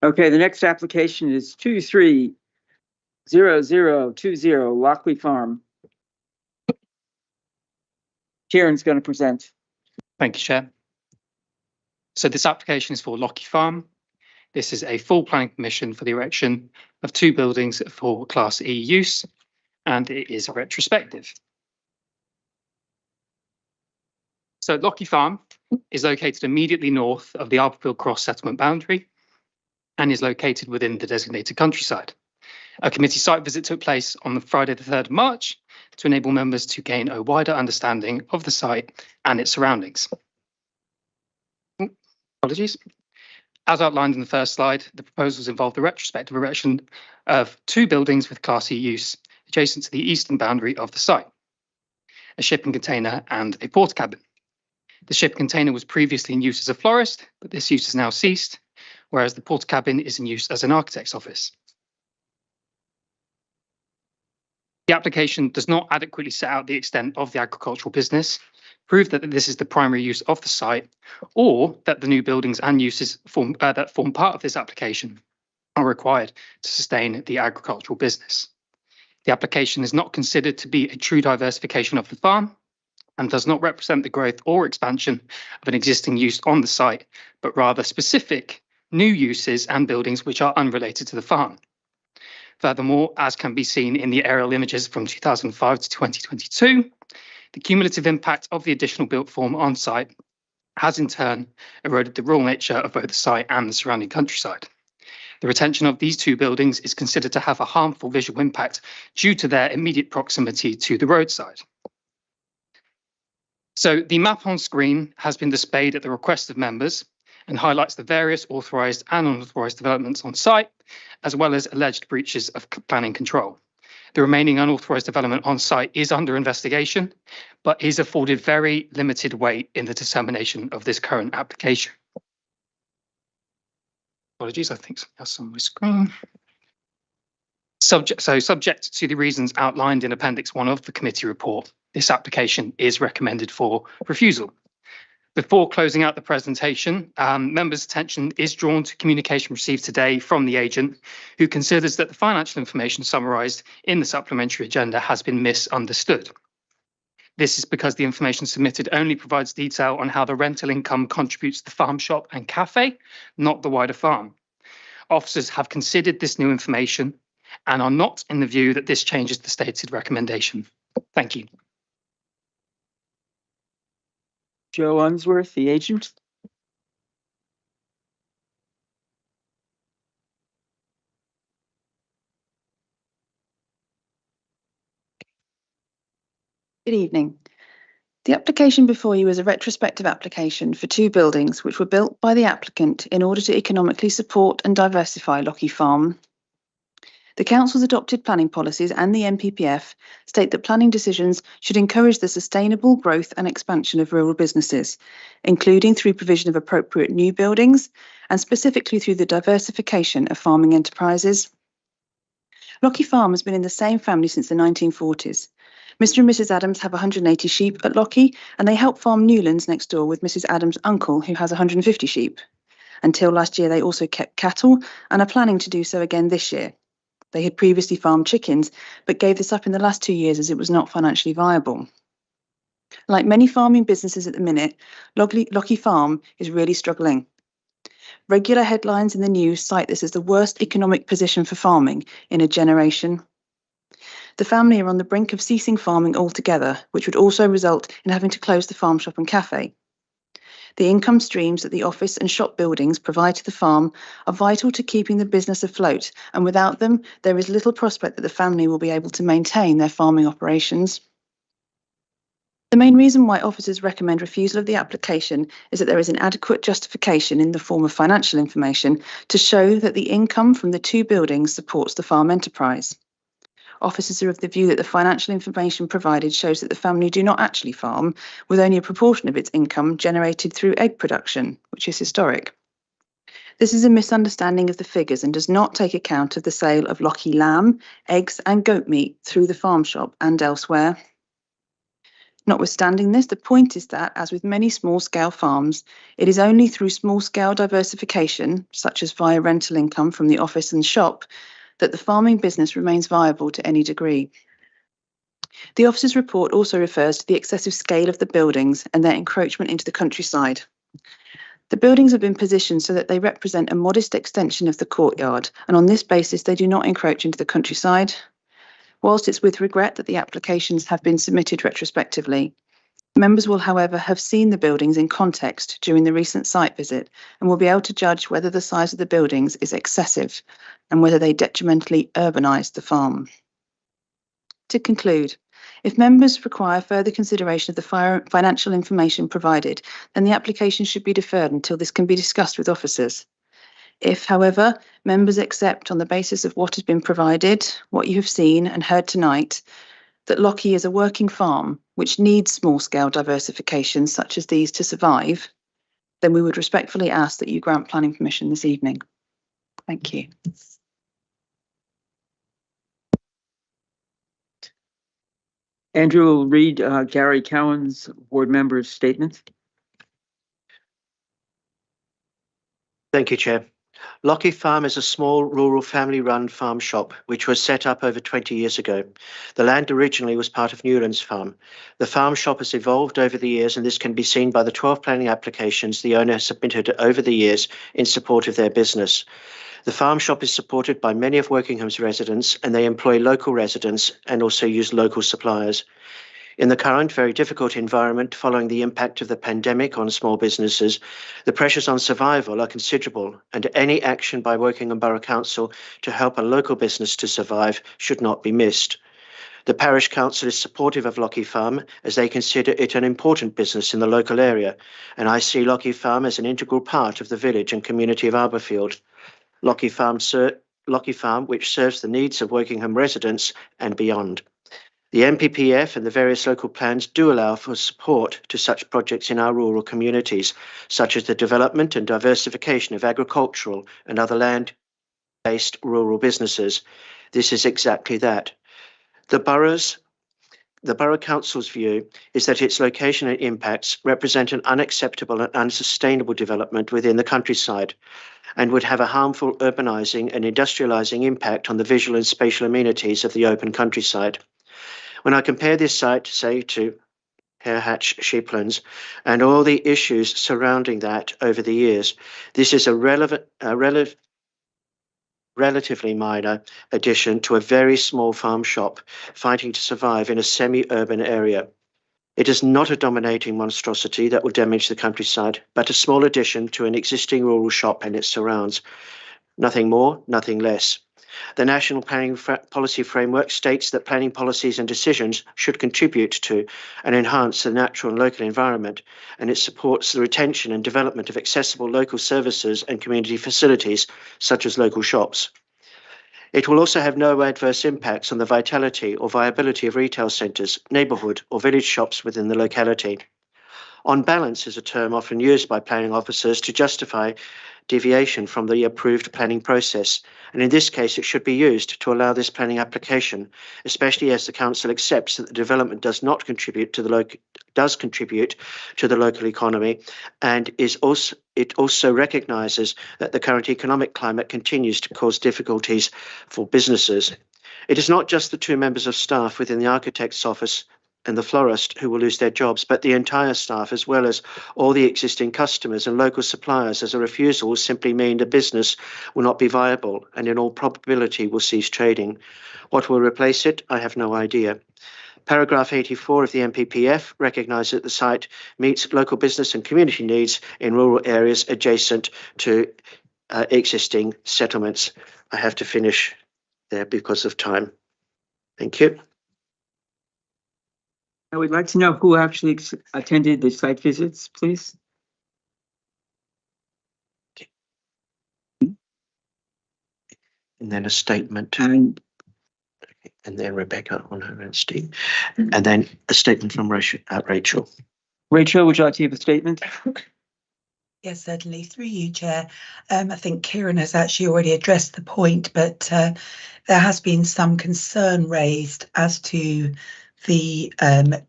Speaker 1: Okay, the next application is 230020 Lockley Farm. Kieran's going to present.
Speaker 7: Thank you, Chair. So this application is for Lockie Farm. This is a full planning permission for the erection of 2 buildings for Class E use, and it is retrospective. So Lockie Farm is located immediately north of the Arborfield Cross settlement boundary and is located within the designated countryside. A committee site visit took place on the Friday the 3rd of March to enable members to gain a wider understanding of the site and its surroundings. Apologies. As outlined in the first slide, the proposals involve the retrospective erection of 2 buildings with Class E use adjacent to the eastern boundary of the site, a shipping container and a porta cabin. The shipping container was previously in use as a florist, but this use has now ceased, whereas the porta cabin is in use as an architect's office. The application does not adequately set out the extent of the agricultural business, prove that this is the primary use of the site, or that the new buildings and uses that form part of this application are required to sustain the agricultural business. The application is not considered to be a true diversification of the farm and does not represent the growth or expansion of an existing use on the site, but rather specific new uses and buildings which are unrelated to the farm. Furthermore, as can be seen in the aerial images from 2005 to 2022, the cumulative impact of the additional built form on site has in turn eroded the rural nature of both the site and the surrounding countryside. The retention of these 2 buildings is considered to have a harmful visual impact due to their immediate proximity to the roadside. So the map on screen has been displayed at the request of members and highlights the various authorised and unauthorised developments on site, as well as alleged breaches of planning control. The remaining unauthorised development on site is under investigation, but is afforded very limited weight in the determination of this current application. Apologies, I think that's on my screen. Subject to the reasons outlined in Appendix 1 of the committee report, this application is recommended for refusal. Before closing out the presentation, members' attention is drawn to communication received today from the agent, who considers that the financial information summarised in the supplementary agenda has been misunderstood. This is because the information submitted only provides detail on how the rental income contributes to the farm shop and cafe, not the wider farm. Officers have considered this new information and are not in the view that this changes the stated recommendation. Thank you.
Speaker 1: Joe Unsworth, the agent.
Speaker 8: Good evening. The application before you is a retrospective application for 2 buildings which were built by the applicant in order to economically support and diversify Lockie Farm. The Council's adopted planning policies and the NPPF state that planning decisions should encourage the sustainable growth and expansion of rural businesses, including through provision of appropriate new buildings and specifically through the diversification of farming enterprises. Lockie Farm has been in the same family since the 1940s. Mr. and Mrs. Adams have 180 sheep at Lockie, and they help farm Newlands next door with Mrs. Adams' uncle, who has 150 sheep. Until last year, they also kept cattle and are planning to do so again this year. They had previously farmed chickens, but gave this up in the last 2 years as it was not financially viable. Like many farming businesses at the minute, Lockie Farm is really struggling. Regular headlines in the news cite this as the worst economic position for farming in a generation. The family are on the brink of ceasing farming altogether, which would also result in having to close the farm shop and cafe. The income streams that the office and shop buildings provide to the farm are vital to keeping the business afloat, and without them, there is little prospect that the family will be able to maintain their farming operations. The main reason why officers recommend refusal of the application is that there is inadequate justification in the form of financial information to show that the income from the 2 buildings supports the farm enterprise. Officers are of the view that the financial information provided shows that the family do not actually farm, with only a proportion of its income generated through egg production, which is historic. This is a misunderstanding of the figures and does not take account of the sale of Lockie lamb, eggs and goat meat through the farm shop and elsewhere. Notwithstanding this, the point is that, as with many small-scale farms, it is only through small-scale diversification, such as via rental income from the office and shop, that the farming business remains viable to any degree. The officer's report also refers to the excessive scale of the buildings and their encroachment into the countryside. The buildings have been positioned so that they represent a modest extension of the courtyard, and on this basis they do not encroach into the countryside. Whilst it's with regret that the applications have been submitted retrospectively, members will, however, have seen the buildings in context during the recent site visit and will be able to judge whether the size of the buildings is excessive and whether they detrimentally urbanise the farm. To conclude, if members require further consideration of the financial information provided, then the application should be deferred until this can be discussed with officers. If, however, members accept on the basis of what has been provided, what you have seen and heard tonight, that Lochie is a working farm which needs small-scale diversification such as these to survive, then we would respectfully ask that you grant planning permission this evening. Thank you.
Speaker 1: Andrew will read Gary Cowan's board member's statement.
Speaker 2: Thank you, Chair. Lochie Farm is a small rural family-run farm shop which was set up over 20 years ago. The land originally was part of Newlands Farm. The farm shop has evolved over the years, and this can be seen by the 12 planning applications the owner has submitted over the years in support of their business. The farm shop is supported by many of Workingham's residents, and they employ local residents and also use local suppliers. In the current very difficult environment following the impact of the pandemic on small businesses, the pressures on survival are considerable, and any action by Workingham Borough Council to help a local business to survive should not be missed. The Parish Council is supportive of Lochie Farm as they consider it an important business in the local area, and I see Lochie Farm as an integral part of the village and community of Arborfield. Lochie Farm, which serves the needs of Workingham residents and beyond. The NPPF and the various local plans do allow for support to such projects in our rural communities, such as the development and diversification of agricultural and other land-based rural businesses. This is exactly that. The Borough Council's view is that its location and impacts represent an unacceptable and unsustainable development within the countryside and would have a harmful urbanising and industrialising impact on the visual and spatial amenities of the open countryside. When I compare this site, say, to Hare Hatch Sheeplands and all the issues surrounding that over the years, this is a relatively minor addition to a very small farm shop fighting to survive in a semi-urban area. It is not a dominating monstrosity that will damage the countryside, but a small addition to an existing rural shop and its surrounds. Nothing more, nothing less. The National Planning Policy Framework states that planning policies and decisions should contribute to and enhance the natural and local environment, and it supports the retention and development of accessible local services and community facilities, such as local shops. It will also have no adverse impacts on the vitality or viability of retail centres, neighbourhood or village shops within the locality. On balance is a term often used by planning officers to justify deviation from the approved planning process, and in this case it should be used to allow this planning application, especially as the council accepts that the development does contribute to the local economy, and it also recognises that the current economic climate continues to cause difficulties for businesses. It is not just the 2 members of staff within the architect's office and the florist who will lose their jobs, but the entire staff, as well as all the existing customers and local suppliers, as a refusal will simply mean the business will not be viable and in all probability will cease trading. What will replace it? I have no idea. Paragraph 84 of the NPPF recognises that the site meets local business and community needs in rural areas adjacent to existing settlements. I have to finish there because of time. Thank you.
Speaker 1: I would like to know who actually attended the site visits, please.
Speaker 2: And then a statement. And then Rebecca on her own, Steve. And then a statement from Rachel.
Speaker 1: Rachel, would you like to give a statement?
Speaker 14: Yes, certainly. Through you, Chair. I think Kieran has actually already addressed the point, but there has been some concern raised as to the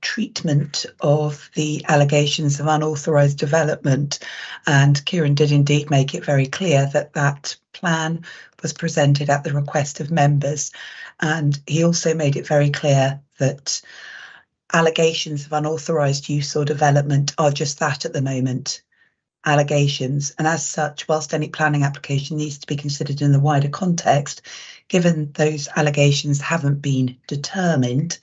Speaker 14: treatment of the allegations of unauthorised development. And Kieran did indeed make it very clear that that plan was presented at the request of members. And he also made it very clear that allegations of unauthorised use or development are just that at the moment, allegations. And as such, whilst any planning application needs to be considered in the wider context, given those allegations haven't been determined,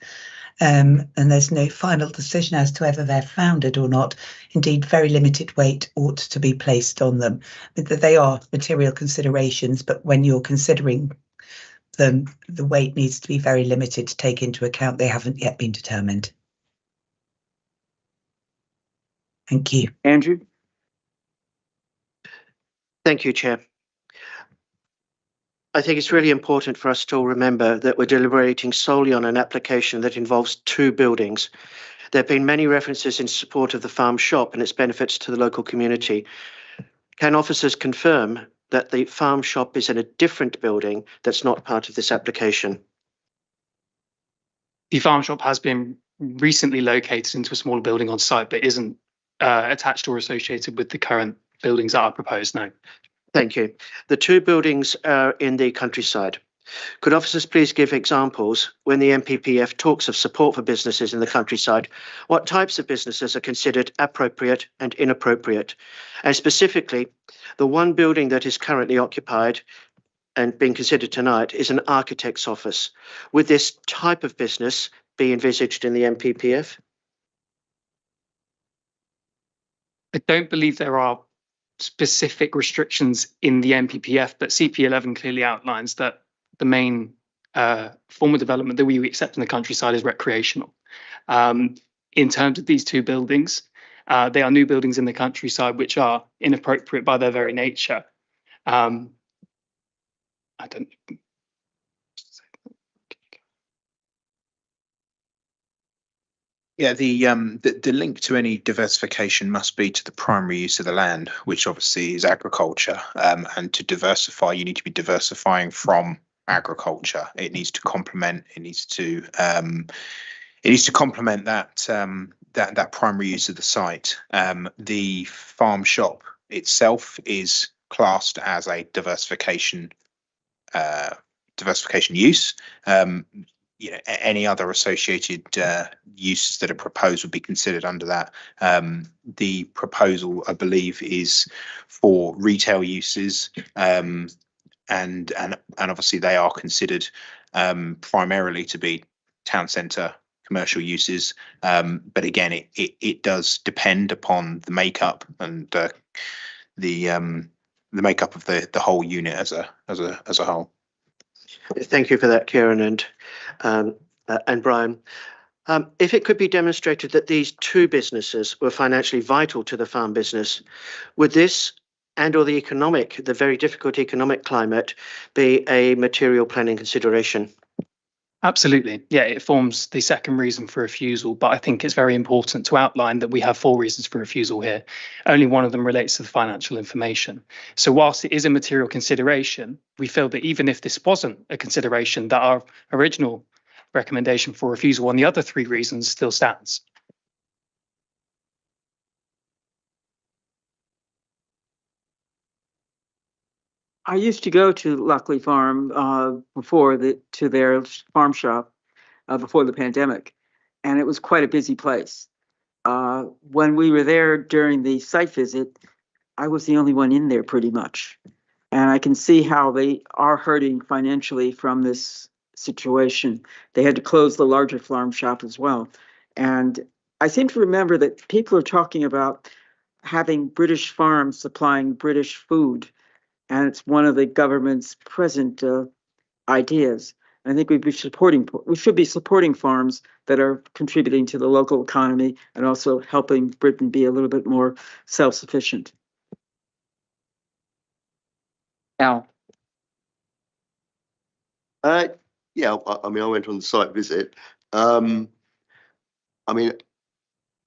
Speaker 14: and there's no final decision as to whether they're founded or not, indeed very limited weight ought to be placed on them. They are material considerations, but when you're considering them, the weight needs to be very limited to take into account they haven't yet been determined. Thank you.
Speaker 1: Andrew?
Speaker 2: Thank you, Chair. I think it's really important for us to all remember that we're deliberating solely on an application that involves 2 buildings. There have been many references in support of the farm shop and its benefits to the local community. Can officers confirm that the farm shop is in a different building that's not part of this application?
Speaker 7: The farm shop has been recently located into a smaller building on site, but isn't attached or associated with the current buildings that are proposed, no.
Speaker 2: Thank you. The 2 buildings are in the countryside. Could officers please give examples when the NPPF talks of support for businesses in the countryside? What types of businesses are considered appropriate and inappropriate? And specifically, the 1 building that is currently occupied and being considered tonight is an architect's office. Would this type of business be envisaged in the NPPF?
Speaker 7: I don't believe there are specific restrictions in the NPPF, but CP11 clearly outlines that the main form of development that we accept in the countryside is recreational. In terms of these 2 buildings, they are new buildings in the countryside which are inappropriate by their very nature. I don't.
Speaker 12: Yeah, the link to any diversification must be to the primary use of the land, which obviously is agriculture. And to diversify, you need to be diversifying from agriculture. It needs to complement. It needs to complement that that primary use of the site. The farm shop itself is classed as a diversification use. Any other associated uses that are proposed would be considered under that. The proposal, I believe, is for retail uses, and obviously they are considered primarily to be town centre commercial uses. But again, it does depend upon the makeup and the makeup of the whole unit as a whole.
Speaker 2: Thank you for that, Kieran and Brian. If it could be demonstrated that these 2 businesses were financially vital to the farm business, would this and or the very difficult economic climate be a material planning consideration?
Speaker 7: Absolutely. Yeah, it forms the second reason for refusal, but I think it's very important to outline that we have 4 reasons for refusal here. Only one of them relates to the financial information. So whilst it is a material consideration, we feel that even if this wasn't a consideration, that our original recommendation for refusal on the other 3 reasons still stands.
Speaker 1: I used to go to Lockley Farm to their farm shop before the pandemic, and it was quite a busy place. When we were there during the site visit, I was the only one in there pretty much. And I can see how they are hurting financially from this situation. They had to close the larger farm shop as well. And I seem to remember that people are talking about having British farms supplying British food. And it's one of the government's present ideas. I think we should be supporting farms that are contributing to the local economy and also helping Britain be a little bit more self-sufficient. Al.
Speaker 3: Yeah, I mean, I went on the site visit. I mean,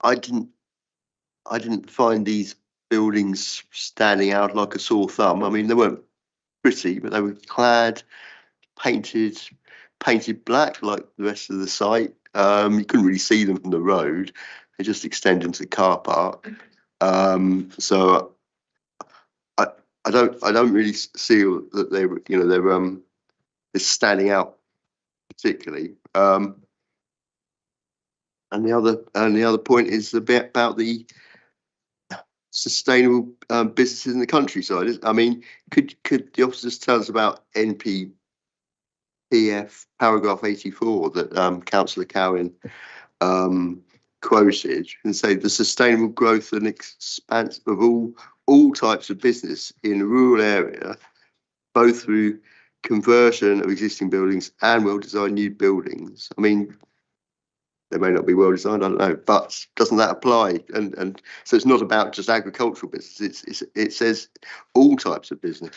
Speaker 3: I didn't find these buildings standing out like a sore thumb. I mean, they weren't pretty, but they were painted black like the rest of the site. You couldn't really see them from the road. They just extend into the car park. So I don't really see that they were, you know, they're standing out particularly. And the other point is a bit about the sustainable businesses in the countryside. I mean, could the officers tell us about NPPF paragraph 84 that Councillor Cowan quoted, and say the sustainable growth and expanse of all types of business in a rural area, both through conversion of existing buildings and well-designed new buildings. I mean, they may not be well designed, I don't know, but doesn't that apply? And so it's not about just agricultural business. It says all types of business.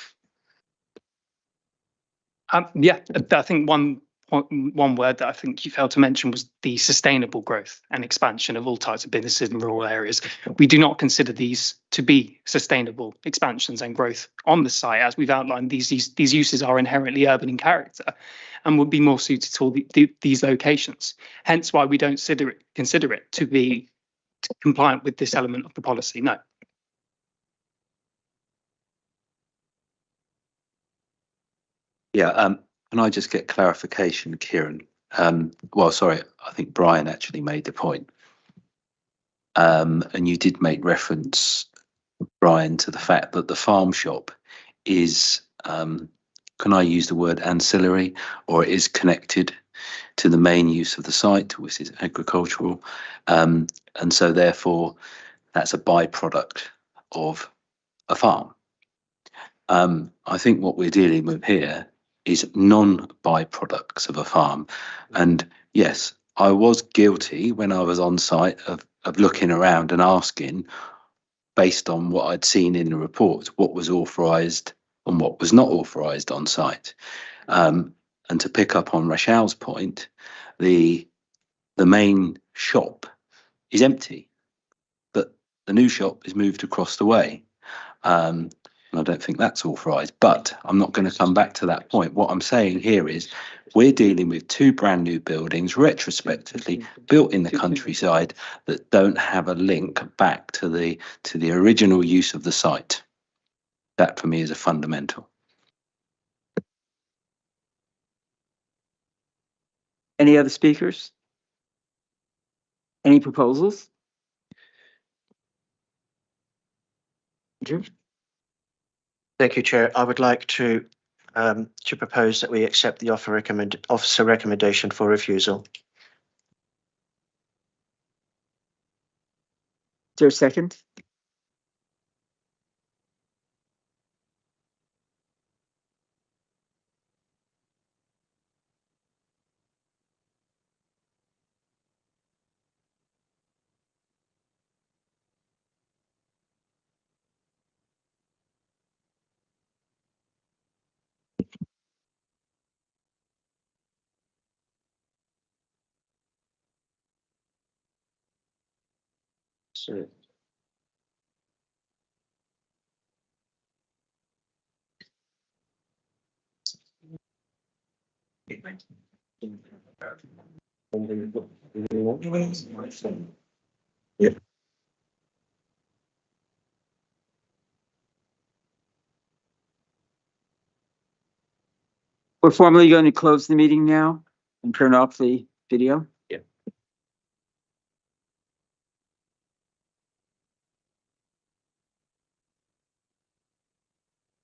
Speaker 7: Yeah, I think one word that I think you failed to mention was the sustainable growth and expansion of all types of businesses in rural areas. We do not consider these to be sustainable expansions and growth on the site. As we've outlined, these uses are inherently urban in character and would be more suited to all these locations. Hence why we don't consider it to be compliant with this element of the policy. No.
Speaker 13: Yeah, can I just get clarification, Kieran? Well, sorry, I think Brian actually made the point. And you did make reference, Brian, to the fact that the farm shop is, can I use the word ancillary, or it is connected to the main use of the site, which is agricultural. And so therefore, that's a byproduct of a farm. I think what we're dealing with here is non-byproducts of a farm. And yes, I was guilty when I was on site of looking around and asking, based on what I'd seen in the reports, what was authorised and what was not authorised on site. And to pick up on Rashal's point, the main shop is empty, but the new shop is moved across the way. And I don't think that's authorised, but I'm not going to come back to that point. What I'm saying here is we're dealing with two brand new buildings retrospectively built in the countryside that don't have a link back to the original use of the site. That for me is a fundamental.
Speaker 1: Any other speakers? Any proposals?
Speaker 2: Thank you, Chair. I would like to propose that we accept the officer recommendation for refusal.
Speaker 1: Is there a second?
Speaker 2: So,
Speaker 1: Yeah. We're formally going to close the meeting now and turn off the video.